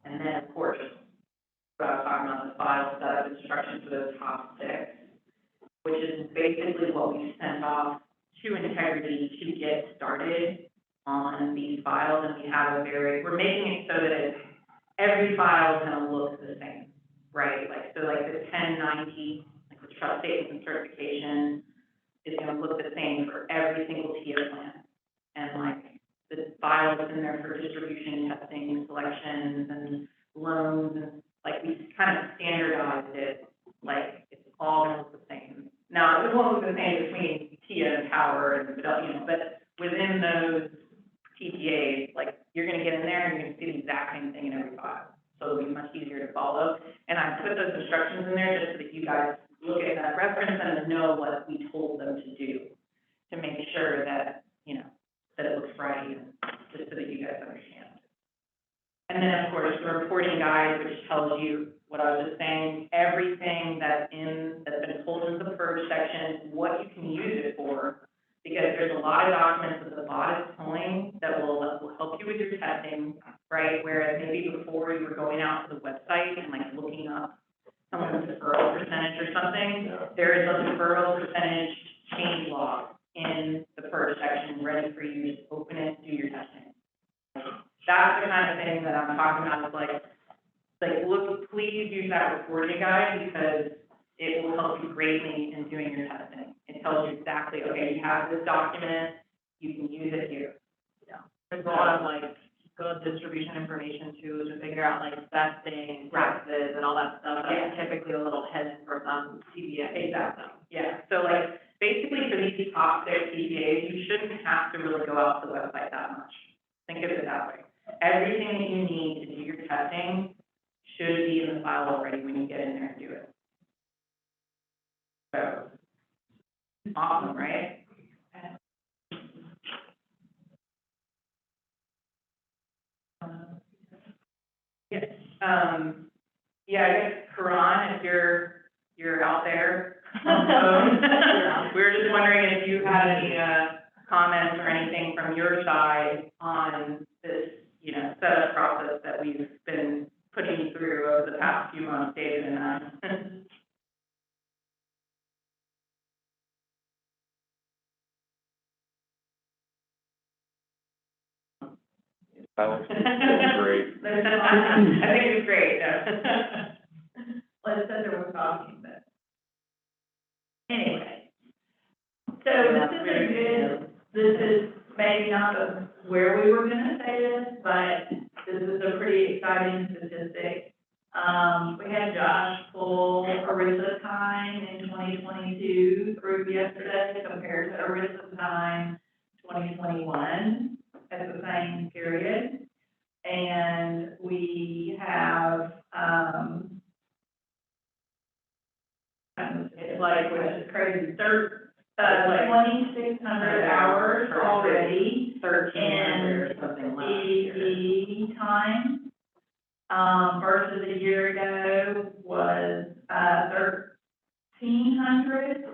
And then, of course, what I was talking about, the file setup instructions for those top 6, which is basically what we sent off to Integrity to get started on these files. And we have we're making it so that every file is gonna look the same, right? Like, so like the 1090, like the trust statements and certification is gonna look the same for every single TIA plan. And like the files in there for distribution, testing, selections, and loans, and like we kind of standardized it, like it's all gonna look the same. Now, it won't look the same between TIA and Power and, you know, but within those TPAs, like you're gonna get in there and you're gonna see the exact same thing in every file. So it'll be much easier to follow. And I put those instructions in there just so that you guys look at that reference and know what we told them to do, to make sure that, you know, that it looks right, and just so that you guys understand. And then, of course, the reporting guide, which tells you what I was just saying, everything that's been pulled into the purge section, what you can use it for, because there's a lot of documents that the bot is pulling that will help you with your testing, right? Whereas maybe before you were going out to the website and like looking up someone's deferral percentage or something, there is a deferral percentage change log in the purge section ready for you to open it, do your testing. That's the kind of thing that I'm talking about, is like look, please use that reporting guide, because it will help you greatly in doing your testing. It tells you exactly, okay, you have this document, you can use it here. Yeah. There's a lot of like good distribution information too, to figure out like vesting, taxes and all that stuff. That's typically a little hidden for some CBA. Exactly. Yeah, so like basically for these top 6 CPAs, you shouldn't have to really go out to the website that much. Think of it that way. Everything that you need to do your testing should be in the file already when you get in there and do it. So, awesome, right? Yes, yeah, I guess, Karan, if you're out there, We were just wondering if you had any, comments or anything from your side on this, you know, setup process that we've been putting you through over the past few months, David and I. That was great. I think it was great, yeah. Well, it said there was talking, but anyway. So this is maybe not where we were gonna say this, but this is a pretty exciting statistic. We had Josh pull ERISA time in 2022 through yesterday compared to ERISA time 2021 at the same period. And we have, it's like, which is crazy, 2,600 hours already 1,300 or something last year. EBP time. Versus a year ago was, 1,300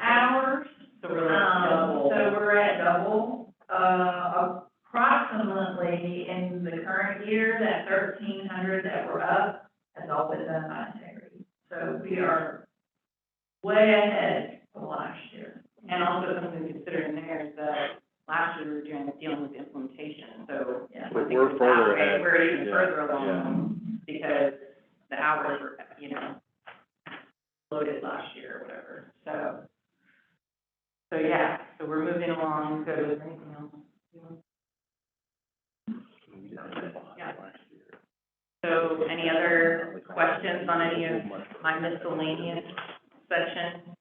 hours. So we're like double. So we're at double, approximately in the current year, that 1,300 that we're up has all been done by integrity. So we are way ahead of last year. And also something to consider in there is that last year we were dealing with implementation, so. Yeah. But we're further ahead. We're even Yeah, further along, because the hours were, you know, loaded last year or whatever, so yeah, so we're moving along, so is there anything else? you want? Yeah. So any other questions on any of my miscellaneous section?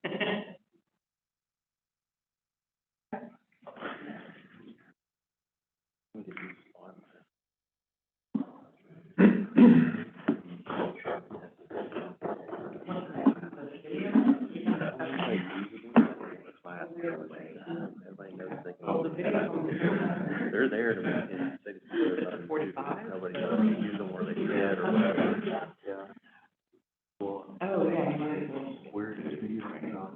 They're there to make it, say it's 45. Nobody use them where they can or whatever. Yeah. Well, Oh, yeah. where is it right now?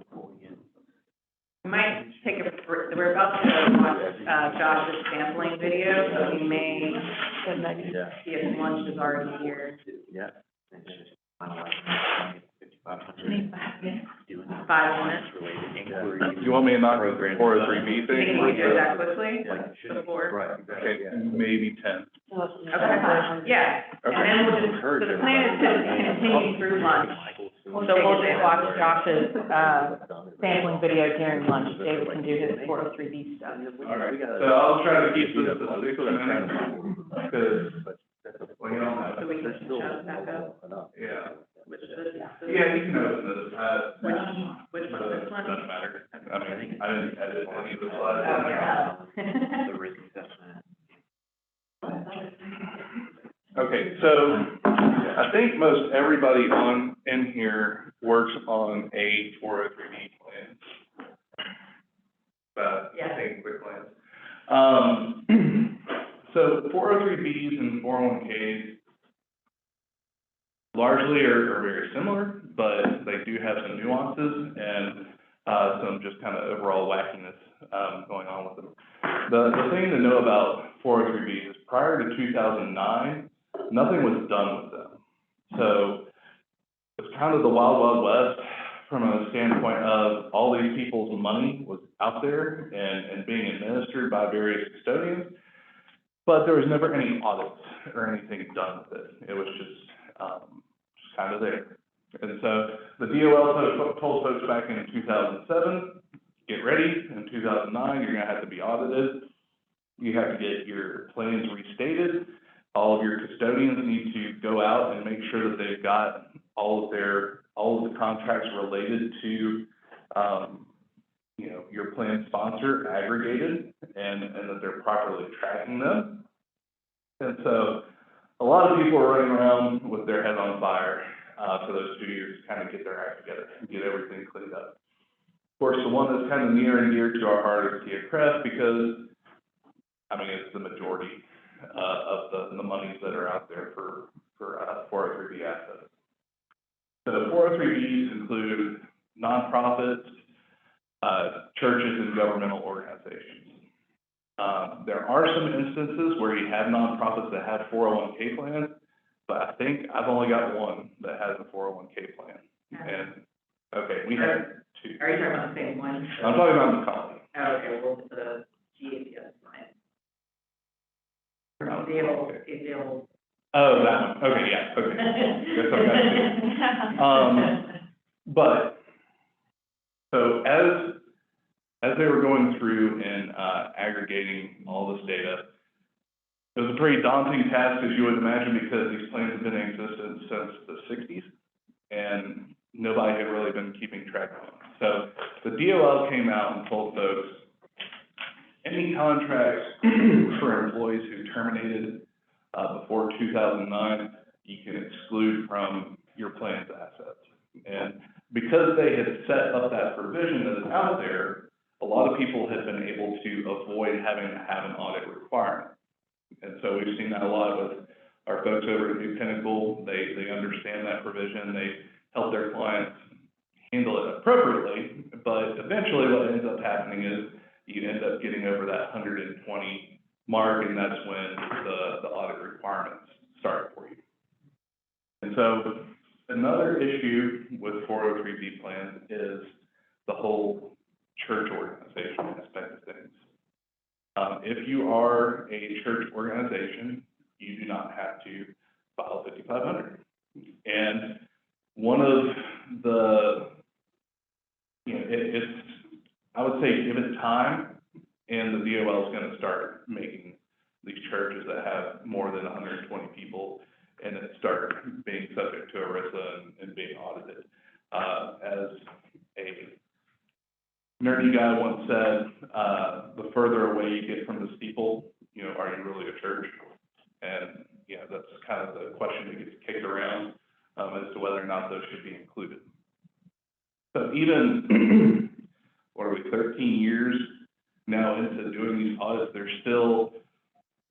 We might take we're about to watch, Josh's sampling video, so we may Yeah. see if lunch is already here. Yeah. It's just kind of like 5,500. 5 minutes. Related inquiries. You want me to knock the Programs. 403B thing? Can we do that quickly? Like, Before? right, Okay, exactly. maybe 10. Okay, yeah, and Okay. then we'll just, so the plan is to continue through lunch. So we'll just watch Josh's, sampling video during lunch, David can do his 403B stuff. All right, so I'll try to keep this to 6 minutes, because, well, you don't have, So we can shut that up. yeah. Which is, Yeah, you can open this, which one, this one? doesn't matter. I mean, I didn't edit any of the Oh, slides. yeah. The risk assessment. Okay, so I think most everybody in here works on a 403B plan. But Yeah. taking quick glance. So 403Bs and 401Ks largely are very similar, but they do have some nuances and some just kind of overall wackiness going on with them. The thing to know about 403Bs is prior to 2009, nothing was done with them. So it's kind of the wild, wild west from a standpoint of all these people's money was out there and being administered by various custodians, but there was never any audits or anything done with it. It was just kind of there. And so the DOL told folks back in 2007, get ready, in 2009, you're gonna have to be audited. You have to get your plans restated. All of your custodians need to go out and make sure that they've got all of the contracts related to, you know, your plan sponsor aggregated and that they're properly tracking them. And so a lot of people are running around with their head on fire for those 2 years to kind of get their act together and get everything cleaned up. Of course, the one that's kind of near and dear to our heart is TIA-CREF because, I mean, it's the majority of the monies that are out there for 403B assets. So 403Bs include nonprofits, churches, and governmental organizations. There are some instances where you have nonprofits that have 401k plans, but I think I've only got one that has a 401k plan. And, okay, we have two. Are you talking about the same one? I'm talking about the colony. Oh, okay, well, the GAPS line. Not The old, 401k. the old. Oh, that one, okay, yeah, okay. Guess I've got two. But, so as they were going through and aggregating all this data, it was a pretty daunting task, as you would imagine, because these plans have been in existence since the 60s, and nobody had really been keeping track of them. So the DOL came out and told folks, any contracts for employees who terminated before 2009, you can exclude from your plan's assets. And because they had set up that provision that is out there, a lot of people have been able to avoid having to have an audit requirement. And so we've seen that a lot with our folks over at New Pinnacle. They understand that provision. They help their clients handle it appropriately, but eventually what ends up happening is you end up getting over that 120 mark, and that's when the audit requirements start for you. And so another issue with 403B plans is the whole church organization aspect of things. If you are a church organization, you do not have to file 5500. And one of the, it's, I would say, give it time, and the DOL is going to start making these churches that have more than 120 people, and then start being subject to ERISA and being audited. As a nerdy guy once said, the further away you get from the steeple, are you really a church? And, that's kind of the question that gets kicked around as to whether or not those should be included. So even, 13 years now into doing these audits, there's still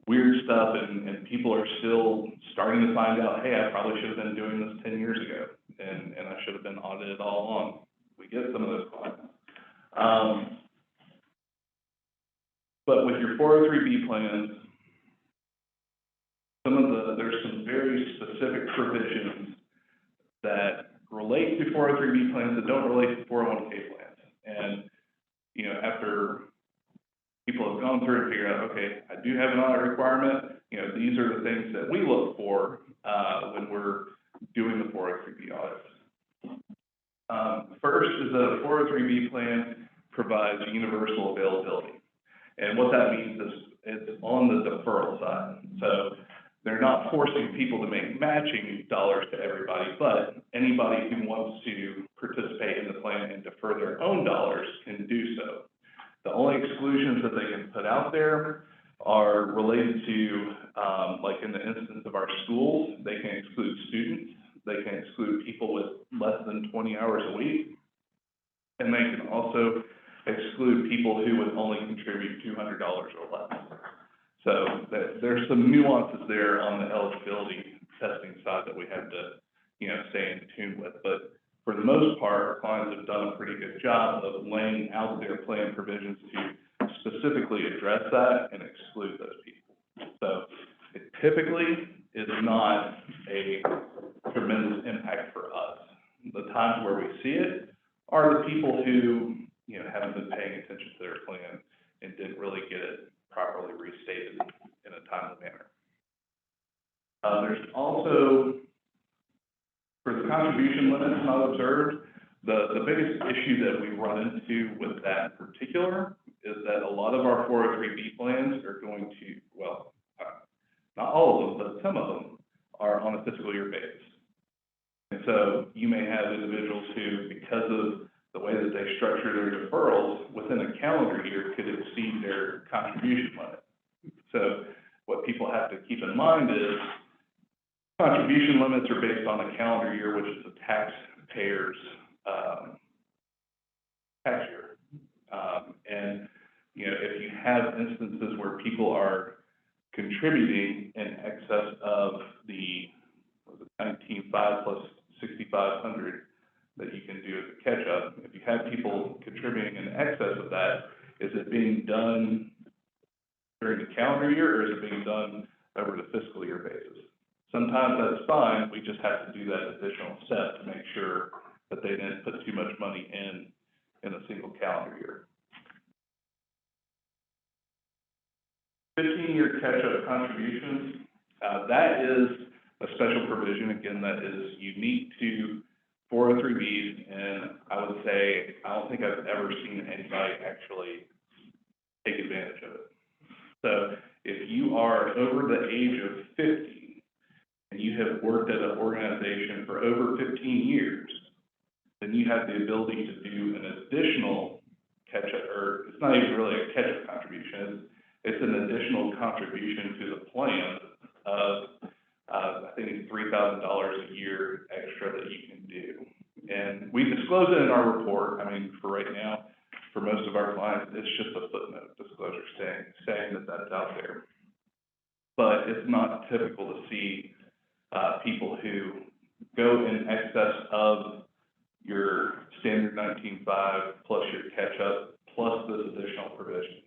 weird stuff, and people are still starting to find out, hey, I probably should have been doing this 10 years ago, and I should have been audited all along. We get some of those clients. But with your 403B plans, there's some very specific provisions that relate to 403B plans that don't relate to 401k plans. And, after people have gone through and figured out, okay, I do have an audit requirement, these are the things that we look for when we're doing the 403B audits. First is that a 403B plan provides universal availability. And what that means is it's on the deferral side. So they're not forcing people to make matching dollars to everybody, but anybody who wants to participate in the plan and defer their own dollars can do so. The only exclusions that they can put out there are related to, like in the instance of our schools, they can exclude students, they can exclude people with less than 20 hours a week, and they can also exclude people who would only contribute $200 or less. So there's some nuances there on the eligibility testing side that we have to, stay in tune with. But for the most part, our clients have done a pretty good job of laying out their plan provisions to specifically address that and exclude those people. So it typically is not a tremendous impact for us. The times where we see it are the people who, haven't been paying attention to their plan and didn't really get it properly restated in a timely manner. There's also, for the contribution limits not observed, the biggest issue that we run into with that in particular is that a lot of our 403B plans are going to, well, not all of them, but some of them are on a fiscal year basis. And so you may have individuals who, because of the way that they structure their deferrals, within a calendar year could exceed their contribution limit. So what people have to keep in mind is contribution limits are based on a calendar year, which is a taxpayer's tax year. And, if you have instances where people are contributing in excess of the 19.5 plus 6,500 that you can do do as a catch-up. If you have people contributing in excess of that, is it being done during the calendar year, or is it being done over the fiscal year basis? Sometimes that's fine, we just have to do that additional step to make sure that they didn't put too much money in a single calendar year. 15-year catch-up contributions, that is a special provision, again, that is unique to 403Bs, and I would say, I don't think I've ever seen anybody actually take advantage of it. So if you are over the age of 50, and you have worked at an organization for over 15 years, then you have the ability to do an additional catch-up, or it's not even really a catch-up contribution, it's an additional contribution to the plan of, I think it's $3,000 a year extra that you can do. And we disclose it in our report. I mean, for right now, for most of our clients, it's just a footnote disclosure saying that that's out there. But it's not typical to see people who go in excess of your standard 19.5 plus your catch-up plus this additional provision.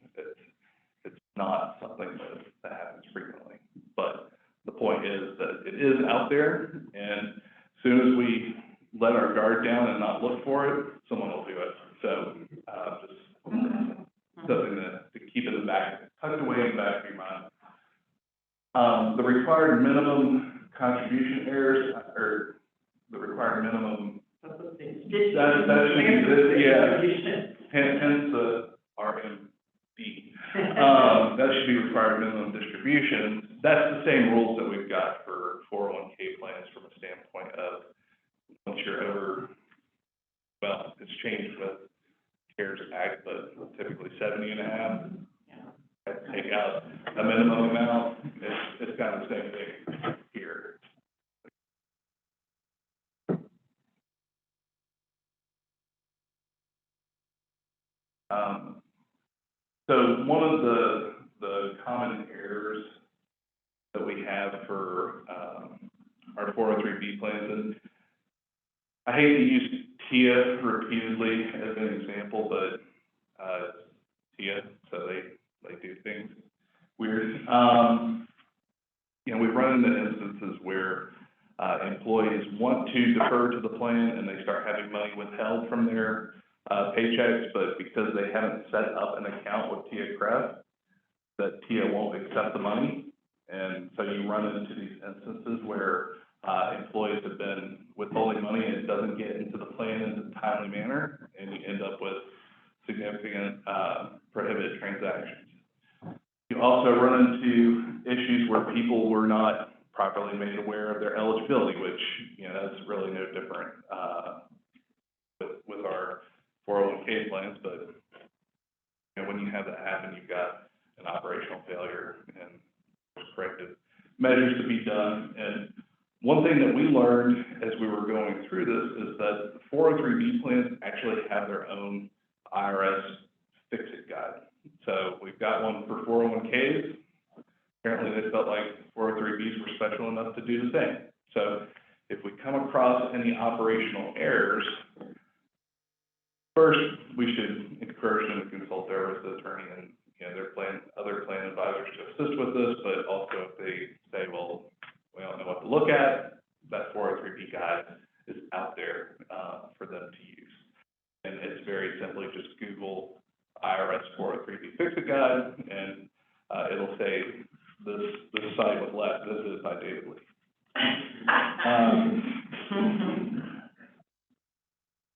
It's not something that happens frequently. But the point is that it is out there, and as soon as we let our guard down and not look for it, someone will do it. So just something to keep in the back, tucked away in the back of your mind. The required minimum contribution errors, or the required minimum, that should exist, yeah, hence the RMD. That should be required minimum distributions. That's the same rules that we've got for 401K plans from a standpoint of once you're over, well, it's changed with CARES Act, but typically 70.5. Take out a minimum amount, it's kind of the same thing here. So one of the common errors that we have for our 403B plans, and I hate to use TIA repeatedly as an example, but TIA, so they do things weird. You know, we've run into instances where employees want to defer to the plan and they start having money withheld from their paychecks, but because they haven't set up an account with TIA-CREF, that TIA won't accept the money. And so you run into these instances where employees have been withholding money and it doesn't get into the plan in a timely manner, and you end up with significant prohibited transactions. You also run into issues where people were not properly made aware of their eligibility, which, you know, that's really no different with our 401K plans, but you know, when you have that happen, you've got an operational failure and corrective measures to be done. And one thing that we learned as we were going through this is that 403B plans actually have their own IRS fix-it guide. So we've got one for 401Ks. Apparently they felt like 403Bs were special enough to do the same. So if we come across any operational errors, first, we should encourage them to consult their risk attorney and, you know, their other plan advisors to assist with this, but also if they say, well, we don't know what to look at, that 403B guide is out there for them to use. And it's very simply just Google IRS 403B Fix-It Guide, and it'll say this site was last visited by David Lee.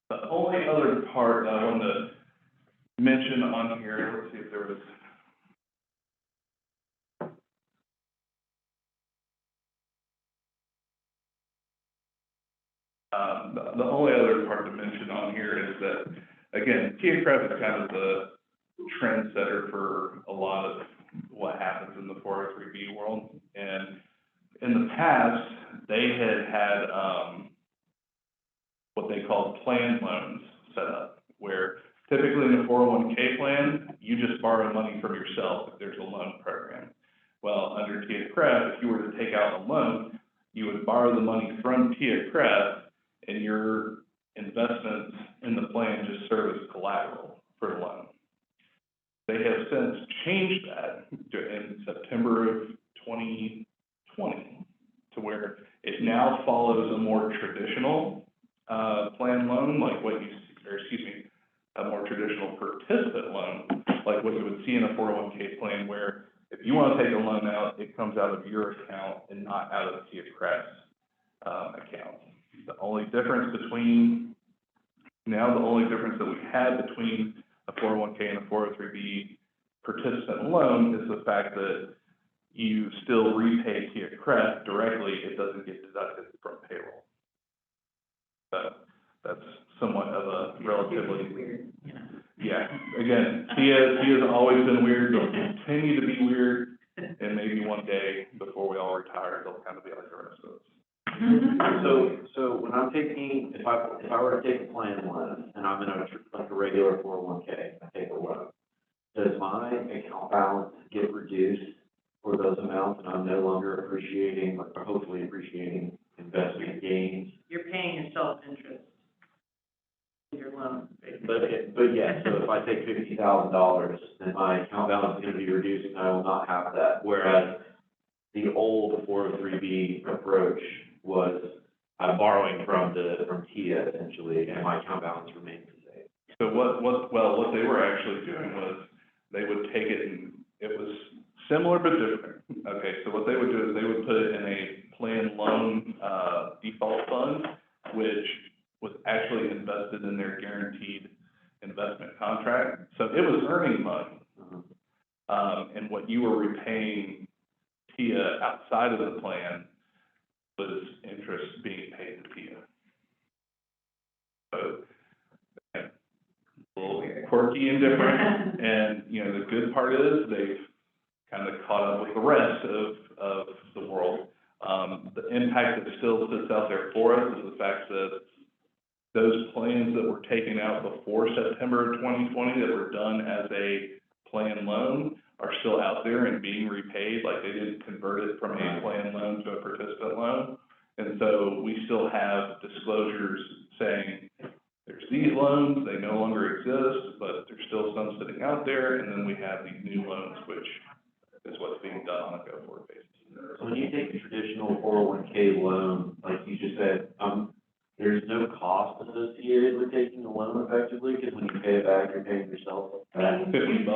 The only other part that I wanted to mention on here, let's see if there was. The only other part to mention on here is that, again, TIA-CREF is kind of the trendsetter for a lot of what happens in the 403B world. And in the past, they had what they called plan loans set up, where typically in a 401K plan, you just borrow money from yourself if there's a loan program. Well, under TIA-CREF, if you were to take out a loan, you would borrow the money from TIA-CREF, and your investments in the plan just serve as collateral for the loan. They have since changed that in September of 2020 to where it now follows a more traditional plan loan, like what you, or excuse me, a more traditional participant loan, like what you would see in a 401k plan, where if you want to take a loan out, it comes out of your account and not out of Tia Credit's account. The only difference that we have between a 401k and a 403b participant loan is the fact that you still repay Tia Credit directly, it doesn't get deducted from payroll. So that's somewhat of a relatively Weird, you know. yeah, again, Tia's always been weird, they'll continue to be weird, and maybe one day, before we all retire, they'll kind of be like the rest of us. So when I'm taking, if I were to take a plan loan, and I'm in like a regular 401k, I take a loan, does my account balance get reduced for those amounts, and I'm no longer appreciating, or hopefully appreciating investment gains? You're paying yourself interest in your loan, basically. But yeah, so if I take $50,000, then my account balance is gonna be reducing, I will not have that, whereas the old 403B approach was, I'm borrowing from TIA essentially, and my account balance remains the same. So what they were actually doing was, they would take it and, it was similar but different. Okay, so what they would do is they would put it in a plan loan, default fund, which was actually invested in their guaranteed investment contract. So it was earning money. And what you were repaying TIA outside of the plan was interest being paid to TIA. So, again, a little quirky and different. And, you know, the good part is they've kind of caught up with the rest of the world. The impact that still sits out there for us is the fact that those plans that were taken out before September of 2020 that were done as a plan loan are still out there and being repaid, like they didn't convert it from a plan loan to a participant loan. And so we still have disclosures saying there's these loans, they no longer exist, but there's still some sitting out there. And then we have these new loans, which is what's being done on a go-forward basis. So when you take a traditional 401k loan, like you just said, there's no cost associated with taking a loan effectively, because when you pay it back, you're paying yourself back $50.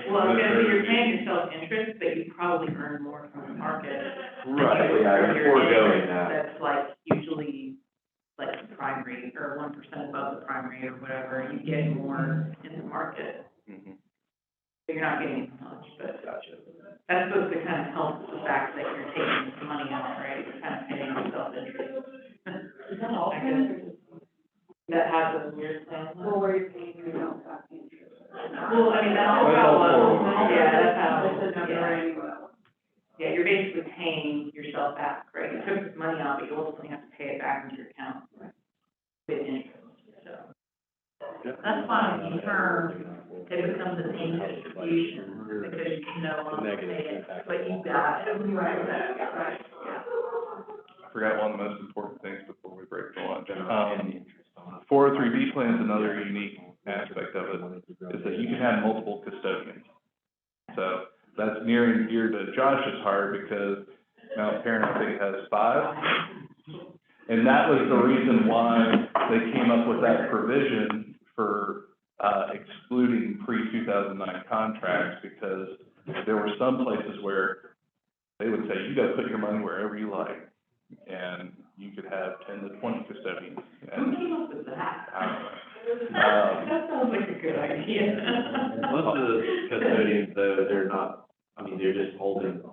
Well, you're paying yourself interest, but you probably earn more from the market. Right, Like, yeah, your foregoing interest that. That's like usually like the prime rate or 1% above the prime rate or whatever, you get more in the market. Mhm. So you're not getting as much, but Gotcha. that's supposed to kind of help the fact that you're taking some money out, right? You're kind of paying yourself interest. Is that all? I guess. That has a weird plan. Or where you're paying yourself back interest? Well, I mean, that's That's how, all yeah, that's how, That's a yeah. number anyway. Yeah, you're basically paying yourself back, right? You took this money out, but you ultimately have to pay it back into your account with interest, so. That's why in term, it becomes an in distribution, because you no longer pay it, but you got it. Right, right. I forgot one of the most important things before we break for lunch. 403B plan is another unique aspect of it, is that you can have multiple custodians. So that's near and dear to Josh's heart, because Mount Parent, I think, has 5. And that was the reason why they came up with that provision for excluding pre-2009 contracts, because there were some places where they would say, you gotta put your money wherever you like, and you could have 10 to 20 custodians. Who came up with that? I don't know. That sounds like a good idea. Most of the custodians, though, they're not, I mean, they're just holding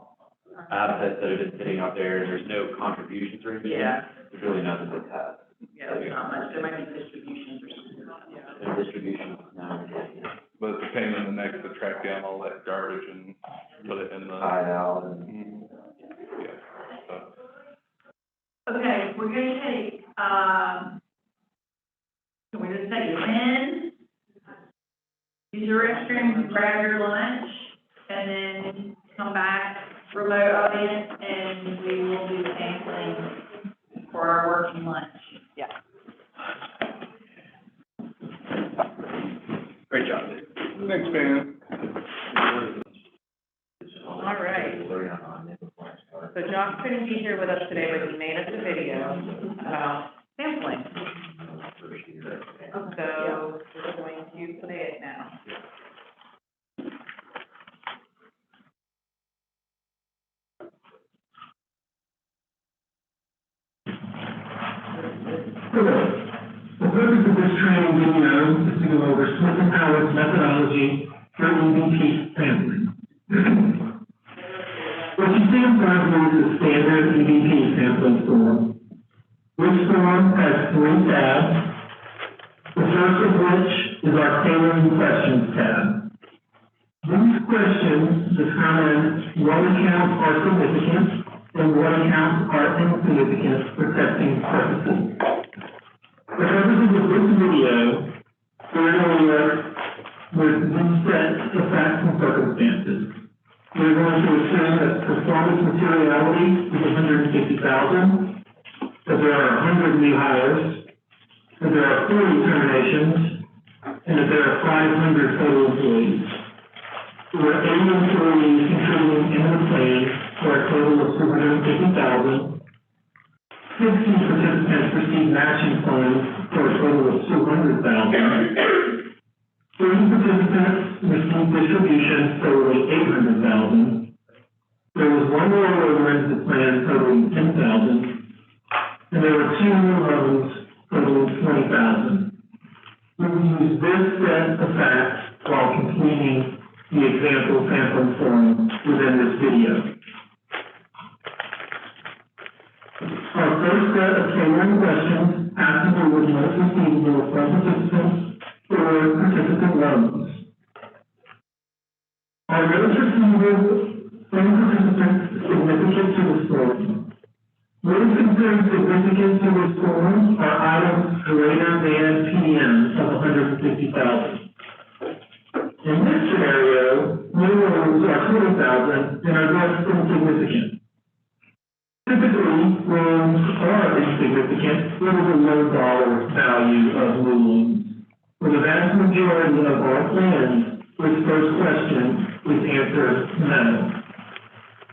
assets that have been sitting out there, and there's no contributions or anything. Yeah. There's really nothing to test. Yeah, there's not much, there might be distributions or something, yeah. No distributions, no, But it's a pain in the neck to track down all that garbage and put it in the. tied out and. Mhm. Yeah, so. Okay, we're gonna take, can we just take you in? Use your restroom, grab your lunch, and then come back, remote audience, and we will do the same thing for our working lunch. Yeah. Thanks, man. All right. So Josh couldn't be here with us today, but he made us a video about sampling. So we're going to play it now. Hello. The purpose of this training video is to go over Smith and Howard's methodology for EBP sampling. What you see in front of you is the standard EBP sampling form. Which form has 3 tabs, the first of which is our tailoring questions tab. These questions determine what accounts are significant and what accounts are insignificant for testing purposes. For purposes of this video, we're going to work with these sets of facts and circumstances. We're going to assume that performance materiality is 150,000, that there are 100 new hires, that there are 40 terminations, and that there are 500 total employees. There are 80 employees contributing into the plan for a total of 250,000. 60 participants receive matching funds for a total of 200,000. 30 participants receive distributions totaling 800,000. There was 1 rollover into the plan totaling 10,000. And there were 2 new loans totaling 20,000. We will use this set of facts while completing the example sampling form within this video. Our first set of tailoring questions has to do with most receivable from participants or participant loans. Are those receivable from participants significant to the form? What is considered significant to this form are items greater than PDM of 150,000. In this scenario, new loans are 20,000 and are thus insignificant. Typically, loans are insignificant due to the low dollar value of new loans. For the vast majority of our plans, this first question is answered no.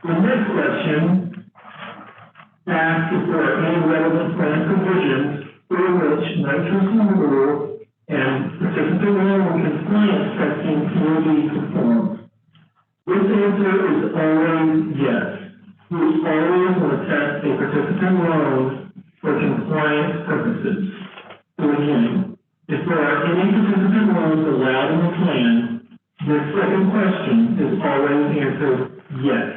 The next question asks if there are any relevant plan provisions for which nitrous removal and participant loan compliance testing will be performed. This answer is always yes. We always want to test a participant loan for compliance purposes. So again, if there are any participant loans allowed in the plan, this second question is always answered yes.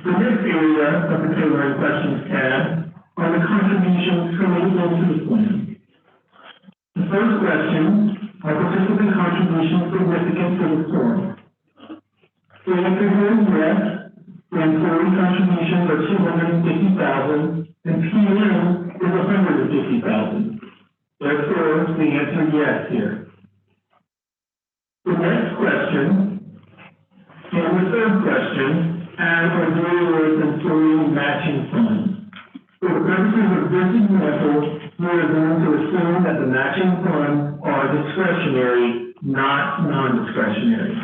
The next area of the tailoring questions tab are the contributions coming into the plan. The first question, are participant contributions significant to the form? The answer here is yes, when employee contributions are 250,000 and PM is 150,000. Therefore, the answer is yes here. The next question, and the third question, as or deal with employee matching funds. For the purposes of this example, we are going to assume that the matching funds are discretionary, not non-discretionary.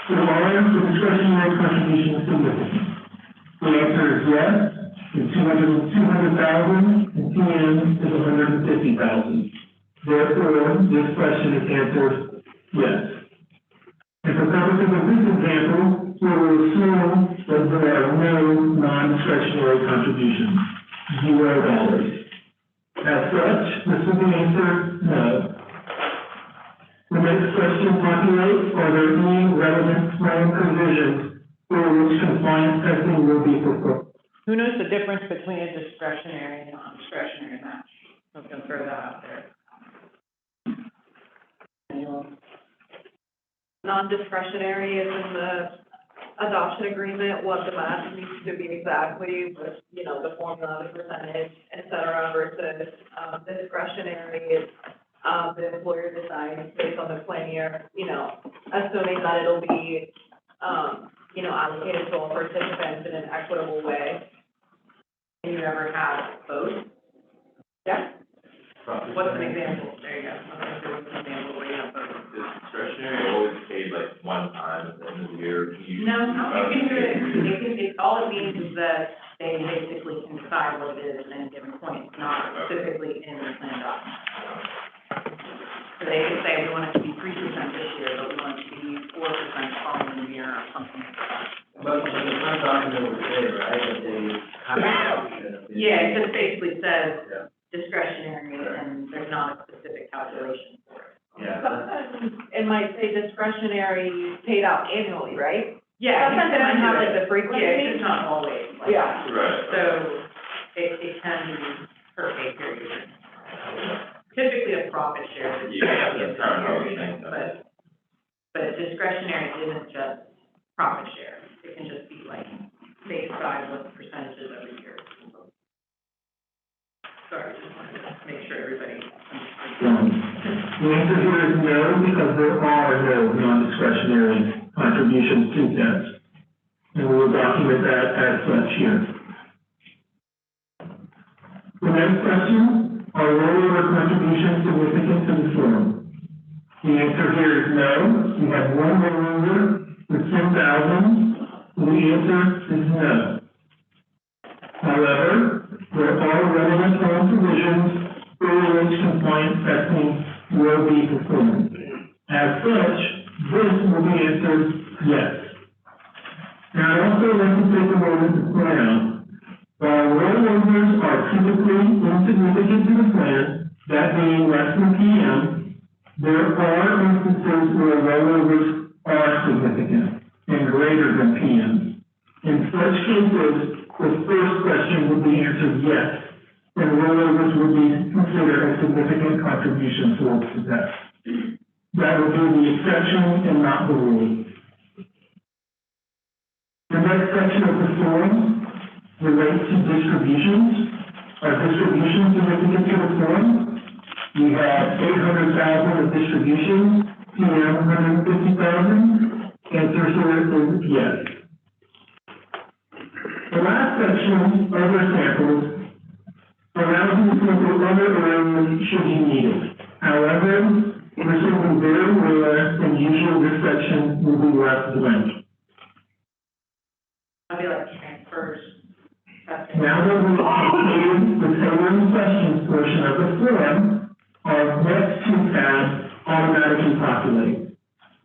So are the discretionary contributions significant? The answer is yes, and 200,000, and PM is 150,000. Therefore, this question is answered yes. And for purposes of this example, we will assume that there are no non-discretionary contributions, $0. As such, this will be answered no. The next question populates, are there any relevant plan provisions for which compliance testing will be performed? Who knows the difference between a discretionary and non-discretionary match? I was gonna throw that out there. Anyone? Non-discretionary is in the adoption agreement, what the match needs to be exactly, with, you know, the formula, the percentage, et cetera, versus, discretionary is, the employer decides based on the plan year, you know, assuming that it'll be, you know, allocated to all participants in an equitable way. Can you ever have both? What's an example? There you go. Okay, so what's an example where you have both? Is discretionary always paid like one time at the end of the year? No, you can do it, all it means is that they basically can decide what it is at any given point, it's not specifically in the plan document. So they could say, we want it to be 3% this year, but we want it to be 4% the following year, or something like that. But the front document would say, right, that they have. Yeah, it just basically says Yeah. discretionary, and there's not a specific calculation for it. Yeah. Sometimes it might say discretionary paid out annually, right? Yeah. Sometimes it might have like the Yeah, frequency. it's just not always like Yeah. that. Right. So it can be per pay period. Typically a profit share. is Yeah, the that's kind of what I was period, thinking. But discretionary isn't just profit share. It can just be like, they decide what the percentages every year. Sorry, just wanted to make sure everybody understood. The answer here is no, because there are no non-discretionary contributions to debts. And we will document that as such here. The next question, are rollover contributions significant to the firm? The answer here is no. We have one rollover with 10,000. So the answer is no. However, there are relevant firm provisions for which compliance testing will be performed. As such, this will be answered yes. Now, I'd also like to take a moment to point out, while rollovers are typically insignificant to the plan, that being less than PM, there are instances where rollovers are significant and greater than PM. In such cases, the first question would be answered yes, and rollovers would be considered a significant contribution towards the debt. That would be the exception and not the rule. The next section of the form relates to distributions. Are distributions significant to the form? We have 800,000 of distributions, PM 150,000. Answer here is yes. The last section, other samples, allows you to sample other areas should you need it. However, this will be very rare, and usually this section will be left blank. I'll be like transfers. testing. Now that we've completed the tailoring questions portion of the form, our next two tabs automatically populate.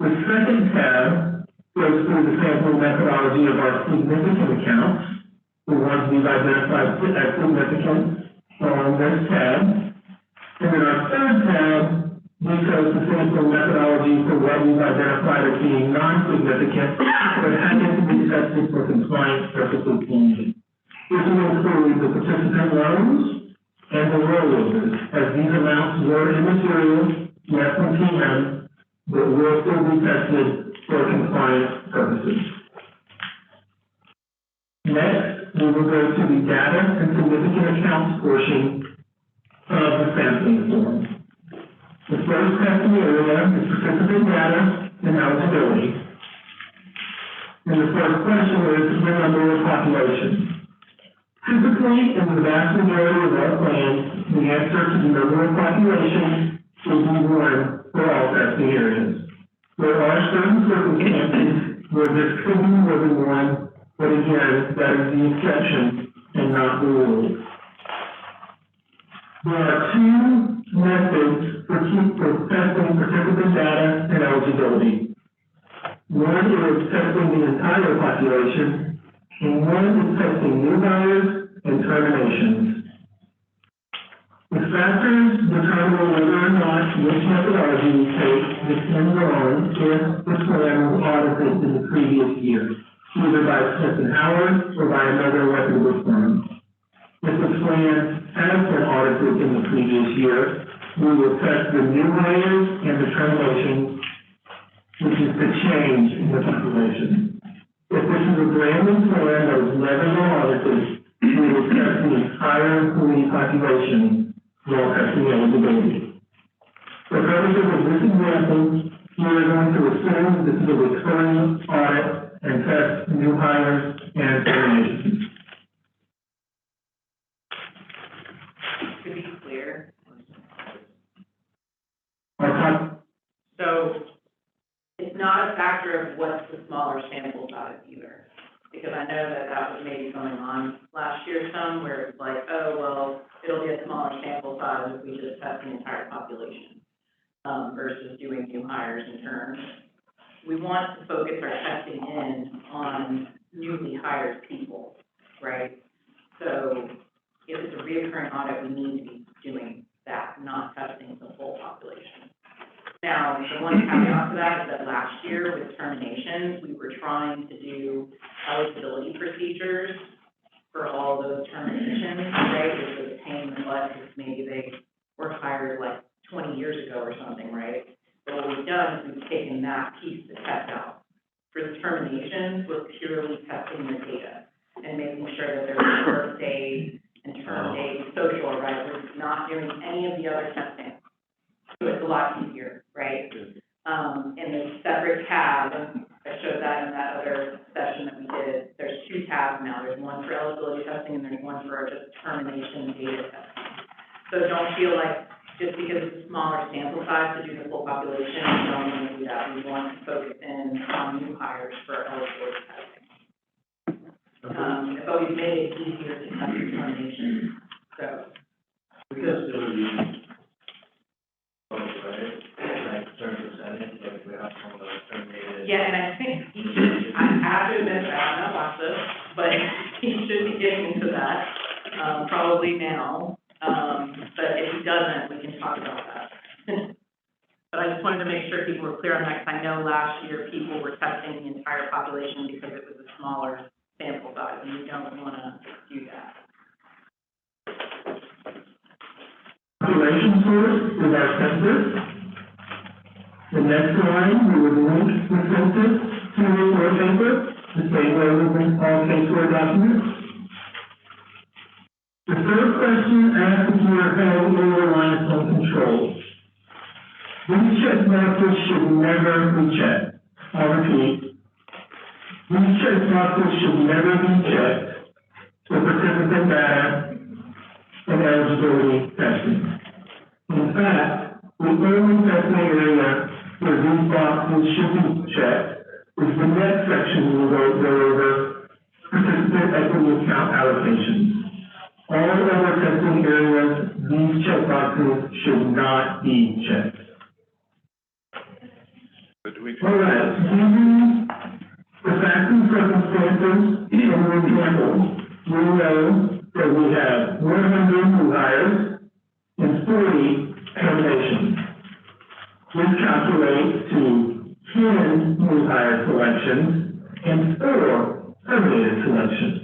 The second tab goes through the sampling methodology of our significant accounts, the ones we've identified as significant on this tab. And then our third tab details the sampling methodology for what we've identified as being non-significant, but having to be tested for compliance purposes only. This will include the participant loans and the rollovers, as these amounts were immaterial, less than PM, but will still be tested for compliance purposes. Next, we will go to the data and significant accounts portion of the sampling form. The first testing area is participant data and eligibility. And the first question is the number of population. Typically, in the vast majority of our plans, the answer to the number of population will be one for all testing areas. There are certain circumstances where this could be more than one, but again, that is the exception and not the rule. There are two methods for testing participant data and eligibility. One is testing the entire population, and one is testing new hires and terminations. The factors determining whether or not which methodology we take depends on if the plan was audited in the previous year, either by Smith & Howard or by another reputable firm. If the plan has been audited in the previous year, we will test the new hires and the terminations, which is the change in the population. If this is a brand new plan that was never been audited, we will test the entire employee population while testing eligibility. For purposes of this example, we are going to assume that this is a recurring audit and test new hires and terminations. To be clear, not a factor of what's the smaller sample size either. Because I know that that was maybe going on last year some, where it's like, oh, well, it'll be a smaller sample size if we just test the entire population, versus doing new hires in turn. We want to focus our testing in on newly hired people, right? So if it's a reoccurring audit, we need to be doing that, not testing the full population. Now, the one caveat to that is that last year with terminations, we were trying to do eligibility procedures for all those terminations, right? Which was a pain in the butt, because maybe they were hired like 20 years ago or something, right? But what we've done is we've taken that piece to test out. For the terminations, we're purely testing the data and making sure that there's birth date and term date, social, right? We're not doing any of the other testing. So it's a lot easier, right? In the separate tab, I showed that in that other session that we did, there's two tabs now. There's one for eligibility testing and there's one for our just termination data testing. So don't feel like just because it's a smaller sample size to do the full population, we don't want to do that. We want to focus in on new hires for eligibility testing. It's always made it easier to test the termination, so. Because it would be, like, certain percentage, like, we have some of those terminated. Yeah, and I think he should, I have to admit that, I've not watched this, but he should be getting into that, probably now. But if he doesn't, we can talk about that. But I just wanted to make sure people were clear on that, because I know last year people were testing the entire population because it was a smaller sample size, and we don't want to do that. Population source is our census. The next line, we would link the census to the source paper, the same way we link all caseware documents. The third question asks if you are held in reliance on control. These check boxes should never be checked. I'll repeat. These check boxes should never be checked for participant data and eligibility testing. In fact, the only testing area where these boxes should be checked is the next section we will go over, participant equity account allocations. All other testing areas, these checkboxes should not be checked. But do we? All right, given the facts and circumstances in the example, we know that we have 100 new hires and 40 terminations. This calculates to 10 new hire selections and 4 terminated selections.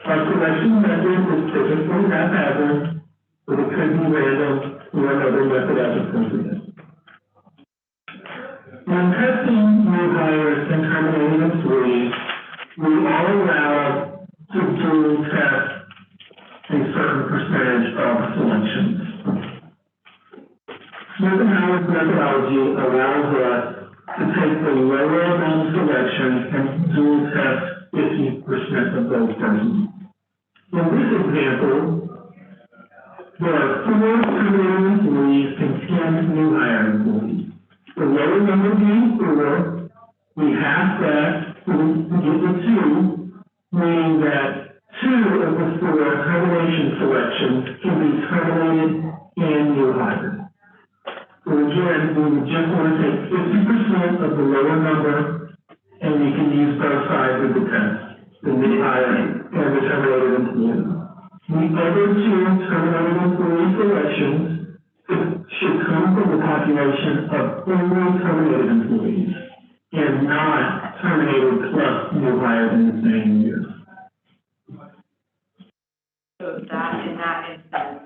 Our selection method is typically haphazard, but it could be random or another method as appropriate. When testing new hires and terminated employees, we are allowed to dual test a certain percentage of selections. Smith and Howard's methodology allows us to take the lower amount selections and dual test 50% of those persons. In this example, there are 4 terminated employees and 10 new hire employees. The lower number being 4, we half that to get the 2, meaning that 2 of the 4 termination selections can be terminated and new hired. So again, we would just want to take 50% of the lower number, and we can use both sides of the test, the new hire and the terminated employee. The other 2 terminated employee selections should come from the population of only terminated employees and not terminated plus new hires in the same year. So that, in that instance,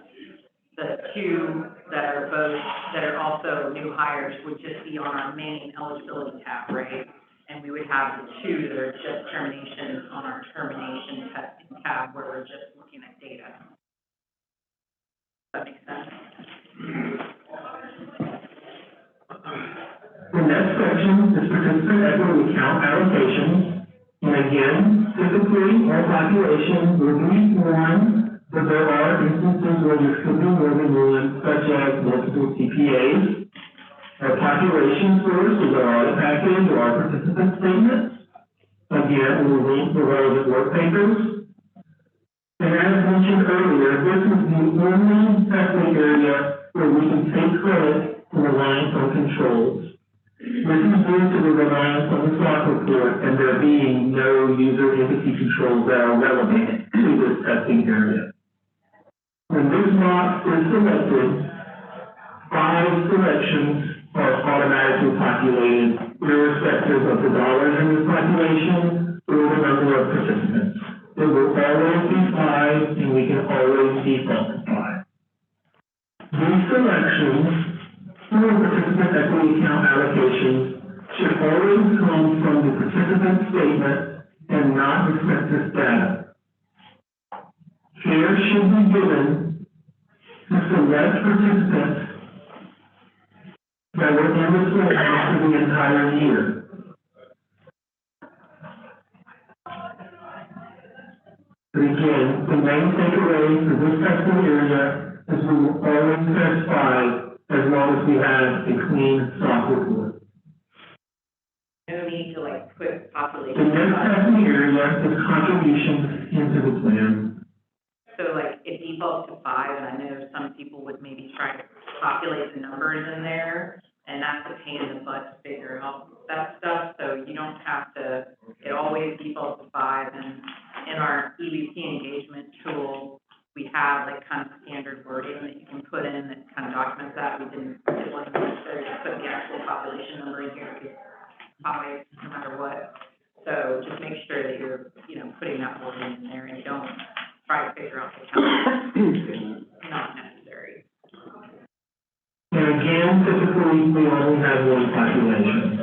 the 2 that are also new hires would just be on our main eligibility tab, right? And we would have the 2 that are just terminations on our termination testing tab where we're just looking at data. Does that make sense? The next section is participant equity account allocations. And again, typically, our population will be 1, but there are instances where there could be more than 1, such as multiple CPAs, Our population source is our audit package or our participant statements. Again, we will link the relevant work papers. And as mentioned earlier, this is the only testing area where we can take credit for reliance on controls. This is due to the reliance on the SOC report and there being no user entity controls that are relevant to this testing area. When this box is selected, 5 selections are automatically populated, irrespective of the dollars in this population or the number of participants. It will always be 5, and we can always default to 5. These selections for participant equity account allocations should always come from the participant statement and not the census data. Care should be given to select participants that were in the plan for the entire year. But again, the main takeaway for this testing area is we will always test 5 as long as we have a clean SOC report. No need to like put population. The next testing area is contributions into the plan. So like it defaults to 5, and I know some people would maybe try to populate the numbers in there, and that's a pain in the butt to figure out that stuff, so you don't have to, it always defaults to 5, and in our EBP engagement tool, we have like kind of standard wording that you can put in that kind of documents that. It wasn't necessary to put the actual population number in here, because 5, no matter what. So just make sure that you're, putting that wording in there, and you don't try to figure out the count. It's not necessary. And again, typically, we only have one population.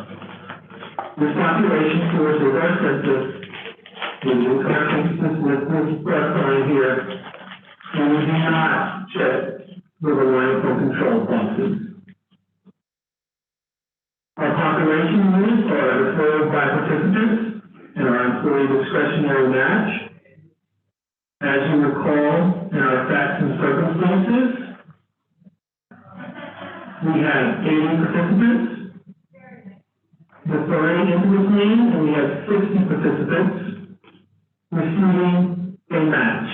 This population source is our census. We do our census with this press line here, and we do not check the reliance on control boxes. Our population units are referred by participants and our employee discretionary match. As you recall, in our facts and circumstances, we have 80 participants referring into the plan, and we have 60 participants receiving a match.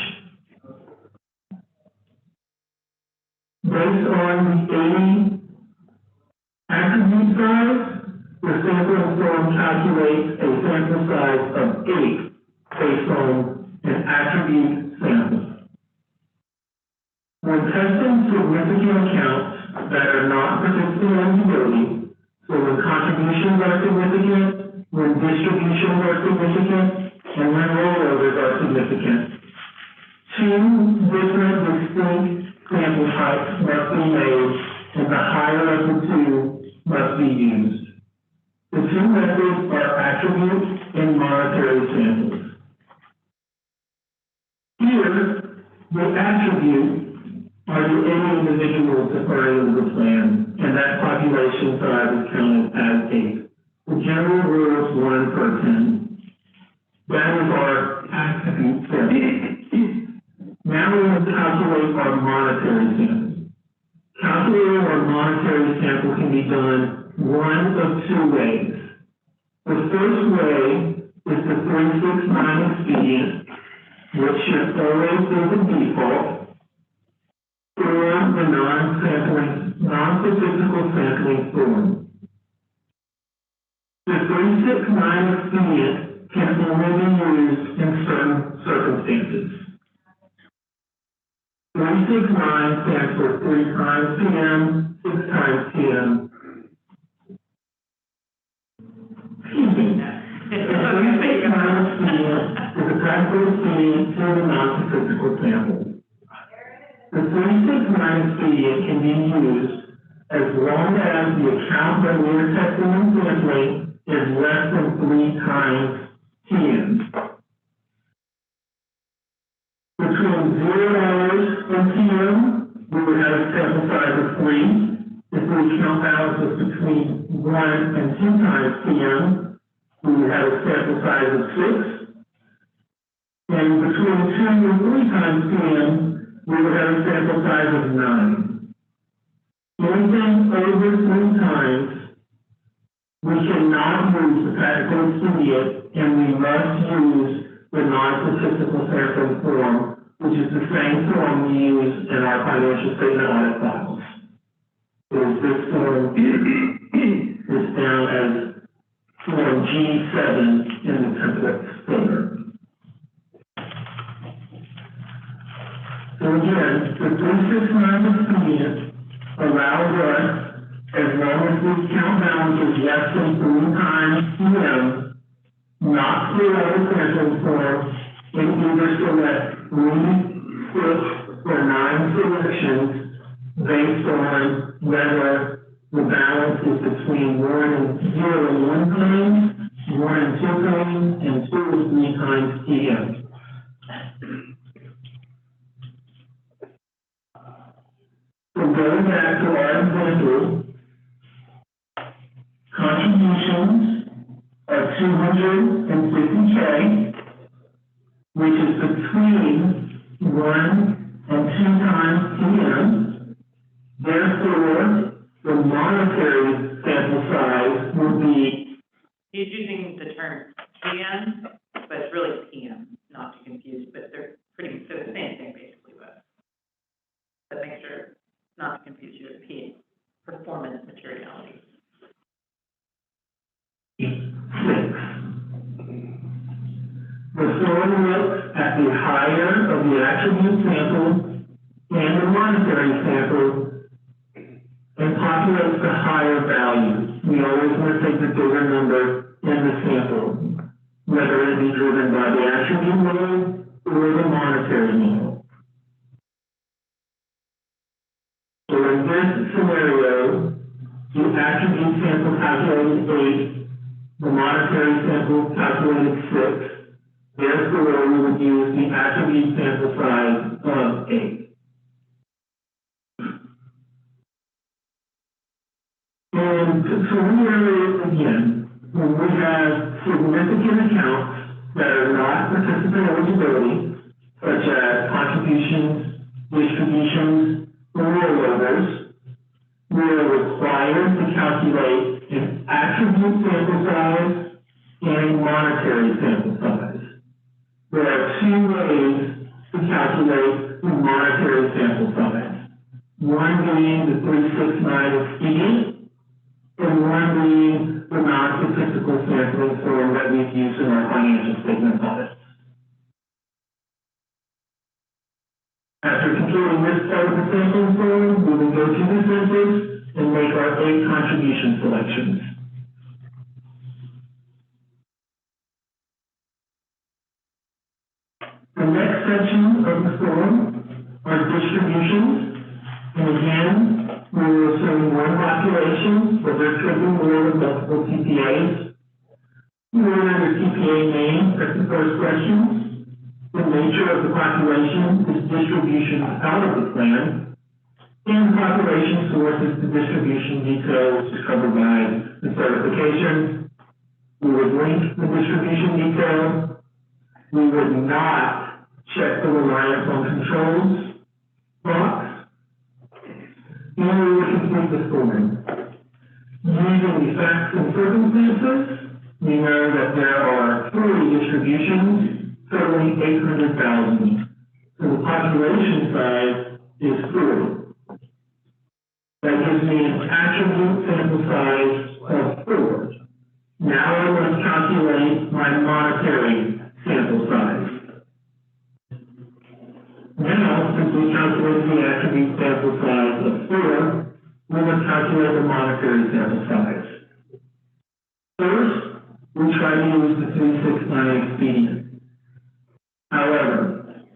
Based on the 80 attribute size, the sampling form calculates a sample size of 8 based on an attribute sample. When testing significant accounts that are not participant eligibility, so when contributions are significant, when distributions are significant, and when rollovers are significant, 2 different distinct sample types must be made, and the higher of the 2 must be used. The 2 methods are attribute and monetary samples. Here, the attribute are the 80 individuals referring to the plan, and that population size is counted as 8. The general rule is 1 per 10. That is our attribute sample. Now we will calculate our monetary sample. Calculating our monetary sample can be done one of 2 ways. The first way is the 369 expedient, which should always be the default, or the non-statistical sampling form. The 369 expedient can only be used in certain circumstances. 369 stands for 3 times PM, 6 times PM. Excuse me. The 369 expedient is a practical expedient to the non-statistical sample. The 369 expedient can be used as long as the account that we are testing and sampling is less than 3 times PM. Between $0 and PM, we would have a sample size of 3. If the account balance was between 1 and 2 times PM, we would have a sample size of 6. And between 2 and 3 times PM, we would have a sample size of 9. anything over 3 times, we cannot use the practical expedient, and we must use the non-statistical sampling form, which is the same form we use in our financial statement audit files. Is this form is down as form G7 in the template folder. So again, the 369 expedient allows us, as long as we count balances less than 3 times PM, not through other sampling form, and either select 3, 6, or 9 selections based on whether the balance is between 1 and 0 and 1 times, 1 and 2 times, and 2 and 3 times PM. So going back to our example, contributions are 250K, which is between 1 and 2 times PM. Therefore, the monetary sample size would be. He's using the term PM, but it's really PM, not to confuse, but they're they're the same thing basically, but make sure not to confuse you with PM, performance materiality. 6. The form looks at the higher of the attribute sample and the monetary sample and populates the higher value. We always want to take the bigger number in the sample, whether it be driven by the attribute model or the monetary model. So in this scenario, the attribute sample calculated 8, the monetary sample calculated 6. Therefore, we would use the attribute sample size of 8. And similarly, again, when we have significant accounts that are not participant eligibility, such as contributions, distributions, or rollovers, we are required to calculate an attribute sample size and a monetary sample size. There are 2 ways to calculate the monetary sample size. One being the 369 expedient, and one being the non-statistical sampling form that we've used in our financial statement audits. After completing this part of the sampling form, we will go to the census and make our 8 contribution selections. The next section of the form are distributions, and again, we will assume one population, but there could be more than multiple TPAs. We will enter the TPA name as the first question. The nature of the population is distribution out of the plan, and the population source is the distribution detail, which is covered by the certification. We would link the distribution detail. We would not check the reliance on controls box. And we would complete the form. Using the facts and circumstances, we know that there are 3 distributions totaling 800,000. So the population size is 4. That gives me an attribute sample size of 4. Now I must calculate my monetary sample size. Now, since we calculated the attribute sample size of 4, we must calculate the monetary sample size. First, we try to use the 369 expedient. However,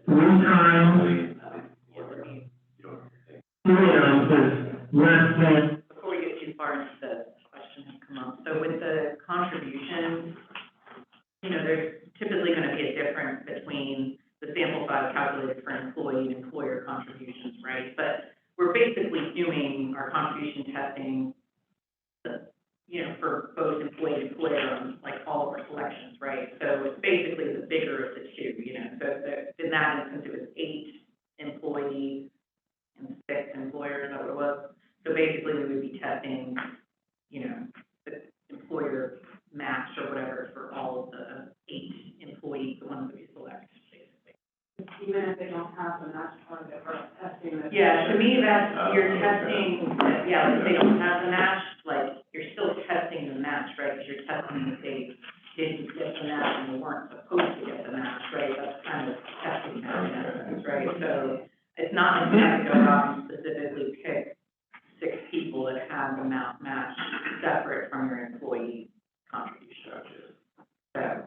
3 times PM is less than. Before we get too far into the question has come up, so with the contributions, there's typically going to be a difference between the sample size calculated for employee and employer contributions, right? But we're basically doing our contribution testing, for both employee and employer on like all of our selections, right? So it's basically the bigger of the 2, So in that instance, it was 8 employee and 6 employer, is that what it was? So basically, have the match target or testing that. Yeah, to me, that's, you're okay. testing, yeah, if they don't have the match, like, you're still testing the match, right? Because you're testing if they didn't get the match and they weren't supposed to get the match, right? That's kind of testing that, in essence, right? So it's not enough to go out and specifically pick 6 people that have the match separate from your employee contribution. So,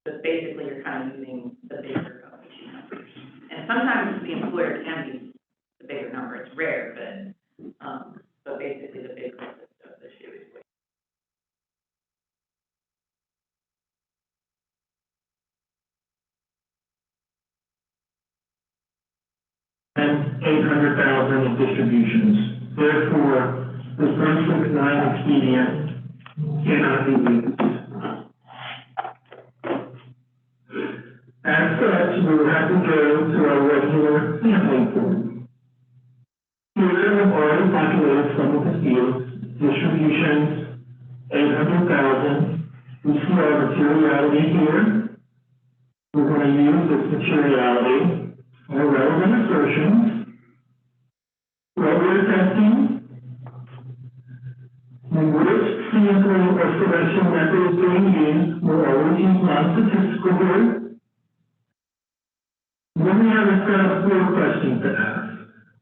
but basically, you're kind of using the bigger of the 2 numbers. And sometimes the employer can be the bigger number, it's rare, but basically the bigger of the 2 is what. And 800,000 in distributions. Therefore, the Brunswick line expedient cannot be used. As such, we will have to go to our regular sampling form. Here we have already populated some of the fields, distributions, 800,000. We see our materiality here. We're going to use this materiality, our relevant assertions, what we're testing, and which sampling or selection method is being used. We'll always use non-statistical here. Then we have a set of 4 questions to ask.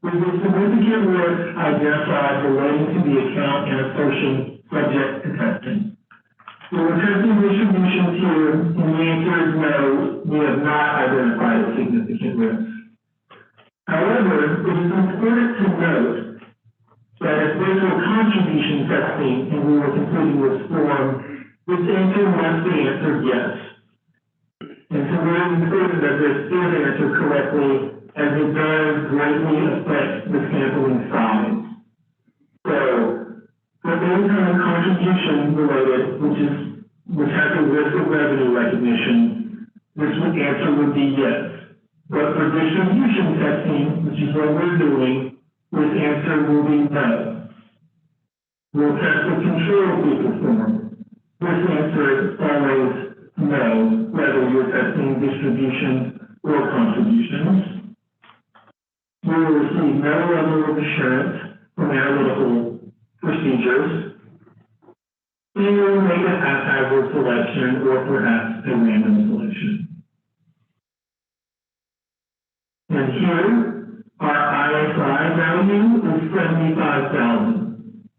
With the significant risk identified relating to the account and assertion subject to testing. So we're testing distributions here, and the answer is no, we have not identified a significant risk. However, it is important to note that if this were contribution testing and we were completing this form, this answer must be answered yes. And so we're important that this is answered correctly, as it does greatly affect the sampling size. So, for any kind of contribution related, which has a risk of revenue recognition, this answer would be yes. But for distribution testing, which is what we're doing, this answer will be no. We'll test the control people form. This answer is always no, whether you're testing distributions or contributions. We will receive no level of assurance from analytical procedures. And we will make a haphazard selection or perhaps a random selection. And here, our ISI value is 75,000.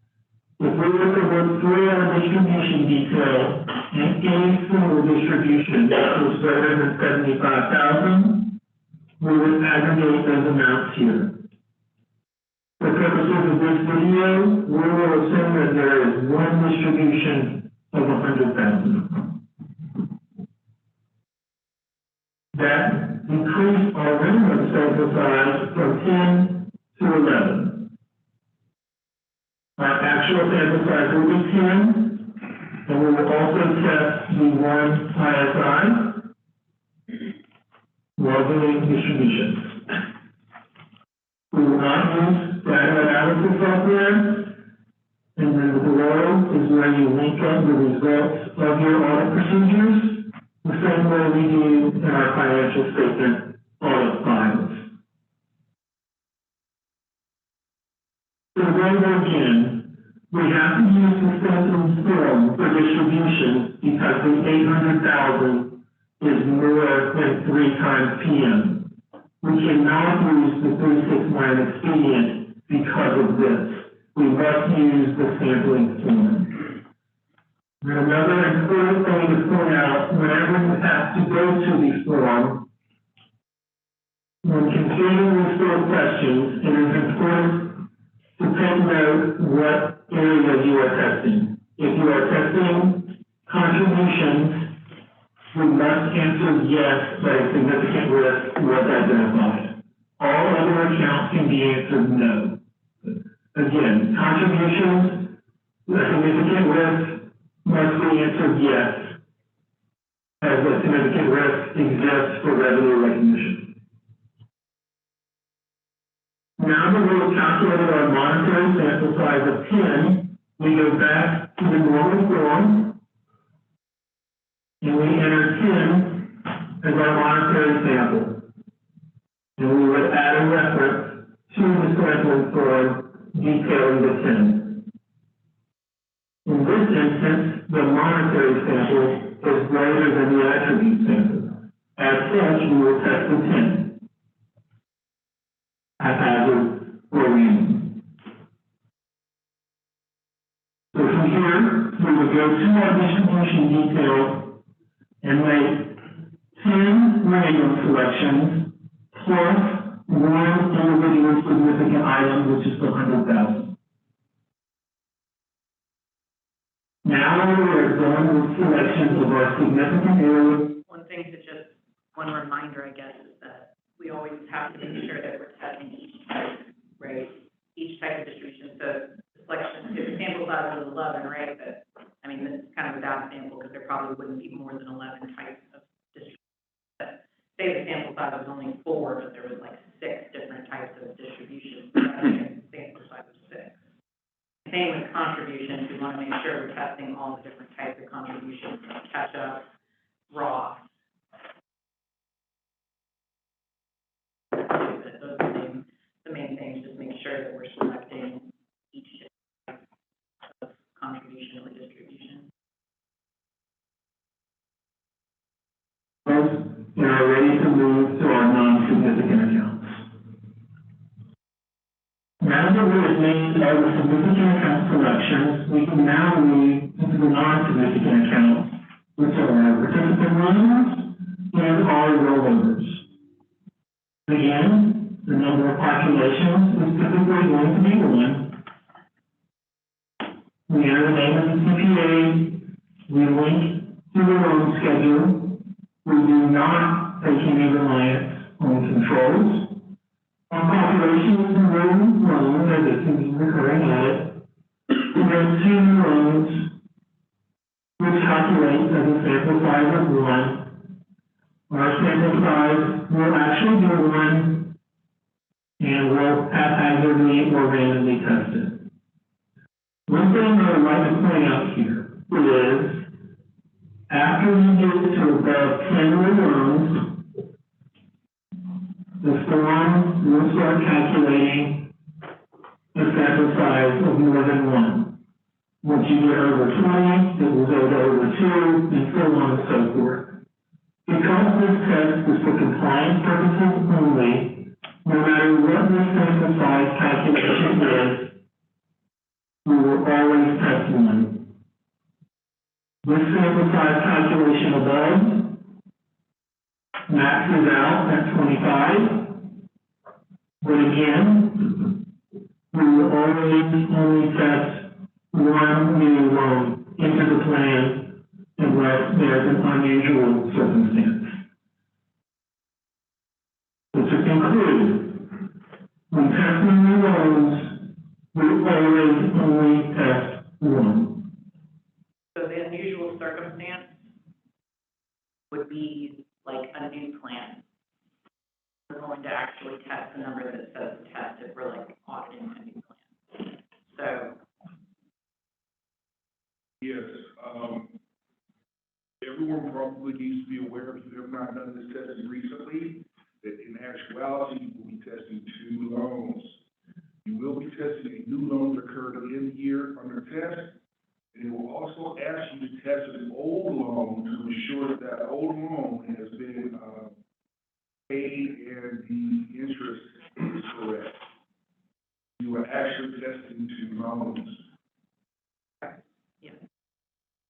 If we were to look through our distribution detail and any single distribution that was greater than 75,000, we would aggregate those amounts here. For purposes of this video, we will assume that there is 1 distribution of 100,000. That increased our minimum sample size from 10 to 11. Our actual sample size will be 10, and we will also test the 1 ISI while doing distributions. We will not use data analysis software, and then below is where you link up the results of your audit procedures, the same way we do in our financial statement audit files. So again, we have to use the sampling form for distribution because the 800,000 is more than 3 times PM. We cannot use the 369 expedient because of this. We must use the sampling form. And another important thing to point out, whenever you have to go to the form, when considering these 4 questions, it is important to take note what area you are testing. If you are testing contributions, we must answer yes, that a significant risk was identified. All other accounts can be answered no. Again, contributions, a significant risk must be answered yes, as a significant risk exists for revenue recognition. Now that we have calculated our monetary sample size of 10, we go back to the normal form, and we enter 10 as our monetary sample. And detailing the 10. In this instance, the monetary sample is greater than the attribute sample. As such, we will test the 10. Haphazard or random. So from here, we will go to our distribution detail and make 10 random selections plus one individual significant item, which is the 100,000. Now we are done with selections of our significant area. One reminder, I guess, is that we always have to make sure that we're testing each type, right? Each type of distribution, so the selection, if the sample size was 11, right, but, I mean, this is kind of a bad sample, because there probably wouldn't be more than 11 types of distribution. But say the sample size was only 4, but there was like 6 different types of distribution, the sample size was 6. Same with contributions, we want to make sure we're testing all the different types of contributions, catch up, raw. Those are the main things, just make sure that we're selecting each type of contribution or distribution. We are ready to move to our non-significant accounts. Now that we have made all the significant account selections, we can now move into the non-significant accounts, which are our participant loans and our rollovers. Again, the number of populations is typically going to be 1. We enter the name of the CPA, we link to the loan schedule. We do not take any reliance on controls. Our population is the loan as it can be recurring audit. We have 2 loans, which calculates as a sample size of 1. Our sample size will actually be 1, and will haphazardly or randomly test it. One thing I would like to point out here is, after you get to above 10 loans, the form will start calculating a sample size of more than 1. Once you get over 20, it will go to over 2, and so on and so forth. Because this test is for compliance purposes only, no matter what the sample size calculation is, we will always test 1. This sample size calculation above maxes out at 25, but again, we will always only test 1 new loan into the plan unless there's an unusual circumstance. So to conclude, when testing new loans, we always only test 1. So the unusual circumstance would be like a new plan. We're going to actually test the number that says test if we're like auditing a new plan. So. Yes, everyone probably needs to be aware, if you have not done this testing recently, that in actuality, you will be testing 2 loans. You will be testing a new loan that occurred in the year under test, and it will also ask you to test an old loan to ensure that that old loan has been paid and the interest is correct. You are actually testing 2 loans. Yeah,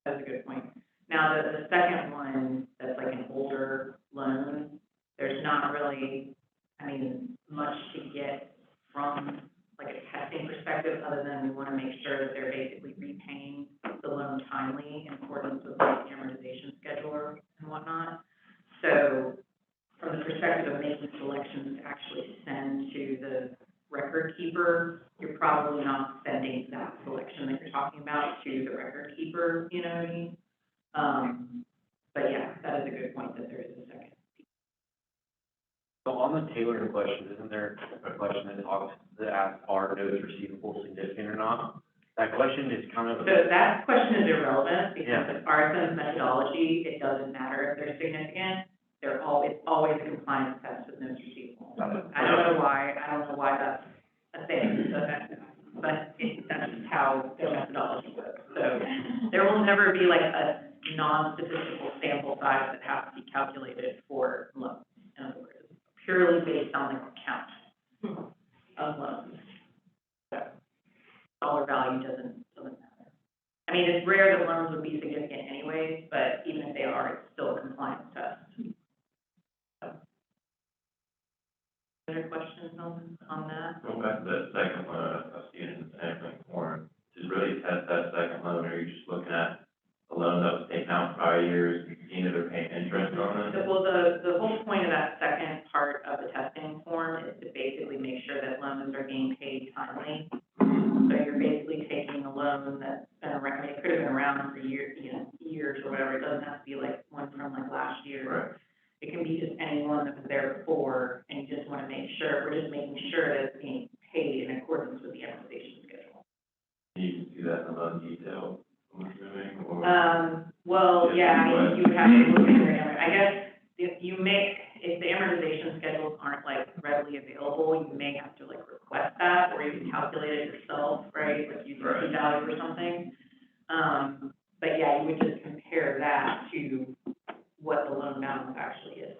that's a good point. Now, the second one, that's like an older loan, there's not really, I mean, much to get from like a testing perspective, other than we want to make sure that they're basically repaying the loan timely in accordance with like amortization schedule and whatnot. So from the perspective of making selections to actually send to the record keeper, you're probably not sending that selection that you're talking about to the record keeper, you know what I mean? But yeah, that is a good point that there is a second. So on the tailored question, isn't there a question that asks, are notes receivable significant or not? That question is kind of. So that question is irrelevant, because Yeah. as far as the methodology, it doesn't matter if they're significant. It's always a compliance test with notes receivable. Got it. I don't know why that's a thing, but never be like a non-statistical sample size that has to be calculated for loans. In other words, purely based on the count of loans. So dollar value doesn't matter. I mean, it's rare that loans would be significant anyways, but even if they are, it's still a compliance test. So. Other questions on that? Going back to that second loan, I see it in the sampling form. To really test that second loan, are you just looking at a loan that was taken out prior years, and seeing if they're paying interest on it? Well, the whole point of that second part of the testing form is to basically make sure that loans are being paid timely. So you're basically taking a loan that's been around, it could have been around for years, years or whatever. It doesn't have to be like one from like last year. Right. It can be just any loan that was there before, and you just want to make sure, we're just making sure that it's being paid in accordance with the amortization schedule. You can see that in the loan detail, I'm assuming, or? Well, yeah, I mean, you would have to look at your, I guess, if the amortization schedules aren't like readily available, you may have to like request that, or you can calculate it yourself, right? Like using Right. P-value or something. But yeah, you would just compare that to what the loan balance actually is.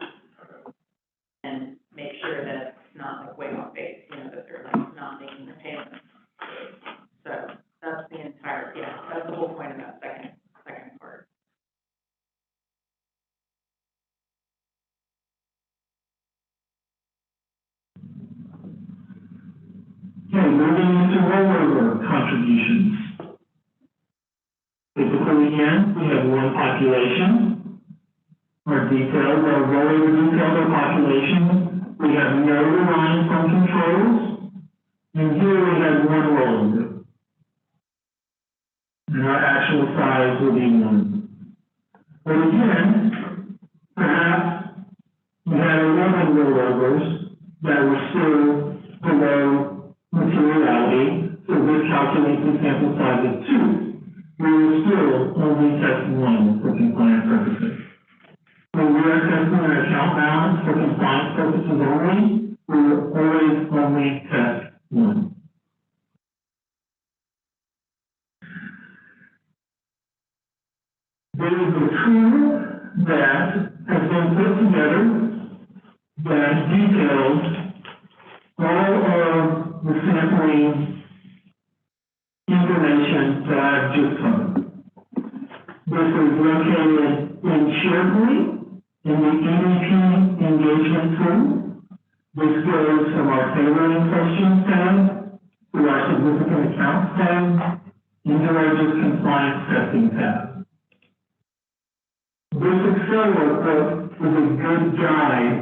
And make sure that it's not like way off base, that they're like not making the payments. So that's the entire, that's the whole point of that second part. Okay, moving into rollover contributions. Typically, again, we have one population. Our details, our rollover details of population. We have no reliance on controls. And here we have one rollover. And our actual size will be 1. But again, perhaps we had 11 rollovers that were still below materiality, so this calculates the sample size of 2. We will still only test 1 for compliance purposes. When we are testing an account balance for compliance purposes only, we will always only test 1. There is a tool that has been put together that details all of the sampling information that I've just covered. This is located in SharePoint in the EBP engagement tool. This goes from our tailoring questions tab to our significant accounts tab into our just compliance testing tab. This Excel workbook is a good guide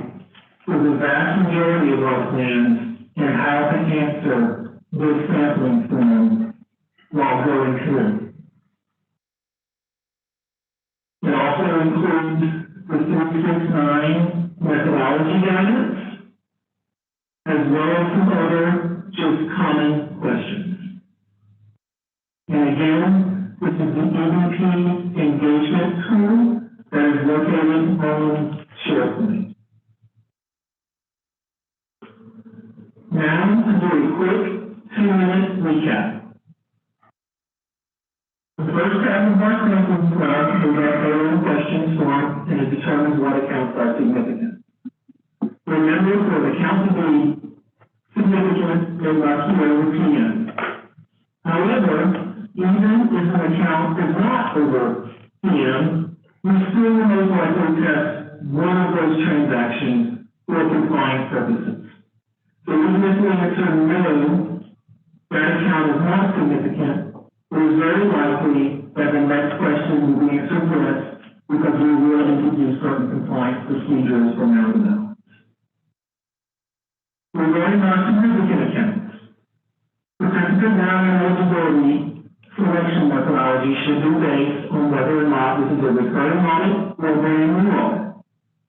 for the vast majority of our plans and how to answer this sampling form while going through. It also includes the 369 methodology guidance, as well as some other just common questions. And again, this is the EBP engagement tool that is located on SharePoint. Now, to do a quick 2-minute recap. The first tab of our sampling form is our tailoring questions form, and it determines what accounts are significant. Remember, for the account to be significant, they must be over PM. However, even if an account is not over PM, we still most likely test one of those transactions for compliance purposes. So even if we answer no, that account is not significant, it is very likely that the next question will be answered yes, because we will introduce certain compliance procedures from now on out. Regarding our significant accounts, participant non-eligibility selection methodology should be based on whether or not this is a recurring audit or a brand new audit.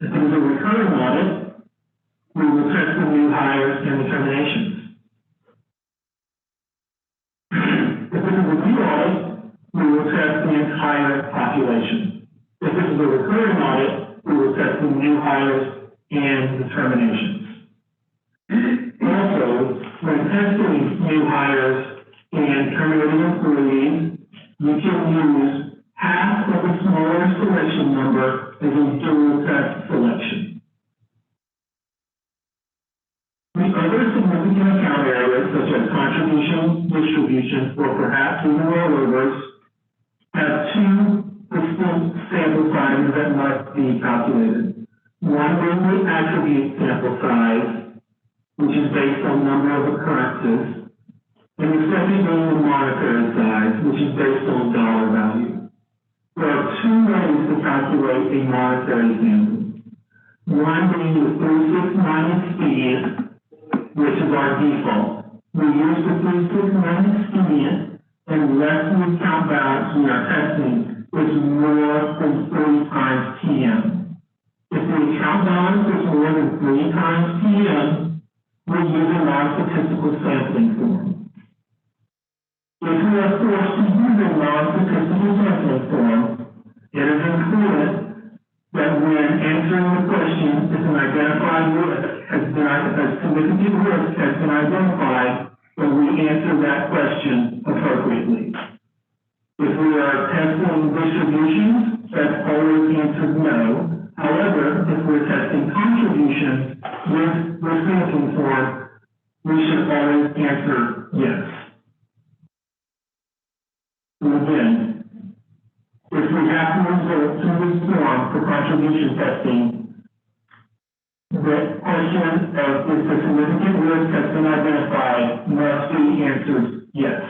If it is a recurring audit, we will test the new hires and the terminations. If this is a new audit, we will test the entire population. If this is a recurring audit, we will test the new hires and the terminations. Also, when testing new hires and terminated employees, you can use half of the smaller selection number is a dual test selection. The other significant account areas such as contributions, distributions, or perhaps even rollovers have two distinct sample sizes that must be calculated. One being the attribute sample size, which is based on number of occurrences, and the second being the monetary size, which is based on dollar value. There are two ways to calculate a monetary sample. One being the 369 expedient, which is our default. We use the 369 expedient unless the account balance we are testing is more than 3 times TM. If the account balance is more than 3 times TM, we use a non-statistical sampling form. If we are forced to use a non-statistical sampling form, it is important that when answering the question, if an identified risk has been, a significant risk has been identified, that we answer that question appropriately. If we are testing distributions, that's always answered no. However, if we're testing contributions with the sampling form, we should always answer yes. And again, if we have to resort to this form for contribution testing, the question of if a significant risk has been identified must be answered yes.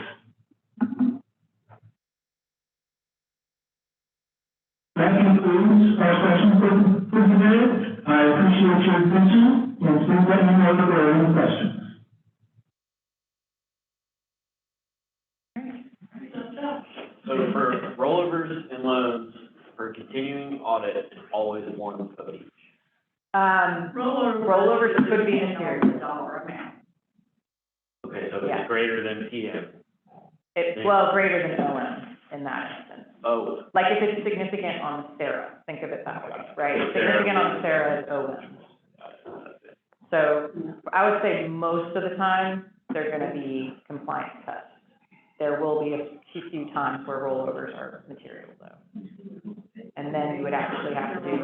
That concludes our session for today. I appreciate your attention, and please let me know if there are any questions. So for rollovers and loans, for continuing audit, it's always one of each. Rollovers could be in here. Dollar amount. Okay, so Yeah. it's greater than TM. Well, greater than OM in that instance. Oh, Like if it's significant on the SARA, think of it that way, right? Significant on the SARA is OM. So I would say most of the time, they're gonna be compliance tests. There will be a few times where rollovers are material though. And then you would actually have to do,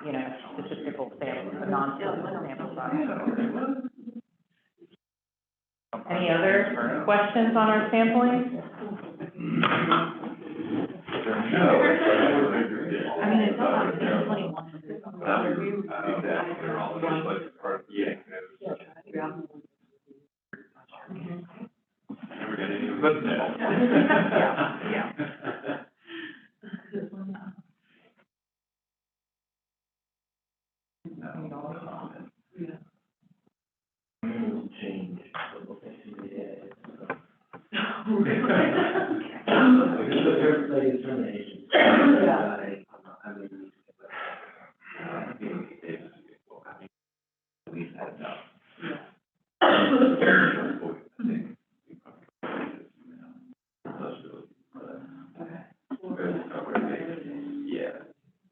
you know, statistical sample, a non-statistical sample size. Any other questions on our sampling? I mean, it's not like there's 21. Yeah. Change. We've had enough. Yeah. Okay,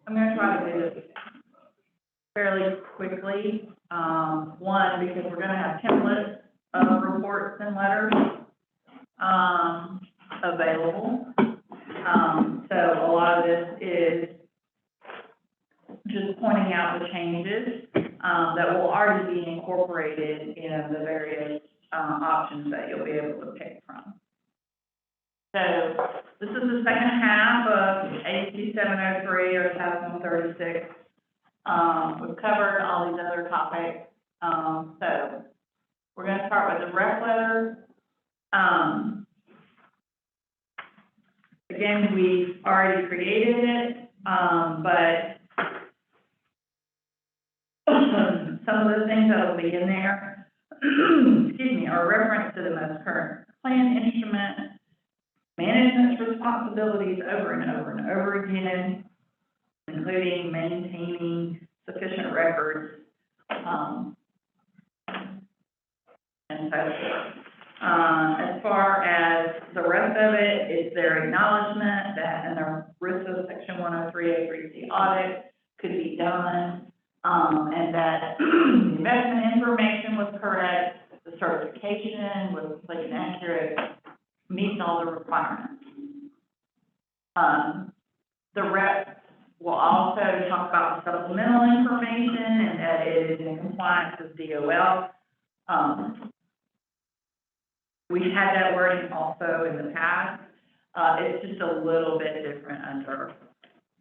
I'm gonna try to do this fairly quickly. One, because we're gonna have templates of reports and letters, available. So a lot of this is just pointing out the changes, that will already be incorporated in the various, options that you'll be able to pick from. So this is the second half of AC 703 or Task 136. We've covered all these other topics. So we're gonna start with the rep letter. Again, we've already created it, but some of the things that will be in there, excuse me, are reference to the most current plan instrument, management's responsibilities over and over and over again, including maintaining sufficient records, and so forth. As far as the rest of it, it's their acknowledgement that an ERISA Section 103A3C audit could be done, and that the investment information was correct, the certification was complete and accurate, meets all the requirements. The rep will also talk about supplemental information and that it is in compliance with DOL. We had that wording also in the past. It's just a little bit different under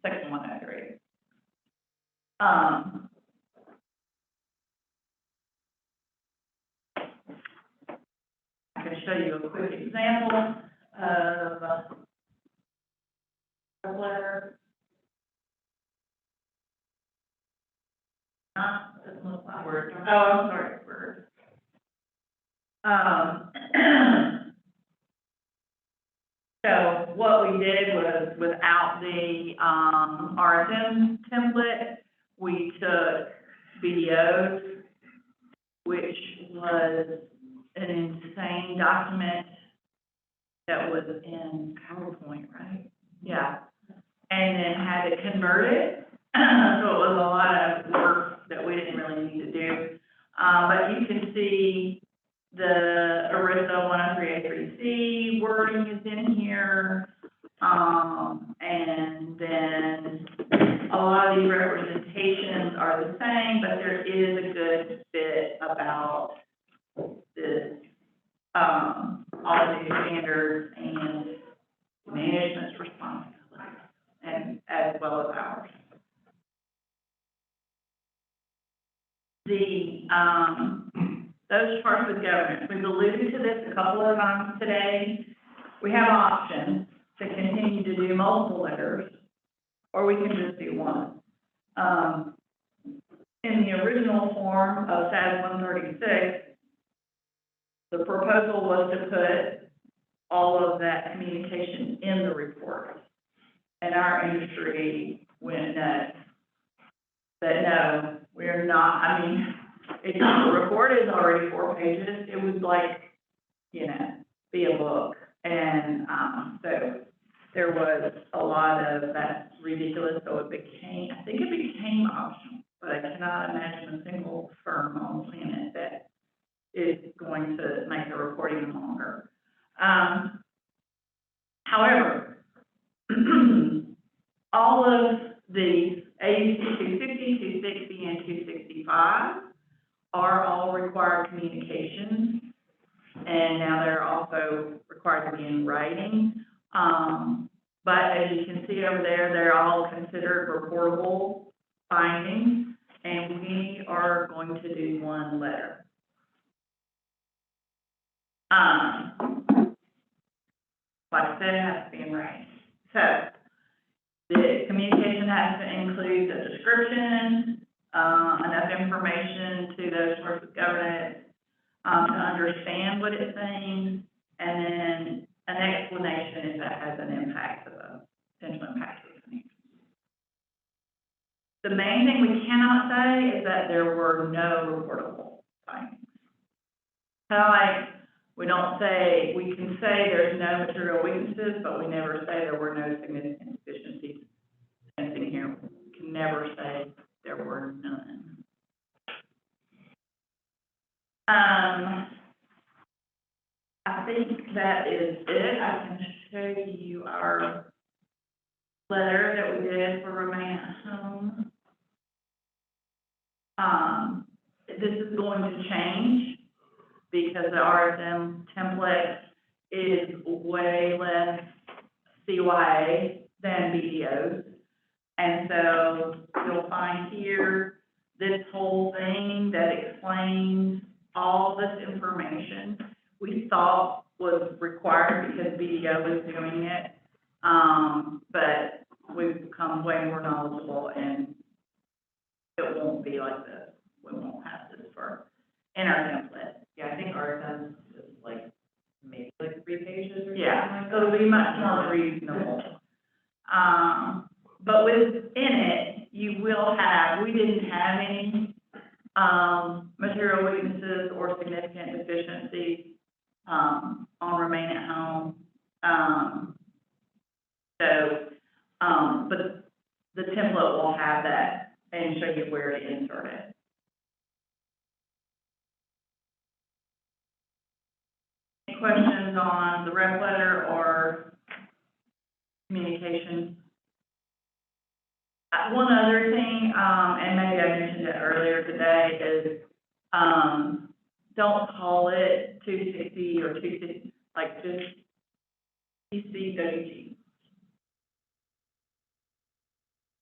Section 103. I can show you a quick example of a letter. Doesn't look like Word. Oh, I'm sorry, Word. So what we did was, without the RSM template, we took videos, which was an insane document that was in PowerPoint, right? Yeah. And then had to convert it. So it was a lot of work that we didn't really need to do. But you can see the ERISA 103A3C wording is in here. And then a lot of these representations are the same, but there is a good bit about this auditing standards and management's responsibility, and as well as ours. Those charged with governance, we've alluded to this a couple of times today. We have options to continue to do multiple letters, or we can just do one. In the original form of SAS 136, the proposal was to put all of that communication in the report. And our industry went nuts. Said, no, we're not, I mean, if the report is already 4 pages, it would be a book. And, so there was a lot of that ridiculous, so it became optional, but I cannot imagine a single firm on the planet that is going to make the reporting longer. However, all of these, AUC 250, 260, and 265 are all required communications, and now they're also required to be in writing. But as you can see over there, they're all considered reportable findings, and we are going to do one letter. Like I said, it has to be in writing. So the communication has to include the description, enough information to those sorts of governance to understand what it's saying, and then an explanation if that has an impact, potential impact to the financials. The main thing we cannot say is that there were no reportable findings. Kind of like we can say there's no material weaknesses, but we never say there were no significant deficiencies. Same thing here, we can never say there were none. I think that is it. I can show you our letter that we did for Remain at Home. This is going to change because the RSM template is way less CYA than BDOs. And so you'll find here this whole thing that explains all this information we thought was required because BDO was doing it. But we've become way more knowledgeable, and it won't be like this. We won't have this in our template. Yeah, I think RSM is maybe 3 pages or something Yeah, like so it'll be much more reasonable. But within it, you will have, we didn't have any material weaknesses or significant deficiencies on remain at home. But the template will have that and show you where to insert it. Any questions on the rep letter or communication? One other thing, and maybe I mentioned it earlier today, is, don't call it 260 or 260, like just TCWG.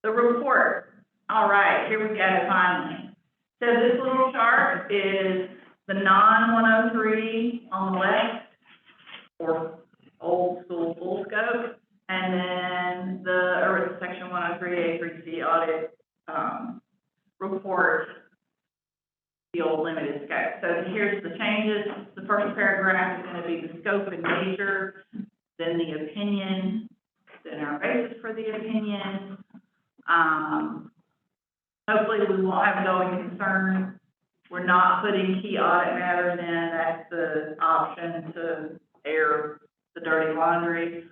The report, all right, here we go finally. So this little chart is the non-103 on the left, or old school full scope, and then or section 103A3C audit, report, the old limited scope. So here's the changes. The first paragraph is gonna be the scope and nature, then the opinion, then our basis for the opinion. Hopefully we won't have going concern. We're not putting key audit matters in. That's the option to air the dirty laundry.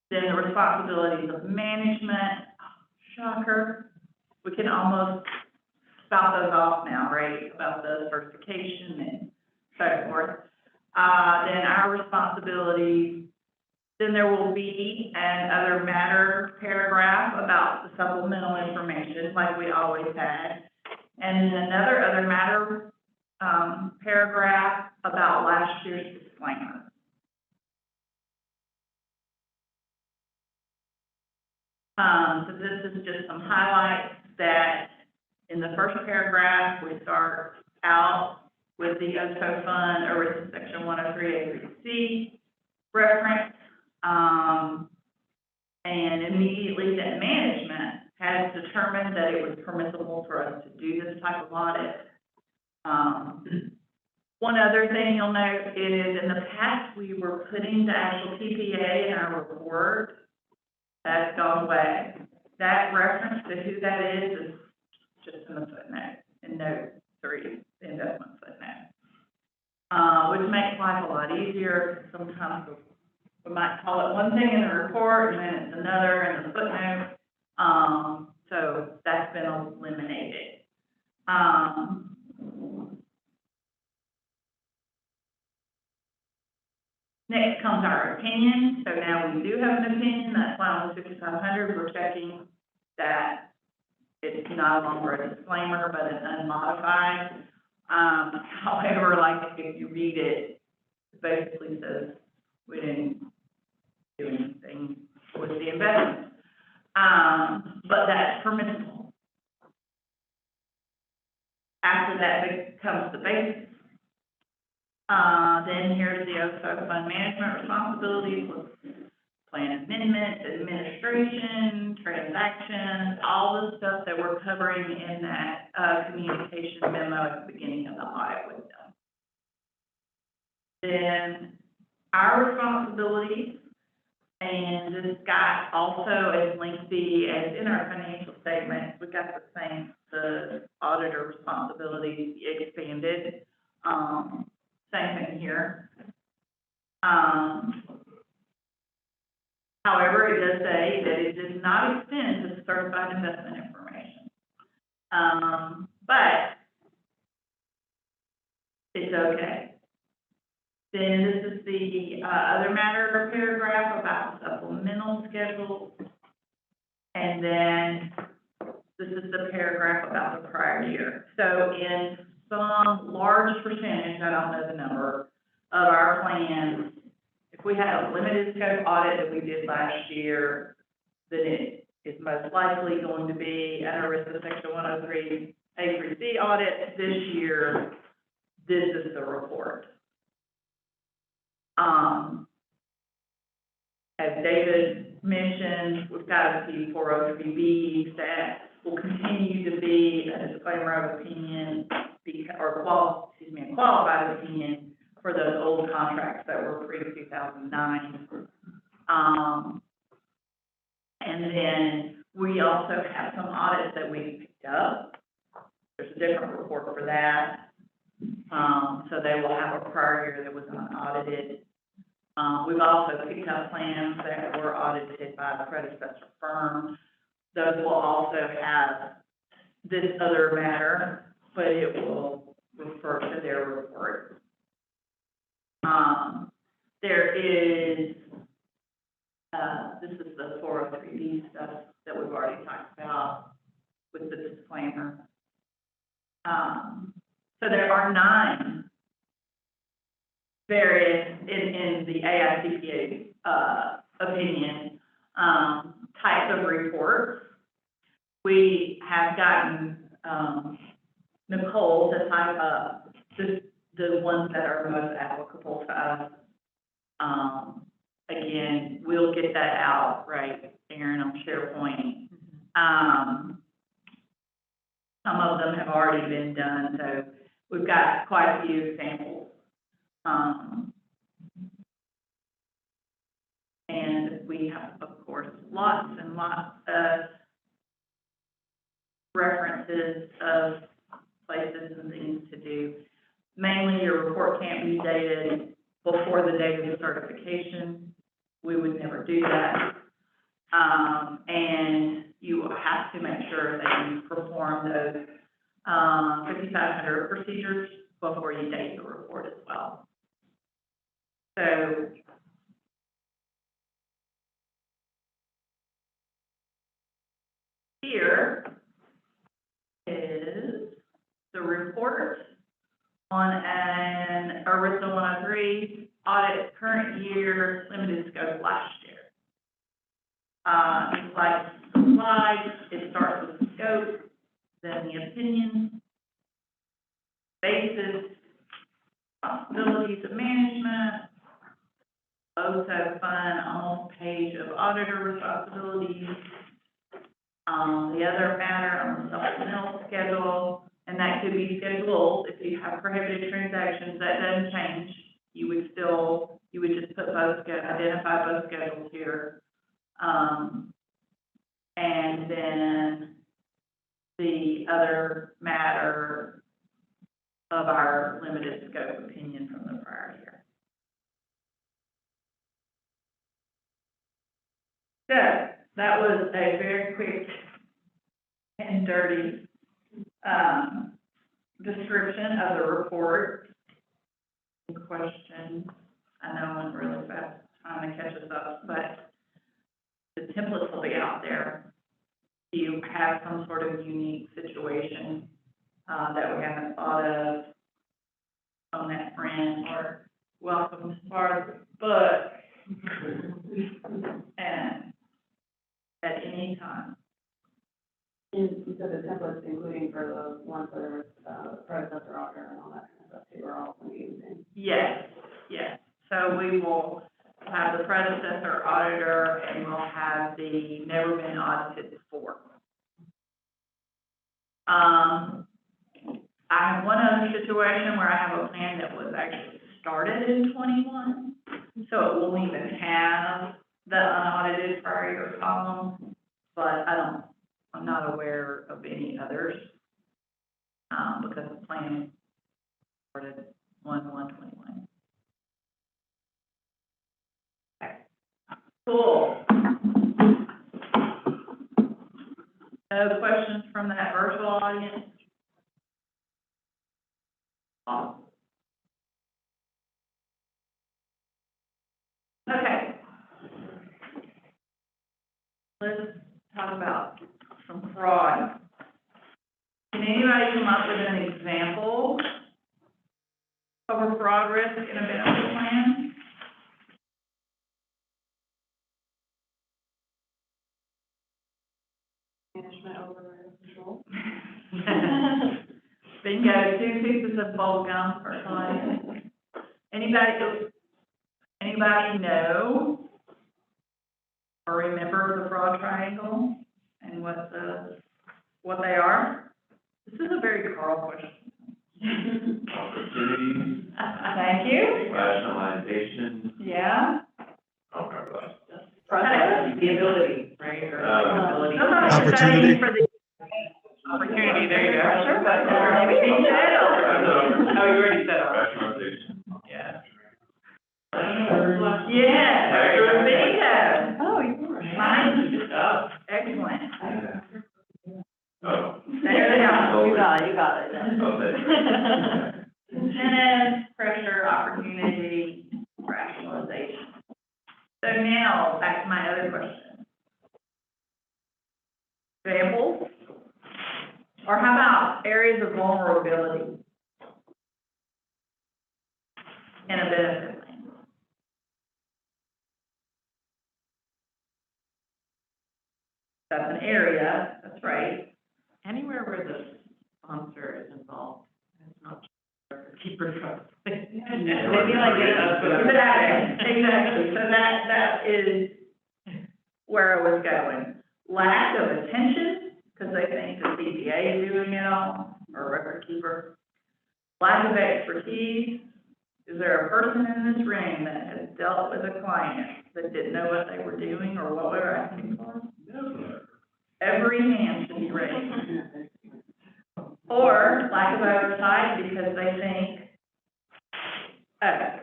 Then the responsibilities of management, shocker. We can almost spout those off now, right? About the certification and so forth. Then our responsibilities. Then there will be an other matter paragraph about the supplemental information, like we always had. And then another other matter paragraph about last year's disclaimer. So this is just some highlights that in the first paragraph, we start out with the OSO fund or with section 103A3C reference. And immediately that management has determined that it was permissible for us to do this type of audit. One other thing you'll note is in the past, we were putting the actual TPA in our report. That's gone away. That reference to who that is just in the footnote, in note 3, the investment footnote. Which makes life a lot easier. Sometimes we might call it one thing in the report and then it's another in the footnote. So that's been eliminated. Next comes our opinion. So now we do have an opinion. That's why on the 5500 we're checking that it's no longer a disclaimer but an unmodified. However, like if you read it, it basically says we didn't do anything with the investment. But that's permissible. After that comes the basis. Then here's the OSO fund management responsibilities with plan amendment, administration, transactions, all the stuff that we're covering in that communication memo at the beginning of the audit with them. Then our responsibilities, and this got also as lengthy as in our financial statements, we got the same, the auditor responsibilities expanded. Same thing here. However, it does say that it does not extend to certified investment information. But it's okay. Then this is the other matter paragraph about supplemental schedules. And then this is the paragraph about the prior year. So in some large percentage, I don't know the number, of our plans, if we had a limited scope audit that we did last year, then it is most likely going to be under ERISA section 103A3C audit. This year, this is the report. As David mentioned, we've got a few 403Bs that will continue to be a disclaimer of opinion, or a qualified opinion for those old contracts that were pre-2009. And then we also have some audits that we picked up. There's a different report for that. So they will have a prior year that was unaudited. We've also picked up plans that were audited by the predecessor firm. Those will also have this other matter, but it will refer to their report. There is, this is the 403B stuff that we've already talked about with the disclaimer. So there are 9 various, in the AICPA, opinion, types of reports. We have gotten, Nicole to type up the ones that are most applicable to us. Again, we'll get that out, right, Aaron, on SharePoint. Some of them have already been done, so we've got quite a few examples. And we have, of course, lots and lots of references of places and things to do. Mainly, your report can't be dated before the date of certification. We would never do that. And you will have to make sure that you perform those 5,500 procedures before you date the report as well. So here is the report on an ERISA 103 audit current year, limited scope last year. It's like the slide, it starts with the scope, then the opinion, basis, responsibilities of management, also fun, almost page of auditor responsibilities. The other matter on the supplemental schedule, and that could be scheduled if you have prohibited transactions. That doesn't change. You would just put both, identify both schedules here. And then the other matter of our limited scope opinion from the prior year. So that was a very quick and dirty description of the report. Questions? I know I'm really fast trying to catch us up, but the templates will be out there. Do you have some sort of unique situation that we haven't thought of on that front, or welcome to part of the book and at any time? And so the templates, including for the ones that are predecessor auditor and all that kind of stuff, too, are all using. Yes, yes. So we will have the predecessor auditor and we'll have the never been audited before. I have one other situation where I have a plan that was actually started in 21, so it won't even have the unaudited prior year column, but I'm not aware of any others, because the plan started 1/1/21. Okay. Cool. No questions from that virtual audience? Awesome. Okay. Let's talk about some fraud. Can anybody come up with an example of a fraud risk in a benefit plan? Management over control. Bingo, 2 pieces of bubble gum per client. Anybody know or remember the fraud triangle and what they are? This is a very Carl question. Opportunities, Thank you. rationalization. Yeah. I don't remember that. Process, the ability, right, or ability. Opportunity. For the opportunity, there you go. Sure, but, Maybe. I know. Oh, you already Incentives, pressure, opportunity, rationalization. So now, back to my other question. Examples? Or how about areas of vulnerability in a benefit plan? That's an area, that's right. Anywhere where the sponsor is involved, it's not just keeper trust. Maybe like exactly, so that is where I was going. Lack of attention, because they think the CPA is doing it all, or record keeper. Lack of expertise. Is there a person in this room that has dealt with a client that didn't know what they were doing or what we were asking for? Every hand should be raised. Or lack of oversight because they think, oh,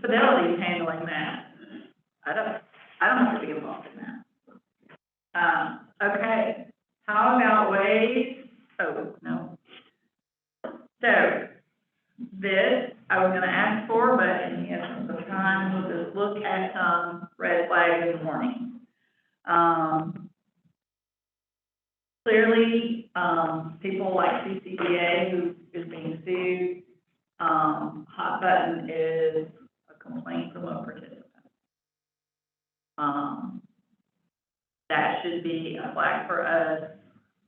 Fidelity's handling that. I don't have to be involved in that. Okay, how about ways, oh, no. So, this, I was gonna ask for, but in the essence of time, we'll just look at some red flags and warnings. Clearly, people like CCBA, who is being sued, hot button is a complaint from a participant. That should be a flag for us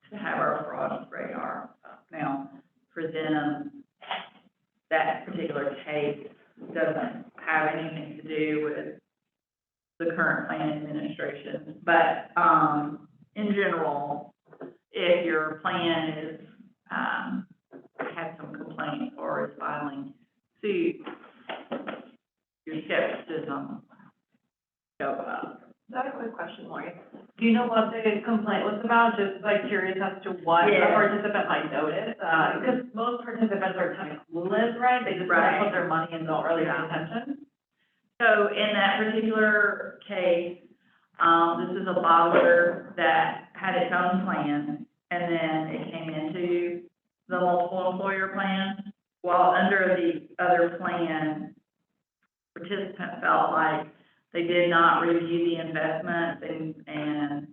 to have our fraud radar up. Now, for them, that particular case doesn't have anything to do with the current plan administration, but, in general, if your plan is, has some complaints or is filing suit, your skepticism goes up. I have a quick question, Lori. Do you know what the complaint was about? Just like curious as to what a participant might notice? Because most participants are kind of clueless, right? They just kind of put their money and don't really pay attention. So in that particular case, this is a bottler that had its own plan, and then it came into the multiple employer plan. While under the other plan, participant felt like they did not review the investments and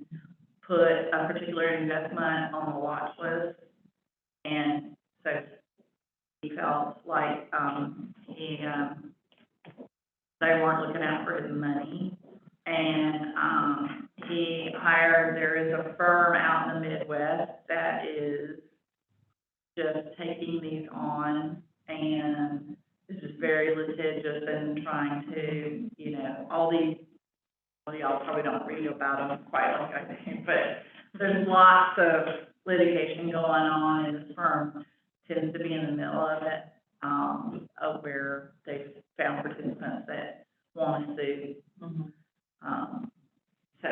put a particular investment on the watch list. And so he felt like, they weren't looking out for his money. And, he hired, there is a firm out in the Midwest that is just taking these on, and this is very litigious and trying to, you know, all these, well, y'all probably don't read about them quite like I think, but there's lots of litigation going on, and this firm tends to be in the middle of it, of where they've found participants that want to sue. So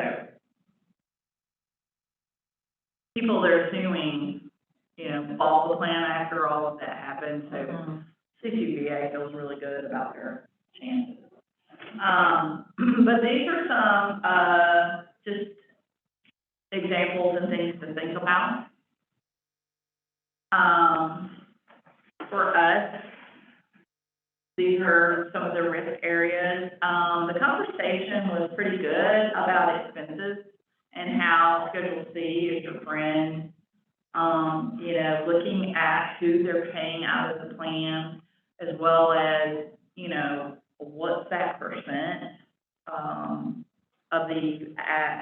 people that are suing, you know, bought the plan after all of that happened, so CCBA feels really good about their chances. But these are some, just examples and things to think about. For us, these are some of the risk areas. The conversation was pretty good about expenses and how Schedule C is your friend. You know, looking at who they're paying out of the plan, as well as, you know, what's that percent, of the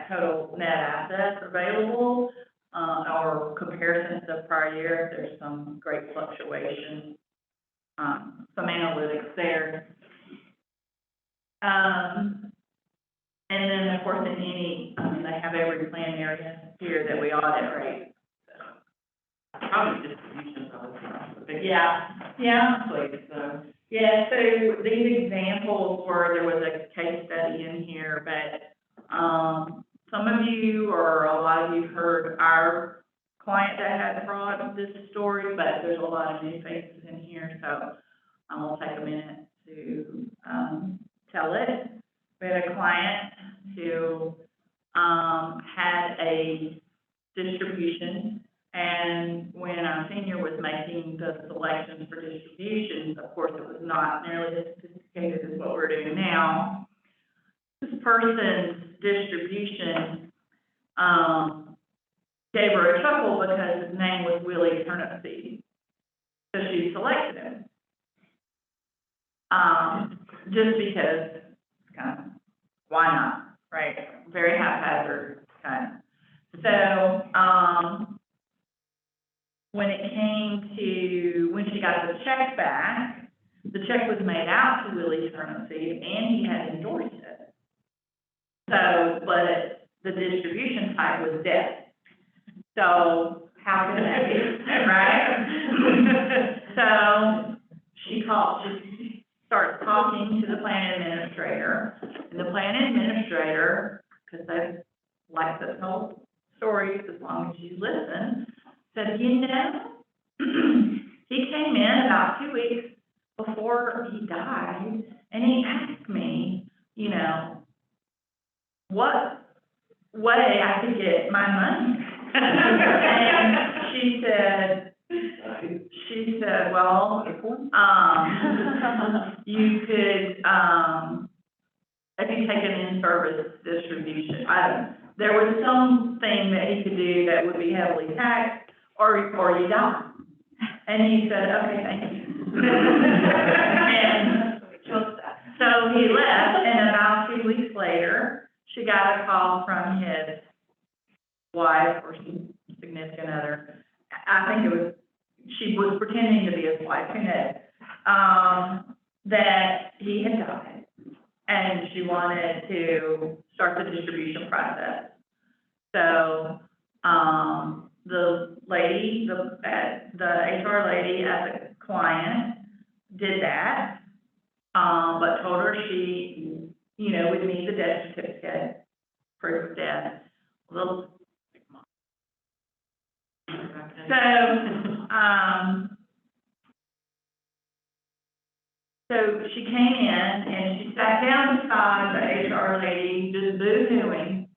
total net assets available, or comparisons to prior year. There's some great fluctuation, some analytics there. And then, of course, in any, they have every plan area here that we audit, right? Probably distribution of the big. Yeah, please, so. Yeah, so these examples were, there was a case study in here, but, some of you, or a lot of you heard our client that had fraud of this story, but there's a lot of new faces in here, so I'm gonna take a minute to, tell it. We had a client who, had a distribution And when our senior was making the selections for distributions, of course, it was not nearly as sophisticated as what we're doing now. This person's distribution, gave her a chuckle because his name was Willie Turnip Seed. So she selected him. Just because, kind of, why not, right? Very haphazard, kind of. So, when it came to, when she got the check back, the check was made out to Willie Turnip Seed and he had endorsed it. So, but the distribution type was debt. So, how could that be, right? So, she starts talking to the plan administrator, and the plan administrator, because they like to tell stories as long as you listen, said, you know, he came in about 2 weeks before he died, and he asked me, you know, what way I could get my money. And she said, well, you could, if you take an in-service distribution, there was something that he could do that would be heavily taxed, or you die. And he said, okay, thank you. And so he left, and about 2 weeks later, she got a call from his wife or significant other. I think it was, she was pretending to be his wife, who knows, that he had died, and she wanted to start the distribution process. So, the lady, the HR lady as a client did that, but told her she, you know, would need the death certificate, proof of death. So she came in and she sat down beside the HR lady, just boo-hooing,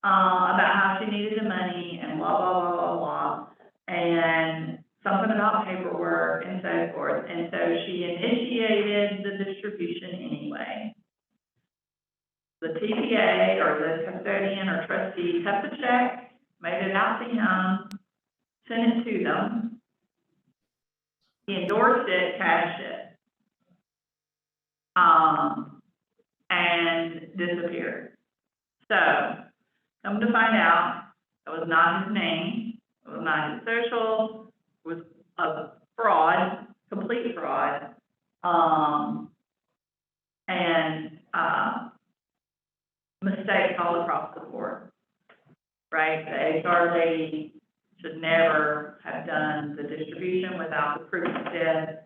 about how she needed the money and blah, blah, blah, blah, blah, and something about paperwork and so forth. And so she initiated the distribution anyway. The TPA or the custodian or trustee cut the check, made it out to him, sent it to them. He endorsed it, cashed it. And disappeared. So, come to find out, it was not his name, it was not his social, it was a fraud, complete fraud. Mistakes all across the board, right? The HR lady should never have done the distribution without the proof of death.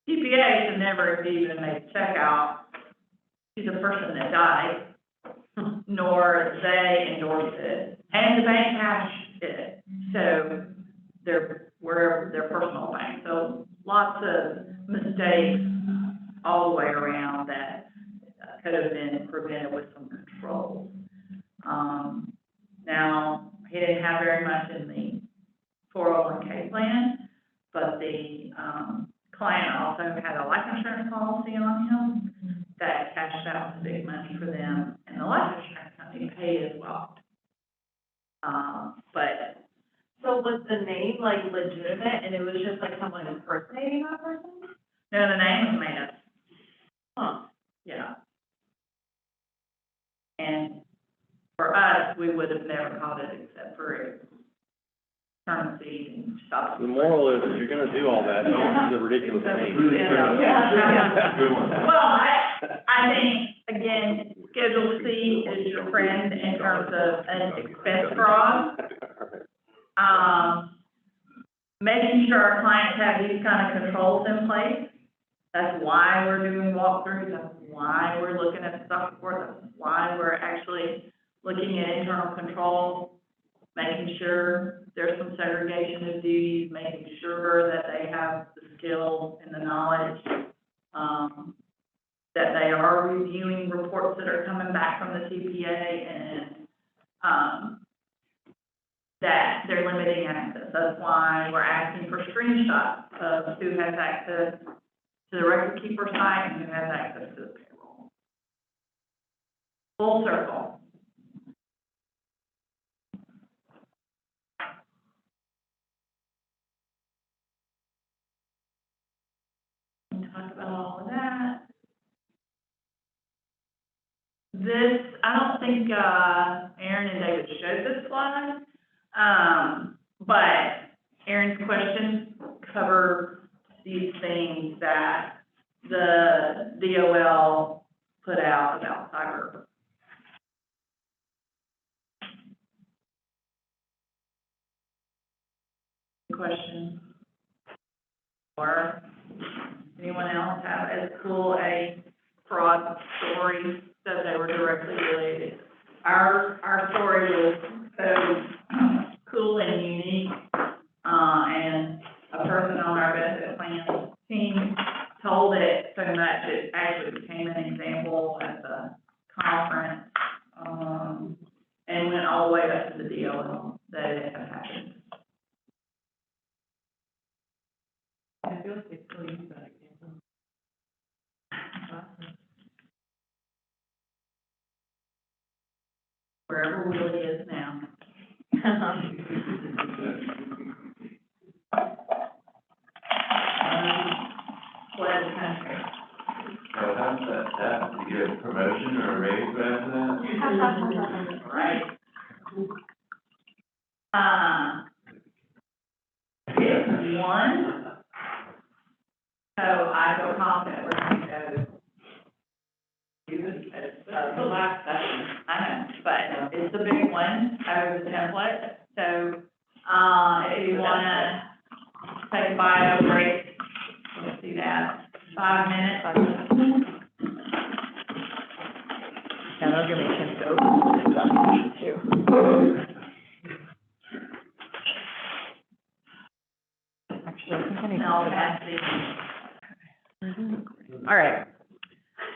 TPA should never have even made a check out to the person that died, nor they endorsed it, and the bank cashed it. So we're their personal bank. So lots of mistakes all the way around that could have been prevented with some control. Now, he didn't have very much in the 401k plan, but the client also had a life insurance policy on him that cashed out the big money for them, and the life insurance company paid as well. But So was the name like legitimate and it was just like someone impersonating that person? no, the name was made up. Huh. Yeah. And for us, we would have never called it except for it turnip seed and stuff. The moral is, if you're gonna do all that, don't use a ridiculous name. Well, I think, again, Schedule C is your friend in terms of an expense fraud. Making sure our clients have these kind of controls in place. That's why we're doing walkthroughs, that's why we're looking at stuff for, that's why we're actually looking at internal controls, making sure there's some segregation of duties, making sure that they have the skills and the knowledge, that they are reviewing reports that are coming back from the TPA, and, that they're limiting access. That's why we're asking for screenshots of who has access to the record keeper site and who has access to the payroll. Full circle. We talked about all of that. This, I don't think, Aaron and David showed this slide, but Aaron's questions cover these things that the DOL put out about cyber. Questions? Or anyone else have as cool a fraud story that they were directly related? Our story was so cool and unique, and a person on our benefit plan team told it so much it actually became an example at the conference, and went all the way up to the DOL that it had happened. I feel like they still use that example. Wherever Willie is now. Fled the country. So that's a good promotion or a raise after that? Right. One. So I feel confident we're going to go. The last session, I know, but it's a big one over the template. So, if you want to take a bio break, let's do that. 5 minutes. Yeah, that'll give me a chance to open this document too. Actually, I think I need to. I'll pass these. All right.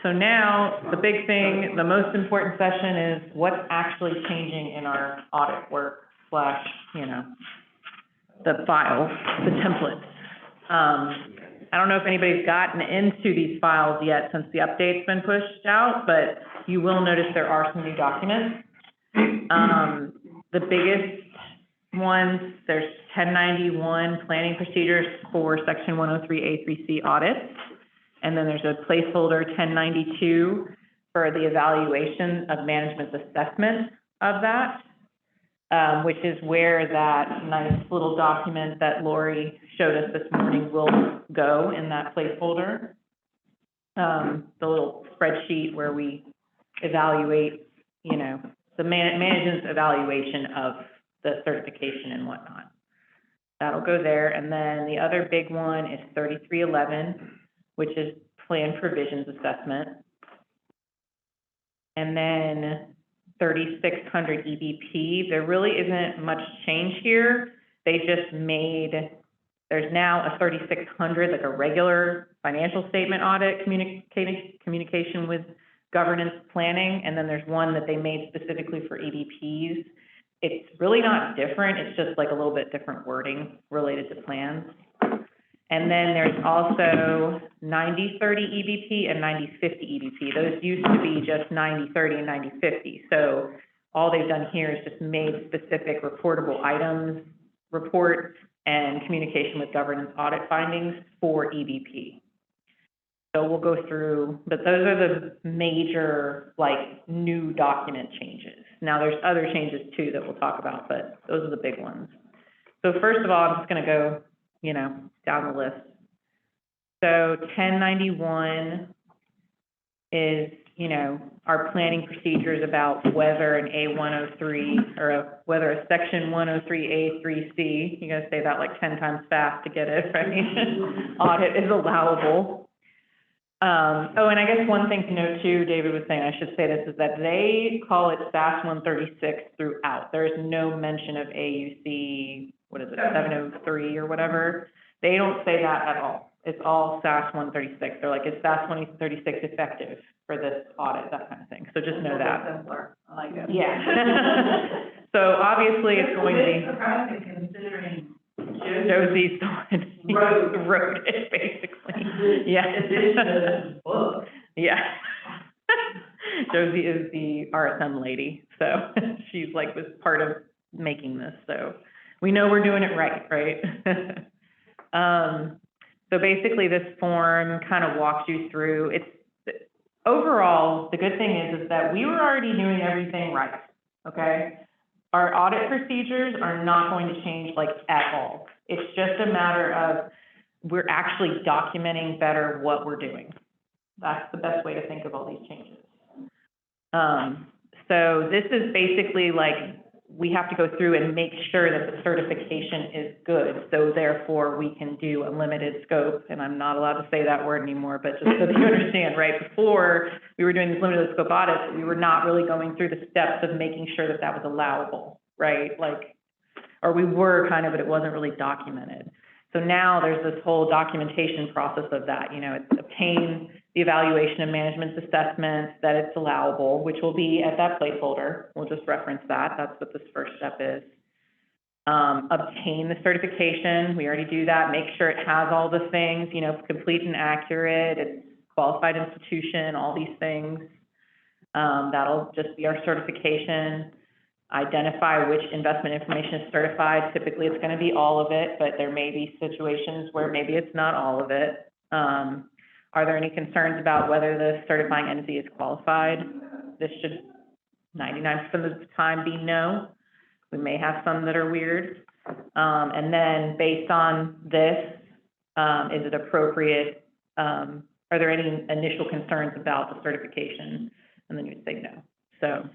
So now, the big thing, the most important session is what's actually changing in our audit work / the files, the templates. I don't know if anybody's gotten into these files yet since the update's been pushed out, but you will notice there are some new documents. The biggest ones, there's 1091 planning procedures for section 103A3C audits. And then there's a placeholder 1092 for the evaluation of management's assessment of that, which is where that nice little document that Lori showed us this morning will go in that placeholder. The little spreadsheet where we evaluate, the management's evaluation of the certification and whatnot. That'll go there. And then the other big one is 3311. Which is plan provisions assessment. And then 3600 EBP, there really isn't much change here. They just there's now a 3600, like a regular financial statement audit communication with governance planning, and then there's one that they made specifically for EBPs. It's really not different, it's just like a little bit different wording related to plans. And then there's also 9030 EBP and 9050 EBP. Those used to be just 9030 and 9050. So all they've done here is just made specific reportable items, reports, and communication with governance audit findings for EBP. So we'll go through, but those are the major, new document changes. Now there's other changes too that we'll talk about, but those are the big ones. So first of all, I'm just gonna go down the list. So 1091 is, our planning procedures about whether an A103 or whether a section 103A3C, you gotta say that like 10 times fast to get it, right? Audit is allowable. And I guess one thing to note too, David was saying, I should say this, is that they call it SAS 136 throughout. There is no mention of AUC, 703 or whatever. They don't say that at all. It's all SAS 136. They're like, is SAS 136 effective for this audit, that kind of thing. So just know that. Simpler. I like it. Yeah. So obviously obviously it's going to be, surprising considering Josie's the one who wrote it, basically. Yeah. book. Yeah. Josie is the RSM lady, so she's like, was part of making this, so we know we're doing it right, right? So basically this form kind of walks you through, overall, the good thing is that we were already doing everything right, okay? Our audit procedures are not going to change like at all. It's just a matter of we're actually documenting better what we're doing. That's the best way to think of all these changes. So this is basically like, we have to go through and make sure that the certification is good. So therefore we can do a limited scope, and I'm not allowed to say that word anymore, but just so that you understand, right? Before we were doing these limited scope audits, we were not really going through the steps of making sure that that was allowable, right? Like, or we were kind of, but it wasn't really documented. So now there's this whole documentation process of that, you know, it's obtain the evaluation of management's assessments, that it's allowable, which will be at that placeholder. We'll just reference that. That's what this first step is. Obtain the certification. We already do that. Make sure it has all the things, you know, complete and accurate. It's qualified institution, all these things. That'll just be our certification. Identify which investment information is certified. Typically, it's going to be all of it, but there may be situations where maybe it's not all of it. Are there any concerns about whether the certifying entity is qualified? This should 99% of the time be no. We may have some that are weird. And then based on this, is it appropriate? Are there any initial concerns about the certification? And then you would say no. So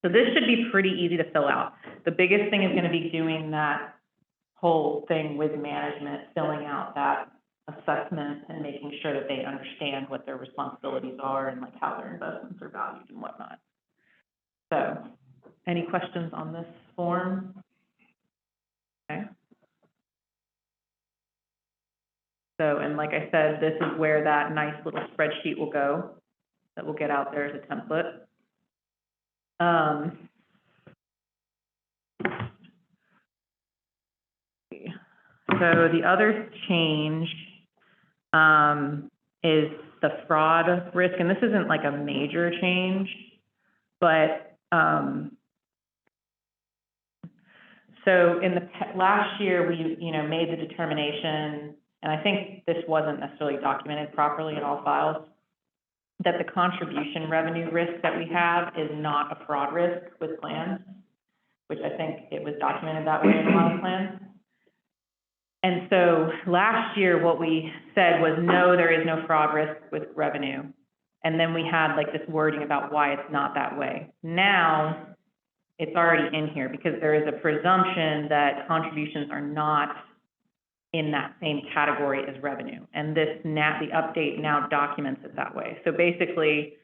this should be pretty easy to fill out. The biggest thing is going to be doing that whole thing with management, filling out that assessment and making sure that they understand what their responsibilities are and like how their investments are valued and whatnot. So, any questions on this form? Okay. So, and like I said, this is where that nice little spreadsheet will go, that will get out there as a template. So the other change is the fraud risk, and this isn't like a major change, but so in the last year we made the determination, and I think this wasn't necessarily documented properly in all files, that the contribution revenue risk that we have is not a fraud risk with plans, which I think it was documented that way in a lot of plans. And so last year, what we said was, no, there is no fraud risk with revenue. And then we had like this wording about why it's not that way. Now, it's already in here because there is a presumption that contributions are not in that same category as revenue. And the update now documents it that way. So basically,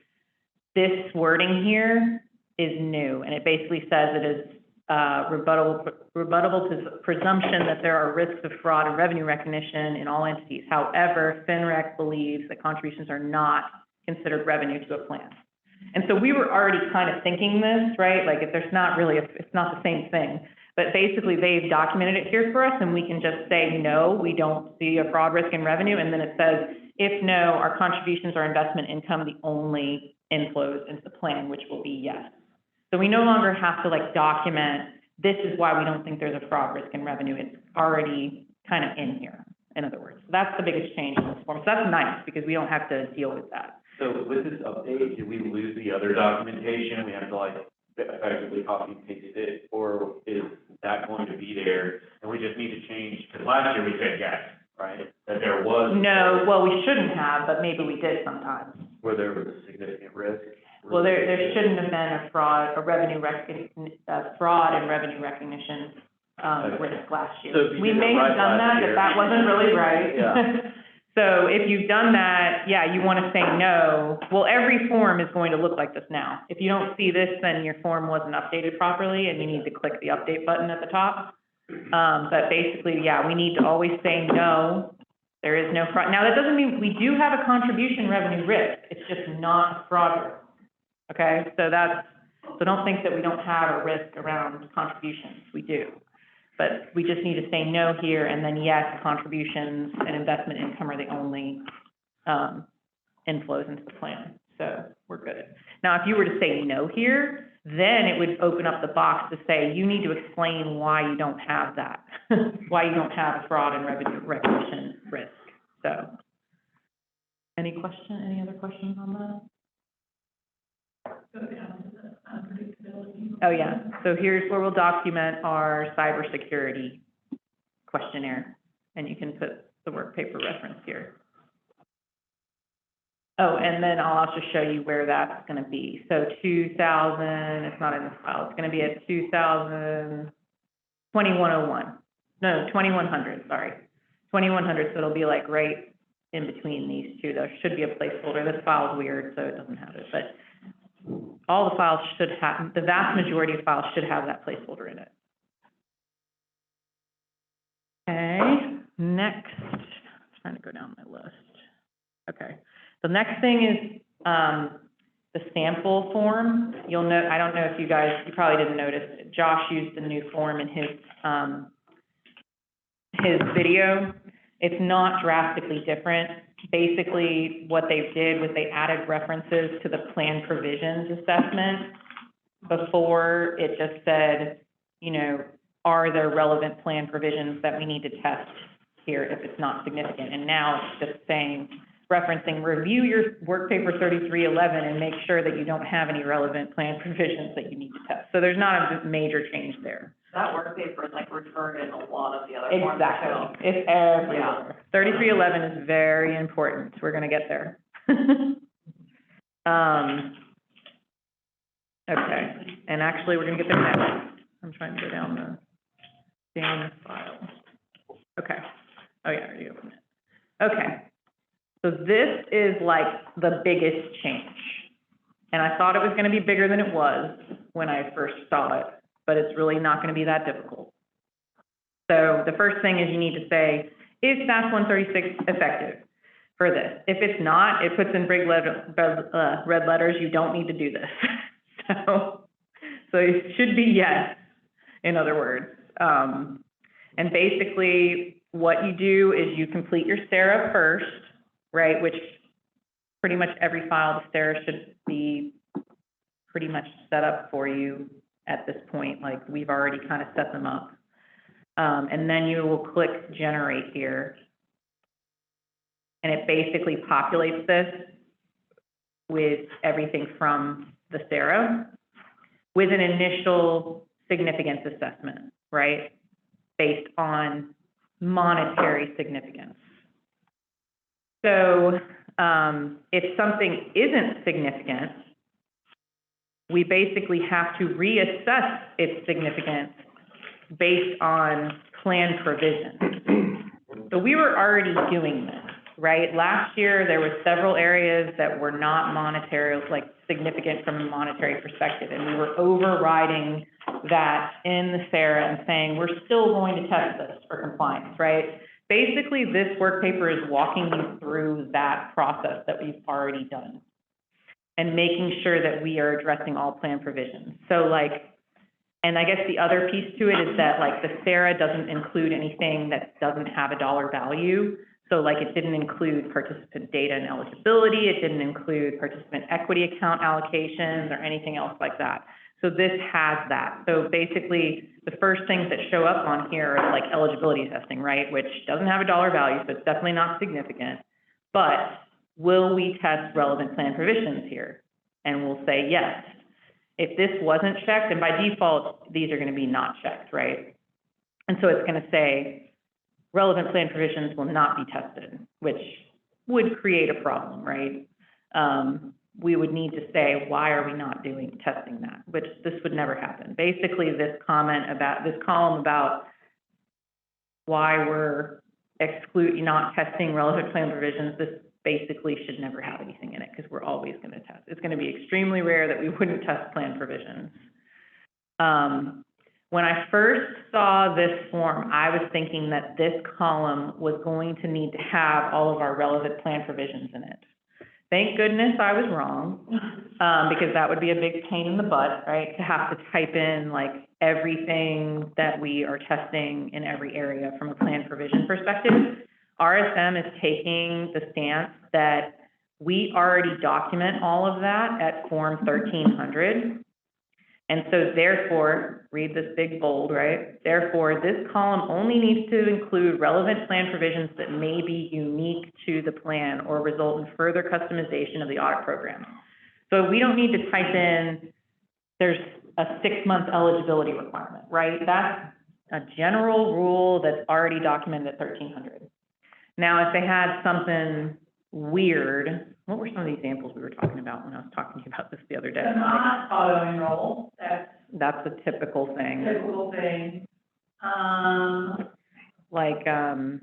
this wording here is new, and it basically says it is rebuttable to presumption that there are risks of fraud and revenue recognition in all entities. However, FINREC believes that contributions are not considered revenue to a plan. And so we were already kind of thinking this, right? Like if there's not really, it's not the same thing. But basically, they've documented it here for us, and we can just say, no, we don't see a fraud risk in revenue. And then it says, if no, our contributions or investment income the only inflows into the plan, which will be yes. So we no longer have to like document, this is why we don't think there's a fraud risk in revenue. It's already kind of in here, in other words. That's the biggest change in this form. So that's nice because we don't have to deal with that. So with this update, did we lose the other documentation? We have to like effectively copy and paste it, or is that going to be there? And we just need to change, because last year we said yes, right? That there was. No, well, we shouldn't have, but maybe we did sometimes. Where there was a significant risk? Well, there shouldn't have been a fraud and revenue recognition risk last year. So we may have done that, but that wasn't really right. Yeah. So if you've done that, yeah, you want to say no. Well, every form is going to look like this now. If you don't see this, then your form wasn't updated properly, and you need to click the update button at the top. But basically, yeah, we need to always say no. There is no fraud. Now, that doesn't mean we do have a contribution revenue risk. It's just not a fraud risk. Okay, so that's So don't think that we don't have a risk around contributions, we do. But we just need to say no here, and then yes, contributions and investment income are the only, inflows into the plan. So we're good. Now, if you were to say no here, then it would open up the box to say, you need to explain why you don't have that, why you don't have a fraud and revenue recognition risk. So, any other questions on that? Go down to the unpredictability. Oh, yeah. So here's where we'll document our cybersecurity questionnaire, and you can put the work paper reference here. Oh, and then I'll also show you where that's gonna be. So 2000, it's not in this file, it's gonna be at 2101. No, 2100, sorry. 2100, so it'll be like right in between these two. There should be a placeholder. This file's weird, so it doesn't have it, but all the files should have, the vast majority of files should have that placeholder in it. Okay, next, I'm trying to go down my list. Okay. The next thing is the sample form. You'll note, I don't know if you guys, you probably didn't notice, Josh used the new form in his video. It's not drastically different. Basically, what they did was they added references to the plan provisions assessment. Before, it just said, you know, are there relevant plan provisions that we need to test here if it's not significant? And now it's just saying, referencing, review your work paper 3311 and make sure that you don't have any relevant plan provisions that you need to test. So there's not a major change there. That work paper is like referred in a lot of the other forms. Exactly. It's everywhere. 3311 is very important. We're gonna get there. Okay, and actually, we're gonna get there next. I'm trying to go down the file. Okay. Oh, yeah, I already opened it. Okay. So this is like the biggest change. And I thought it was gonna be bigger than it was when I first saw it, but it's really not gonna be that difficult. So the first thing is you need to say, is SAS 136 effective for this? If it's not, it puts in big red letters, you don't need to do this. So it should be yes, in other words. And basically what you do is you complete your SARA first, right, which pretty much every file of SARA should be pretty much set up for you at this point, like we've already kind of set them up. And then you will click generate here. And it basically populates this with everything from the SARA with an initial significance assessment, right, based on monetary significance. So if something isn't significant, we basically have to reassess its significance based on plan provisions. So we were already doing this, right? Last year, there were several areas that were not monetary, like significant from a monetary perspective, and we were overriding that in the SARA and saying, we're still going to test this for compliance, right? Basically, this work paper is walking you through that process that we've already done and making sure that we are addressing all plan provisions. So like, and I guess the other piece to it is that like the SARA doesn't include anything that doesn't have a dollar value. So like it didn't include participant data and eligibility. It didn't include participant equity account allocations or anything else like that. So this has that. So basically, the first things that show up on here are like eligibility testing, right? Which doesn't have a dollar value, so it's definitely not significant. But will we test relevant plan provisions here? And we'll say yes. If this wasn't checked, and by default, these are going to be not checked, right? And so it's going to say relevant plan provisions will not be tested, which would create a problem, right? We would need to say, why are we not testing that? Which this would never happen. Basically, this column about why we're not testing relevant plan provisions, this basically should never have anything in it because we're always going to test. It's going to be extremely rare that we wouldn't test plan provisions. When I first saw this form, I was thinking that this column was going to need to have all of our relevant plan provisions in it. thank goodness I was wrong, because that would be a big pain in the butt, right? To have to type in like everything that we are testing in every area from a plan provision perspective. RSM is taking the stance that we already document all of that at Form 1300. And so therefore, read this big bold, right? Therefore, this column only needs to include relevant plan provisions that may be unique to the plan or result in further customization of the audit program. So we don't need to type in, there's a 6-month eligibility requirement, right? That's a general rule that's already documented at 1300. Now, if they had something weird, what were some of the examples we were talking about when I was talking to you about this the other day? The not auto enroll, That's a typical thing. typical thing. Like, trying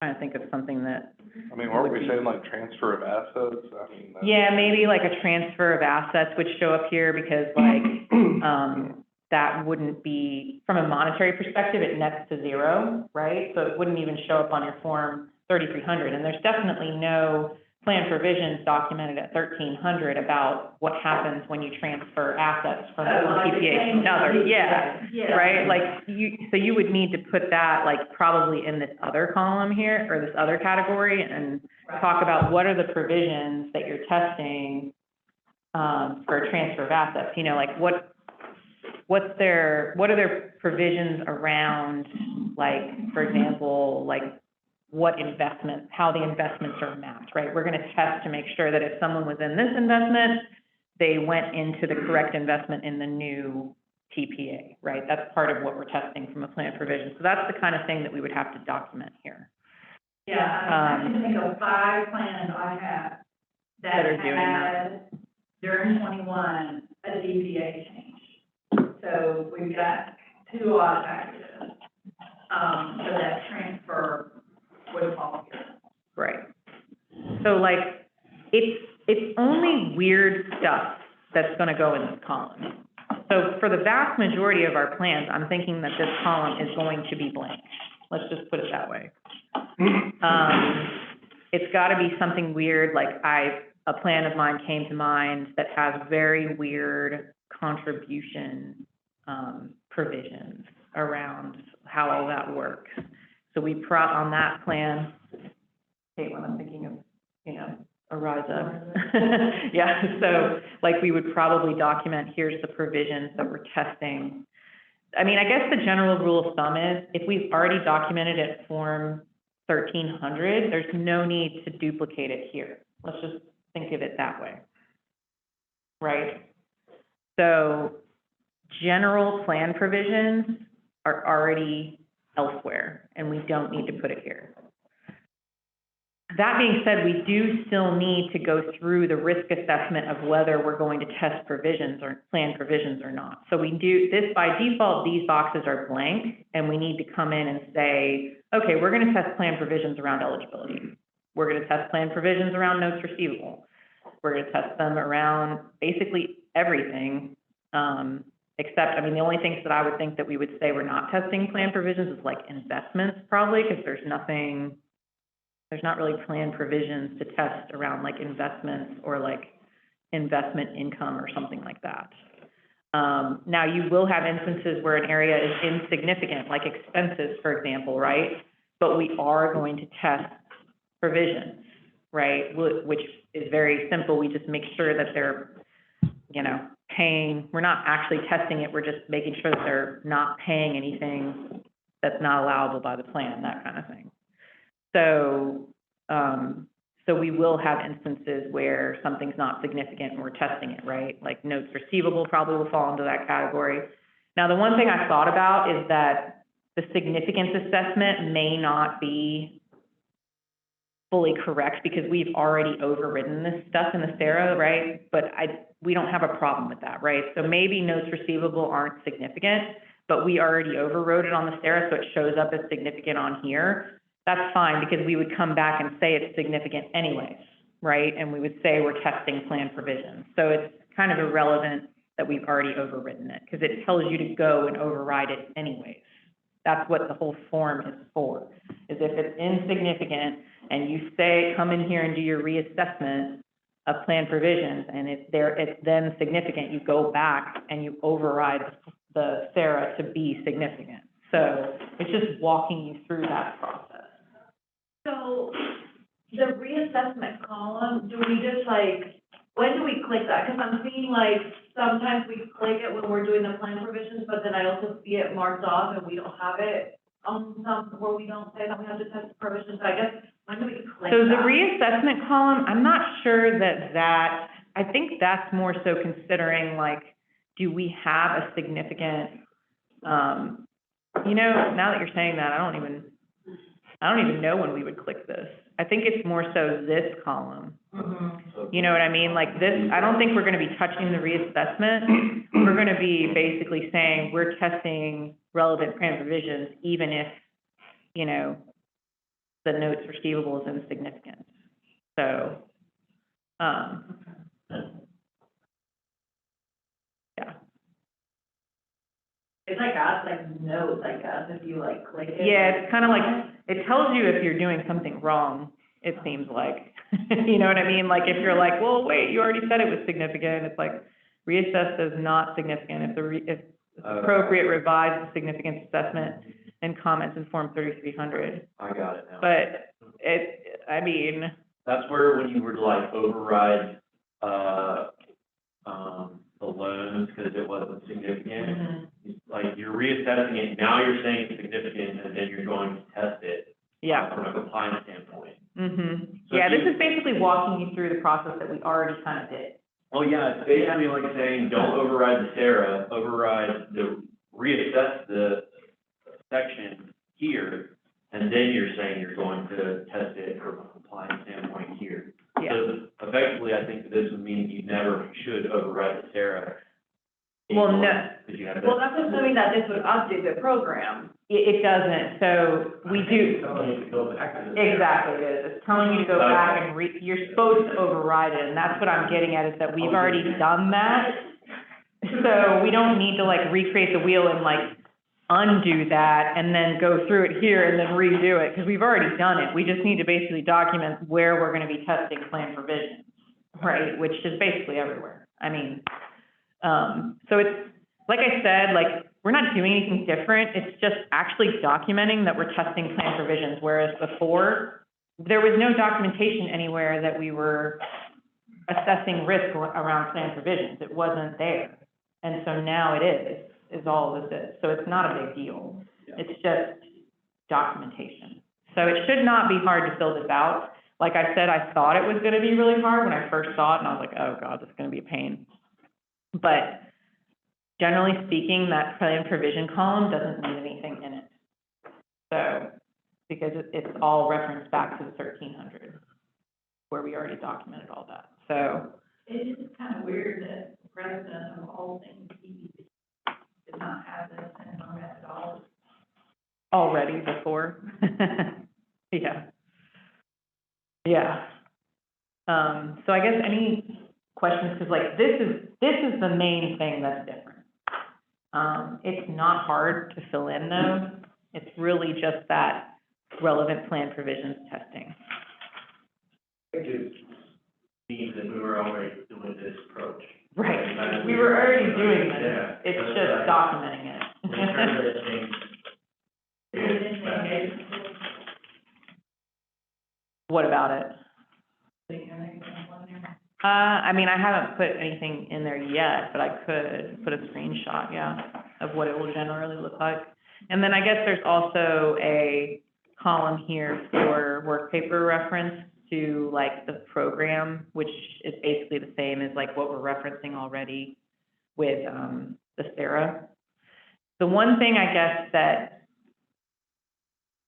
to think of something that, I mean, weren't we saying like transfer of assets? I mean, that's- yeah, maybe like a transfer of assets would show up here because like, that wouldn't be, from a monetary perspective, it nets to zero, right? So it wouldn't even show up on your Form 3300. And there's definitely no plan provisions documented at 1300 about what happens when you transfer assets from one TPA to another. Yeah, right? Like so you would need to put that like probably in this other column here or this other category and talk about what are the provisions that you're testing for a transfer of assets. You know, like what are their provisions around, like, for example, like what investment, how the investments are mapped, right? We're going to test to make sure that if someone was in this investment, they went into the correct investment in the new TPA, right? That's part of what we're testing from a plan provision. So that's the kind of thing that we would have to document here. Yeah, I can think of 5 plans I have that are doing that. had during 21 a TPA change. So we've got 2 audit packages, so that transfer would fall here. Right. So like, it's only weird stuff that's going to go in this column. So for the vast majority of our plans, I'm thinking that this column is going to be blank. Let's just put it that way. It's got to be something weird, like a plan of mine came to mind that has very weird contribution provisions around how all that works. So we on that plan, Caitlin, I'm thinking of, you know, a rise up. Yeah, so like we would probably document, here's the provisions that we're testing. I mean, I guess the general rule of thumb is if we've already documented it Form 1300, there's no need to duplicate it here. Let's just think of it that way, right? So general plan provisions are already elsewhere, and we don't need to put it here. That being said, we do still need to go through the risk assessment of whether we're going to test provisions or plan provisions or not. So we do this by default, these boxes are blank, and we need to come in and say, okay, we're going to test plan provisions around eligibility. We're going to test plan provisions around notes receivable. We're going to test them around basically everything, except, I mean, the only things that I would think that we would say we're not testing plan provisions is like investments probably, because there's not really plan provisions to test around like investments or like investment income or something like that. Now you will have instances where an area is insignificant, like expenses, for example, right? But we are going to test provisions, right? Which is very simple. We just make sure that they're, you know, paying, we're not actually testing it, we're just making sure that they're not paying anything that's not allowable by the plan, that kind of thing. So, so we will have instances where something's not significant and we're testing it, right? Like notes receivable probably will fall into that category. Now, the one thing I thought about is that the significance assessment may not be fully correct because we've already overridden this stuff in the SARA, right? But we don't have a problem with that, right? So maybe notes receivable aren't significant, but we already overrode it on the SARA, so it shows up as significant on here. That's fine, because we would come back and say it's significant anyways, right? And we would say we're testing plan provisions. So it's kind of irrelevant that we've already overridden it, because it tells you to go and override it anyways. That's what the whole form is for, is if it's insignificant and you say, come in here and do your reassessment of plan provisions, and it's then significant, you go back and you override the SARA to be significant. So it's just walking you through that process. So the reassessment column, do we just like, when do we click that? Because I'm seeing like, sometimes we click it when we're doing the plan provisions, but then I also see it marked off and we don't have it on some, where we don't say that we have to test the provisions. So I guess, when do we click that? So the reassessment column, I'm not sure that, I think that's more so considering like, do we have a significant, you know, now that you're saying that, I don't even know when we would click this. I think it's more so this column. You know what I mean? Like this, I don't think we're gonna be touching the reassessment. We're gonna be basically saying we're testing relevant plan provisions, even if, you know, the notes receivable is insignificant. So, yeah. It's like us, like notes, I guess, if you like click it. Yeah, it's kind of like, it tells you if you're doing something wrong, it seems like. You know what I mean? Like if you're like, well, wait, you already said it was significant, it's like, reassessed as not significant. If it's appropriate, revise the significance assessment and comments in Form 3300. I got it now. But I mean, That's where when you were to like override, the loans because it wasn't significant, like you're reassessing it, now you're saying it's significant, and then you're going to test it. yeah. From a compliance standpoint. So Yeah, if this you- is basically walking you through the process that we already kind of did. Well, yeah, it's basically like saying, don't override the SARA, reassess the section here, and then you're saying you're going to test it from a compliance standpoint here. Yeah. So effectively, I think that this would mean you never should override the SARA. Well, no. Because you have Well, that's assuming that this would update the program. It doesn't, so we do. Go back to the. Exactly, it is. It's telling you to go back and you're supposed to override it, and that's what I'm getting at, is that we've already done that. So we don't need to like recreate the wheel and like undo that and then go through it here and then redo it, because we've already done it. We just need to basically document where we're gonna be testing plan provisions, right? Which is basically everywhere. I mean, so it's, like I said, like, we're not doing anything different. It's just actually documenting that we're testing plan provisions, whereas before, there was no documentation anywhere that we were assessing risk around plan provisions. It wasn't there. And so now it is all this is. So it's not a big deal. It's just documentation. So it should not be hard to fill this out. Like I said, I thought it was gonna be really hard when I first saw it, and I was like, oh God, this is gonna be a pain. But generally speaking, that plan provision column doesn't need anything in it. So, because it's all referenced back to the 1300, where we already documented all that. So, It is kind of weird that the president of all things, EBP, did not have this in our methodology. already before. Yeah. Yeah. So I guess any questions, because like this is the main thing that's different. It's not hard to fill in though. It's really just that relevant plan provisions testing. It just means that we were already doing this approach. Right, we were already doing this, Yeah. it's just documenting it. In terms of the change, What about it? I mean, I haven't put anything in there yet, but I could put a screenshot, yeah, of what it will generally look like. And then I guess there's also a column here for work paper reference to like the program, which is basically the same as like what we're referencing already with, the SARA. The one thing I guess that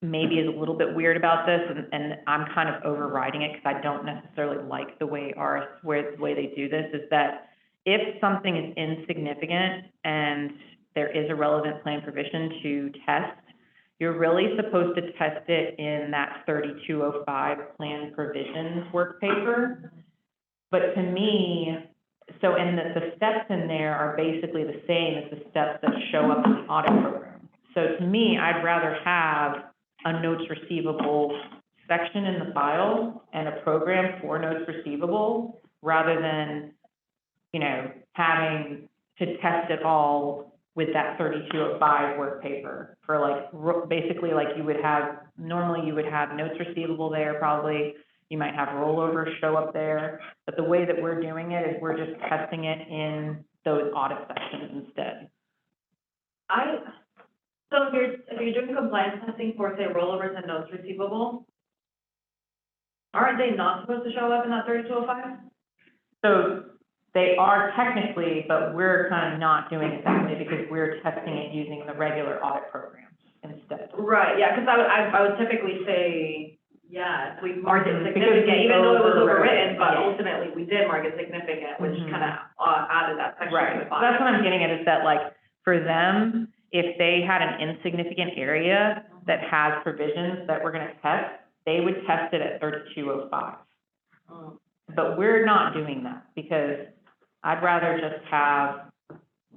maybe is a little bit weird about this, and I'm kind of overriding it because I don't necessarily like the way the way they do this, is that if something is insignificant and there is a relevant plan provision to test, you're really supposed to test it in that 3205 plan provisions work paper. But to me, so, and the steps in there are basically the same as the steps that show up in the audit program. So to me, I'd rather have a notes receivable section in the file and a program for notes receivable, rather than, you know, having to test it all with that 3205 work paper for like, basically like you would have, normally you would have notes receivable there probably, you might have rollovers show up there, but the way that we're doing it is we're just testing it in those audit sections instead. So if you're doing compliance testing for, say, rollovers and notes receivable, aren't they not supposed to show up in that 3205? So they are technically, but we're kind of not doing it that way because we're testing it using the regular audit programs instead. Right, yeah, because I would typically say, yes, we marked it Because significant, we even though it was overwritten, overwritten, but yeah. ultimately we did mark it significant, which Mhm. kind of added that section to Right, the so file. that's what I'm getting at, is that like, for them, if they had an insignificant area that has provisions that we're gonna test, they would test it at 3205. Mm. But we're not doing that, because I'd rather just have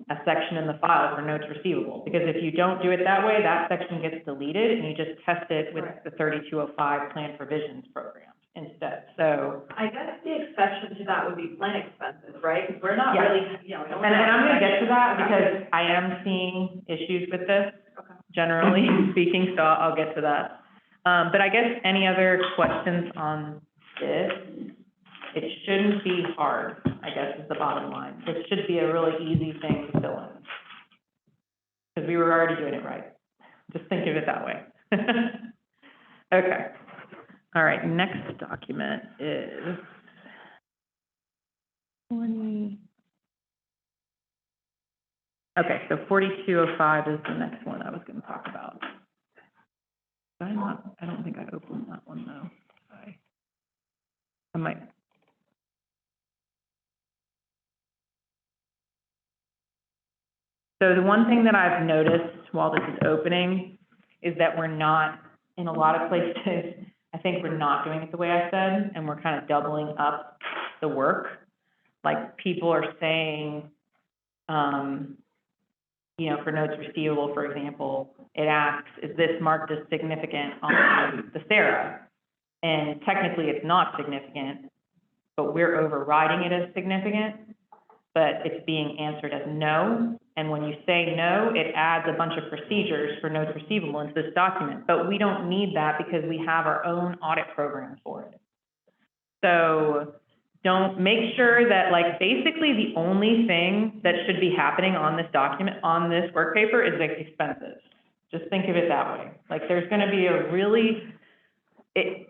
a section in the file for notes receivable, because if you don't do it that way, that section gets deleted, and you just test it with Right. the 3205 plan provisions program instead, so. I guess the exception to that would be plan expenses, right? Because we're not Yeah. really, you know. And I'm gonna get to that, because I am seeing issues with this, Okay. generally speaking, so I'll get to that. But I guess any other questions on this? It shouldn't be hard, I guess, is the bottom line. This should be a really easy thing to fill in. Because we were already doing it right. Just think of it that way. Okay. All right, next document is 20. Okay, so 4205 is the next one I was gonna talk about. I don't think I opened that one though. I might. So the one thing that I've noticed while this is opening is that we're not, in a lot of places, I think we're not doing it the way I said, and we're kind of doubling up the work. Like, people are saying, you know, for notes receivable, for example, it asks, is this marked as significant on the SARA? And technically, it's not significant, but we're overriding it as significant, but it's being answered as no. And when you say no, it adds a bunch of procedures for notes receivable into this document. But we don't need that because we have our own audit program for it. So don't, make sure that, like, basically the only thing that should be happening on this document, on this work paper, is like expenses. Just think of it that way. Like, there's gonna be a really,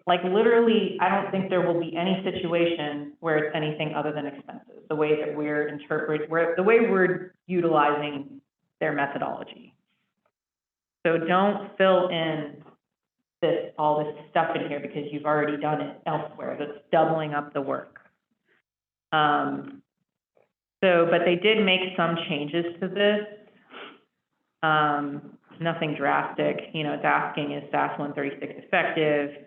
like, literally, I don't think there will be any situation where it's anything other than expenses, the way that we're the way we're utilizing their methodology. So don't fill in all this stuff in here because you've already done it elsewhere. That's doubling up the work. But they did make some changes to this. Nothing drastic, you know, it's asking, is SAS 136 effective?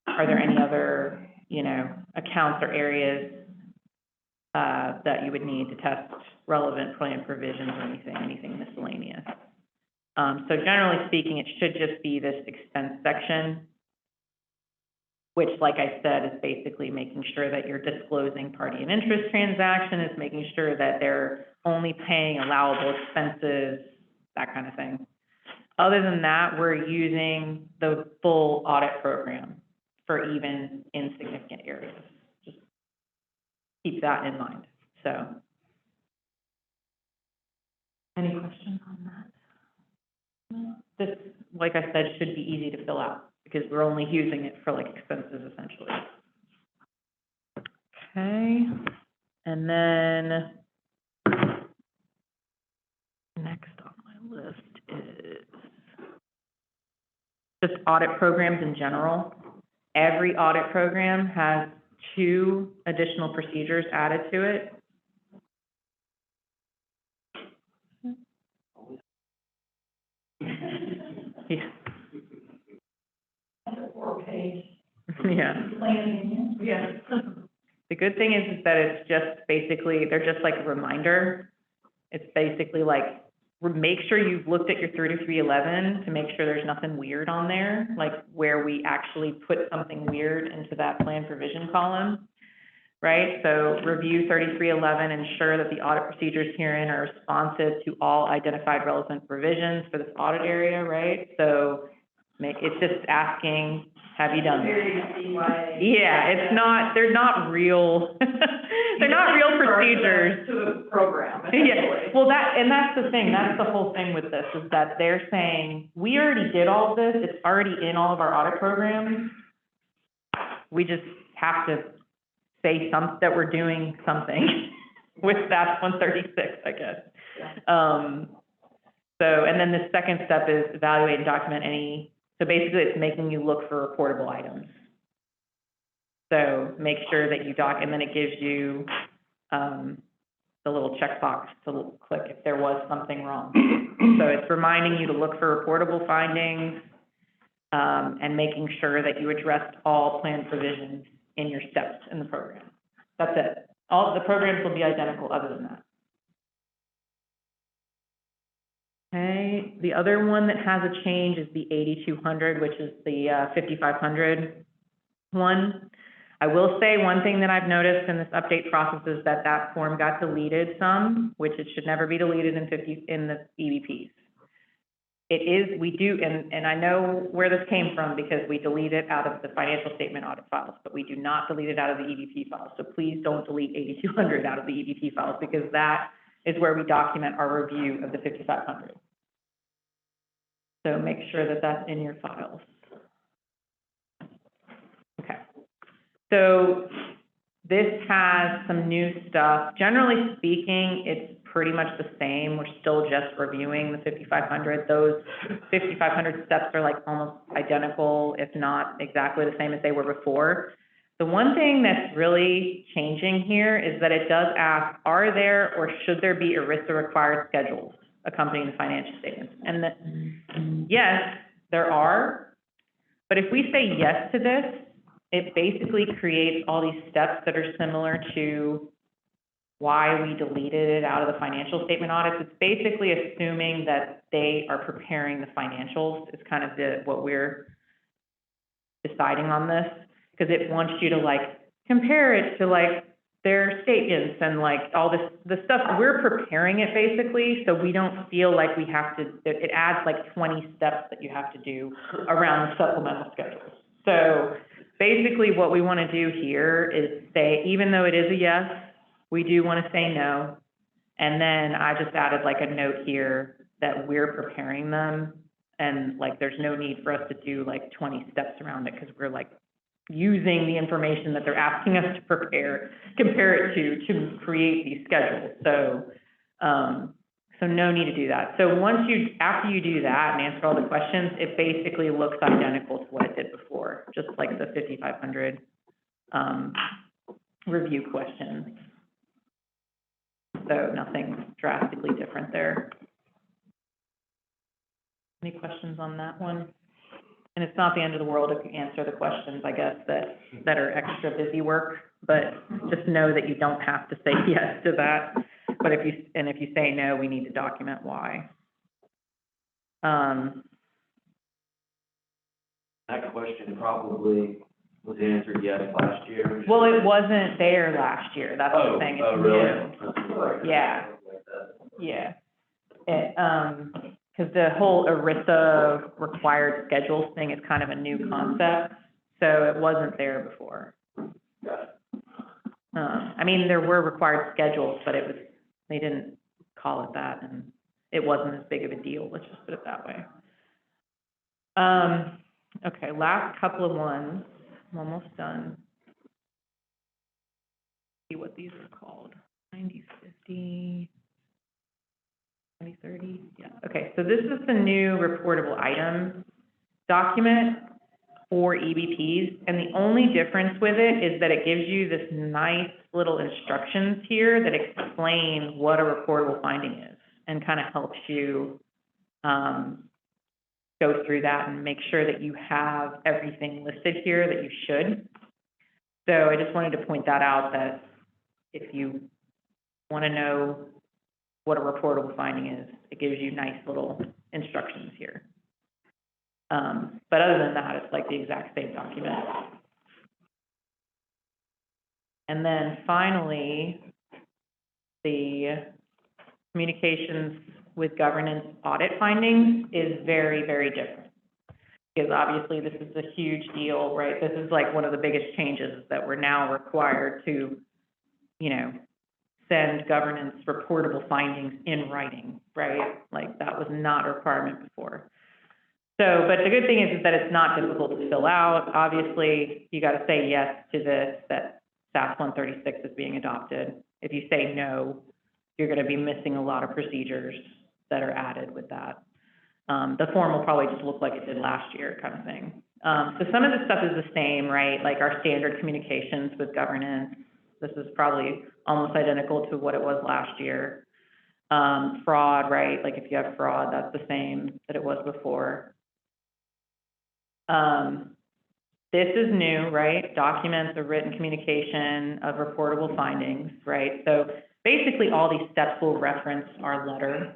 Are there any other, you know, accounts or areas that you would need to test relevant plan provisions or anything miscellaneous? So generally speaking, it should just be this expense section, which, like I said, is basically making sure that you're disclosing party and interest transaction, is making sure that they're only paying allowable expenses, that kind of thing. Other than that, we're using the full audit program for even insignificant areas. Just keep that in mind, so. Any questions on that? This, like I said, should be easy to fill out because we're only using it for like expenses essentially. Okay, and then next on my list is just audit programs in general. Every audit program has 2 additional procedures added to it. Yeah. Yeah. Yeah. The good thing is that it's just basically, they're just like a reminder. It's basically like make sure you've looked at your 3311 to make sure there's nothing weird on there, like where we actually put something weird into that plan provision column, right? So review 3311, ensure that the audit procedures herein are responsive to all identified relevant provisions for this audit area, right? So it's just asking, have you done this? Very CYA. Yeah, it's not, they're not real, they're not real procedures. To the program, Yeah, essentially. well, that's the thing, that's the whole thing with this, is that they're saying, we already did all of this, it's already in all of our audit programs. We just have to say that we're doing something with that 136, I guess. So, and then the second step is evaluate and document any, so basically it's making you look for reportable items. So make sure that you and then it gives you, the little checkbox to click if there was something wrong. So it's reminding you to look for reportable findings, and making sure that you addressed all planned provisions in your steps in the program. That's it. All the programs will be identical other than that. Okay, the other one that has a change is the 8200, which is the 5500 one. I will say one thing that I've noticed in this update process is that form got deleted some, which it should never be deleted in the EBPs. It is, we do, and I know where this came from because we delete it out of the financial statement audit files, but we do not delete it out of the EBP files. So please don't delete 8200 out of the EBP files because that is where we document our review of the 5500. So make sure that that's in your files. Okay. So this has some new stuff. Generally speaking, it's pretty much the same. We're still just reviewing the 5500. Those 5500 steps are like almost identical, if not exactly the same as they were before. The one thing that's really changing here is that it does ask, are there or should there be ERISA required schedules accompanying the financial statements? And yes, there are. But if we say yes to this, it basically creates all these steps that are similar to why we deleted it out of the financial statement audits. It's basically assuming that they are preparing the financials is kind of what we're deciding on this, because it wants you to like compare it to like their statements and like all this, the stuff, we're preparing it basically, so we don't feel like we have to, it adds like 20 steps that you have to do around the supplemental schedules. So basically what we want to do here is say, even though it is a yes, we do want to say no. And then I just added like a note here that we're preparing them and like there's no need for us to do like 20 steps around it because we're like using the information that they're asking us to compare it to create these schedules. So, so no need to do that. So after you do that and answer all the questions, it basically looks identical to what it did before, just like the 5500 review questions. So nothing drastically different there. Any questions on that one? And it's not the end of the world if you answer the questions, I guess, that are extra busy work, but just know that you don't have to say yes to that. But if you say no, we need to document why. That question probably was answered yes last year. Well, it wasn't there last year. That's the thing. It's really? new. Yeah. Yeah. Because the whole ERISA required schedules thing is kind of a new concept, so it wasn't there before. I mean, there were required schedules, but they didn't call it that, and it wasn't as big of a deal. Let's just put it that way. Okay, last couple of ones. I'm almost done. See what these are called. 90/50. 2030, yeah. Okay, so this is the new reportable item document for EBPs, and the only difference with it is that it gives you this nice little instructions here that explain what a reportable finding is and kind of helps you go through that and make sure that you have everything listed here that you should. So I just wanted to point that out, that if you want to know what a reportable finding is. It gives you nice little instructions here. But other than that, it's like the exact same document. And then finally, the communications with governance audit findings is very, very different. Because obviously this is a huge deal, right? This is like one of the biggest changes that we're now required to, you know, send governance reportable findings in writing, right? Like that was not a requirement before. So, but the good thing is that it's not difficult to fill out. Obviously, you got to say yes to this, that SAS 136 is being adopted. If you say no, you're going to be missing a lot of procedures that are added with that. The form will probably just look like it did last year, kind of thing. So some of this stuff is the same, right? Like our standard communications with governance. This is probably almost identical to what it was last year. Fraud, right? Like if you have fraud, that's the same that it was before. This is new, right? Documents of written communication of reportable findings, right? So basically all these steps will reference our letter,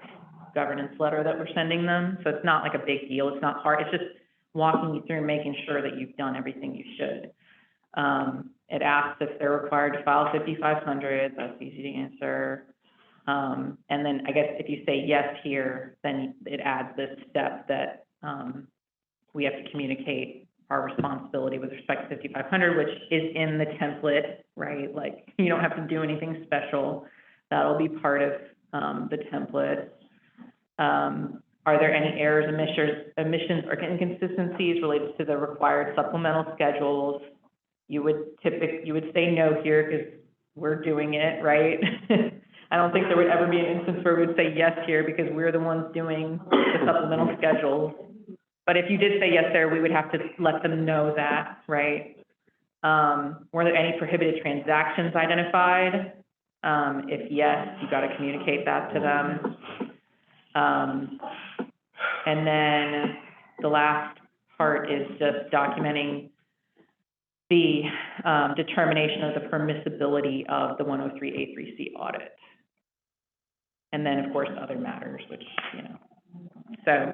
governance letter that we're sending them. So it's not like a big deal. It's not hard. It's just walking you through, making sure that you've done everything you should. It asks if they're required to file 5,500. That's easy to answer. And then I guess if you say yes here, then it adds this step that we have to communicate our responsibility with respect to 5,500, which is in the template, right? Like you don't have to do anything special. That'll be part of the template. Are there any errors, omissions, or inconsistencies related to the required supplemental schedules? You would say no here because we're doing it, right? I don't think there would ever be an instance where we would say yes here because we're the ones doing the supplemental schedules. But if you did say yes there, we would have to let them know that, right? Were there any prohibited transactions identified? If yes, you got to communicate that to them. And then the last part is just documenting the determination of the permissibility of the 103A3C audit. And then, of course, other matters, which, you know, so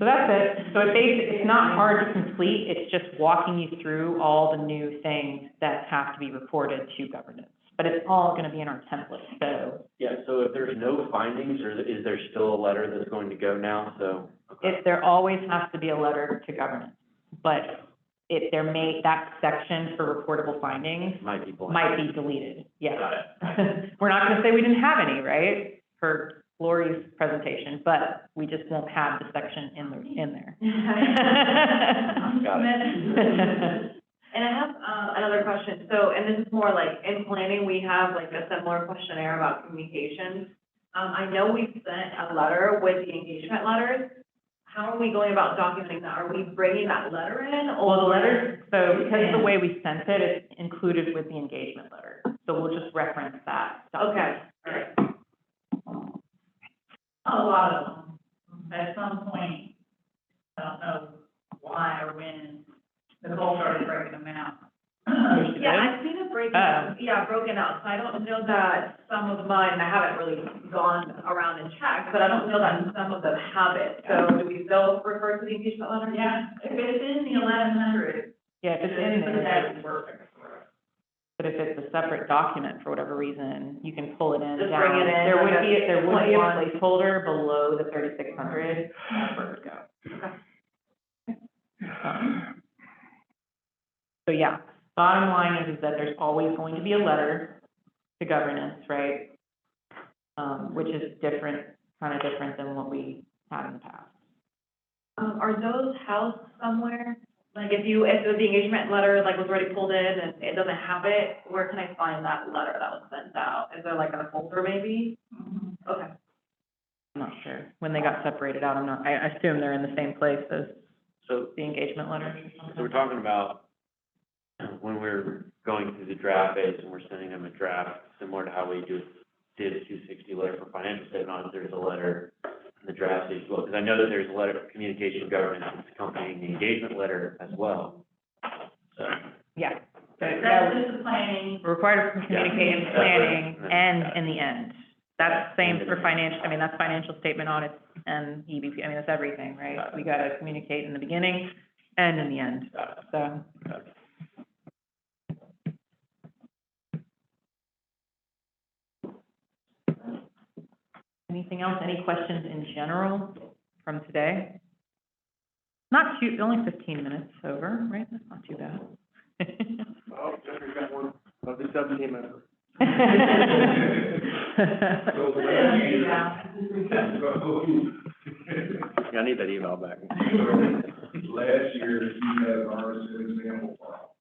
that's it. So it's not hard to complete. It's just walking you through all the new things that have to be reported to governance. But it's all going to be in our template, so. Yeah, so if there's no findings, or is there still a letter that's going to go now, so? Okay. There always has to be a letter to governance, but that section for reportable findings Might be blank. might be deleted, yeah. Got it. We're not gonna say we didn't have any, right, for Lori's presentation, but we just won't have the section in there. Got it. And I have, another question. So, and this is more like in planning, we have like a similar questionnaire about communications. I know we sent a letter with the engagement letters. How are we going about documenting that? Are we bringing that letter in or? Well, the letter, so because of the way we sent it, it's included with the engagement letter. So we'll just reference that. Okay, all right. A lot of them. At some point, I don't know why or when, Nicole started breaking them out. Yeah, I've seen it broken out, so I don't know that some of mine, I haven't really gone around and checked, but I don't know that some of them have it. So do we still refer to the engagement letter? Yeah, if it's in the 1100. Yeah, if it's in there, That's perfect. but if it's a separate document for whatever reason, you can pull it in. Just down. bring it in, There would okay. be a placeholder below the 3,600. That's where it would go. So yeah, bottom line is that there's always going to be a letter to governance, right? Which is different than what we had in the past. Are those housed somewhere? Like if the engagement letter like was already pulled in and it doesn't have it, where can I find that letter that was sent out? Is there like a folder maybe? Okay. I'm not sure. When they got separated out, I assume they're in the same place as the engagement letter. So we're talking about when we're going through the draft phase and we're sending them a draft, similar to how we did a 260 letter for financial statement audit, there's a letter in the draft stage as well, because I know that there's a letter of communication governance that's accompanying the engagement letter as well. So. Yeah. That's just the planning. We're required to communicate in planning and in the end. That's same for financial, I mean, that's financial statement audits and EBP, I mean, that's everything, right? We gotta communicate in the beginning and in the end, so. Anything else, any questions in general from today? Not too, only 15 minutes over, right? That's not too bad. Oh, Jeffrey's got one of the 17 members. So Yeah, I need that email back. last year, you had an RSN example file.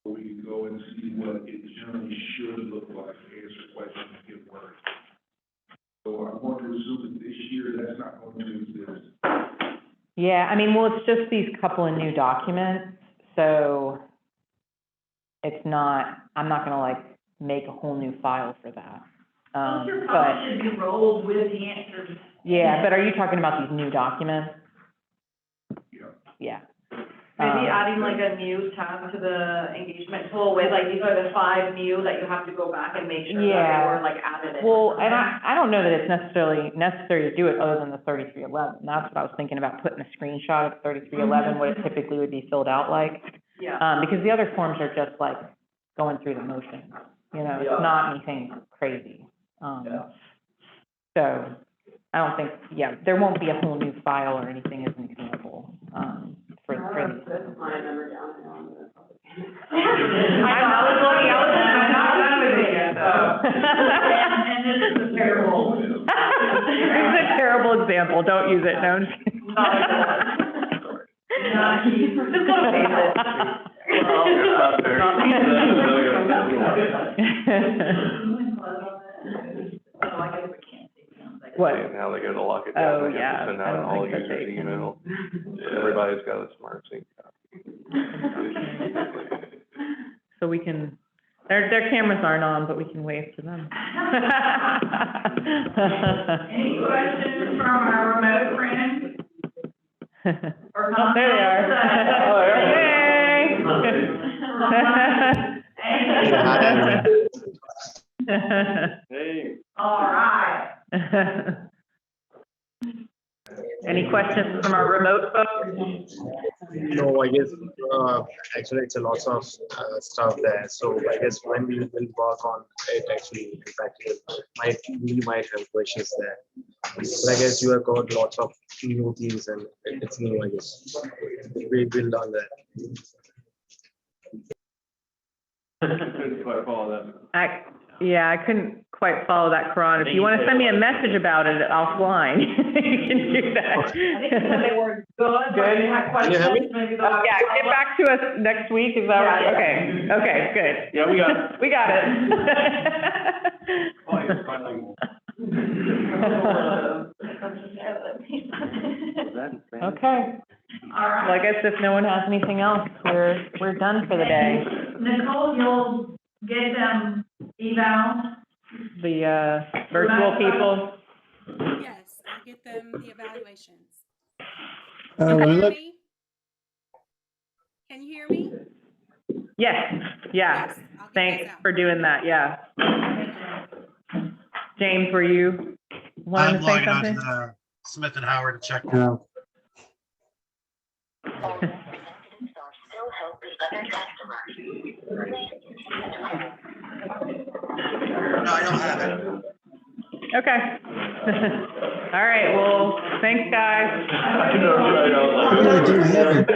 We can go and see what it generally should look like, answer questions, give words. So I'm going to assume that this year, that's not going to exist. Yeah, I mean, well, it's just these couple of new documents, so it's not, I'm not gonna like make a whole new file for that. Well, your But, file should be rolled with the answers. yeah, but are you talking about these new documents? Yeah. Yeah. Maybe adding like a new tab to the engagement tool with like, these are the 5 new that you have to go back and make sure that they Yeah. were like added in. Well, and I don't know that it's necessary to do it other than the 3311. That's what I was thinking about, putting a screenshot of 3311, what it typically would be filled out like. Yeah. Because the other forms are just like going through the motions, you know, it's not anything crazy. So I don't think, yeah, there won't be a whole new file or anything as an example, for these. I was looking, I'm not done with it yet, so. And this is a terrible. This is a terrible example, don't use it, no. Just go to basic. Oh, I guess we can't take them, like. What? And how they go to lock it Oh, down, they yeah, have to send I out don't all think that users they can. email. Everybody's got a smart sync. So we can, their cameras aren't on, but we can wave to them. Any questions from our remote friends? Or Oh, there they are. Oh, Hey. All right. Any questions from our remote folks? No, I guess, actually, it's a lot of stuff there. So I guess when we will work on it, actually, we might have questions there. But I guess you have got lots of new things and it's new, I guess. We will learn that. Couldn't quite follow that. Yeah, I couldn't quite follow that, Karan. If you want to send me a message about it offline, you can do that. I think they said they were good, but Good. they had Can you hear me? questions, maybe they'll. Yeah, get back to us next week, is that right? Yeah. Okay, good. Yeah, we got it. We got it. Okay, All right. well, I guess if no one has anything else, we're done for the day. Nicole, you'll get them evals? The, virtual people. Yes, I'll get them the evaluations. Well, Can you hear look, me? Can you hear me? Yes, yeah, Yes, I'll get thanks those out. for doing that, yeah. James, were you wanting I'm to say logging on to something? the Smith and Howard to check now. No, I don't have it. Okay. All right, well, thanks, guys. Oh, I do have it.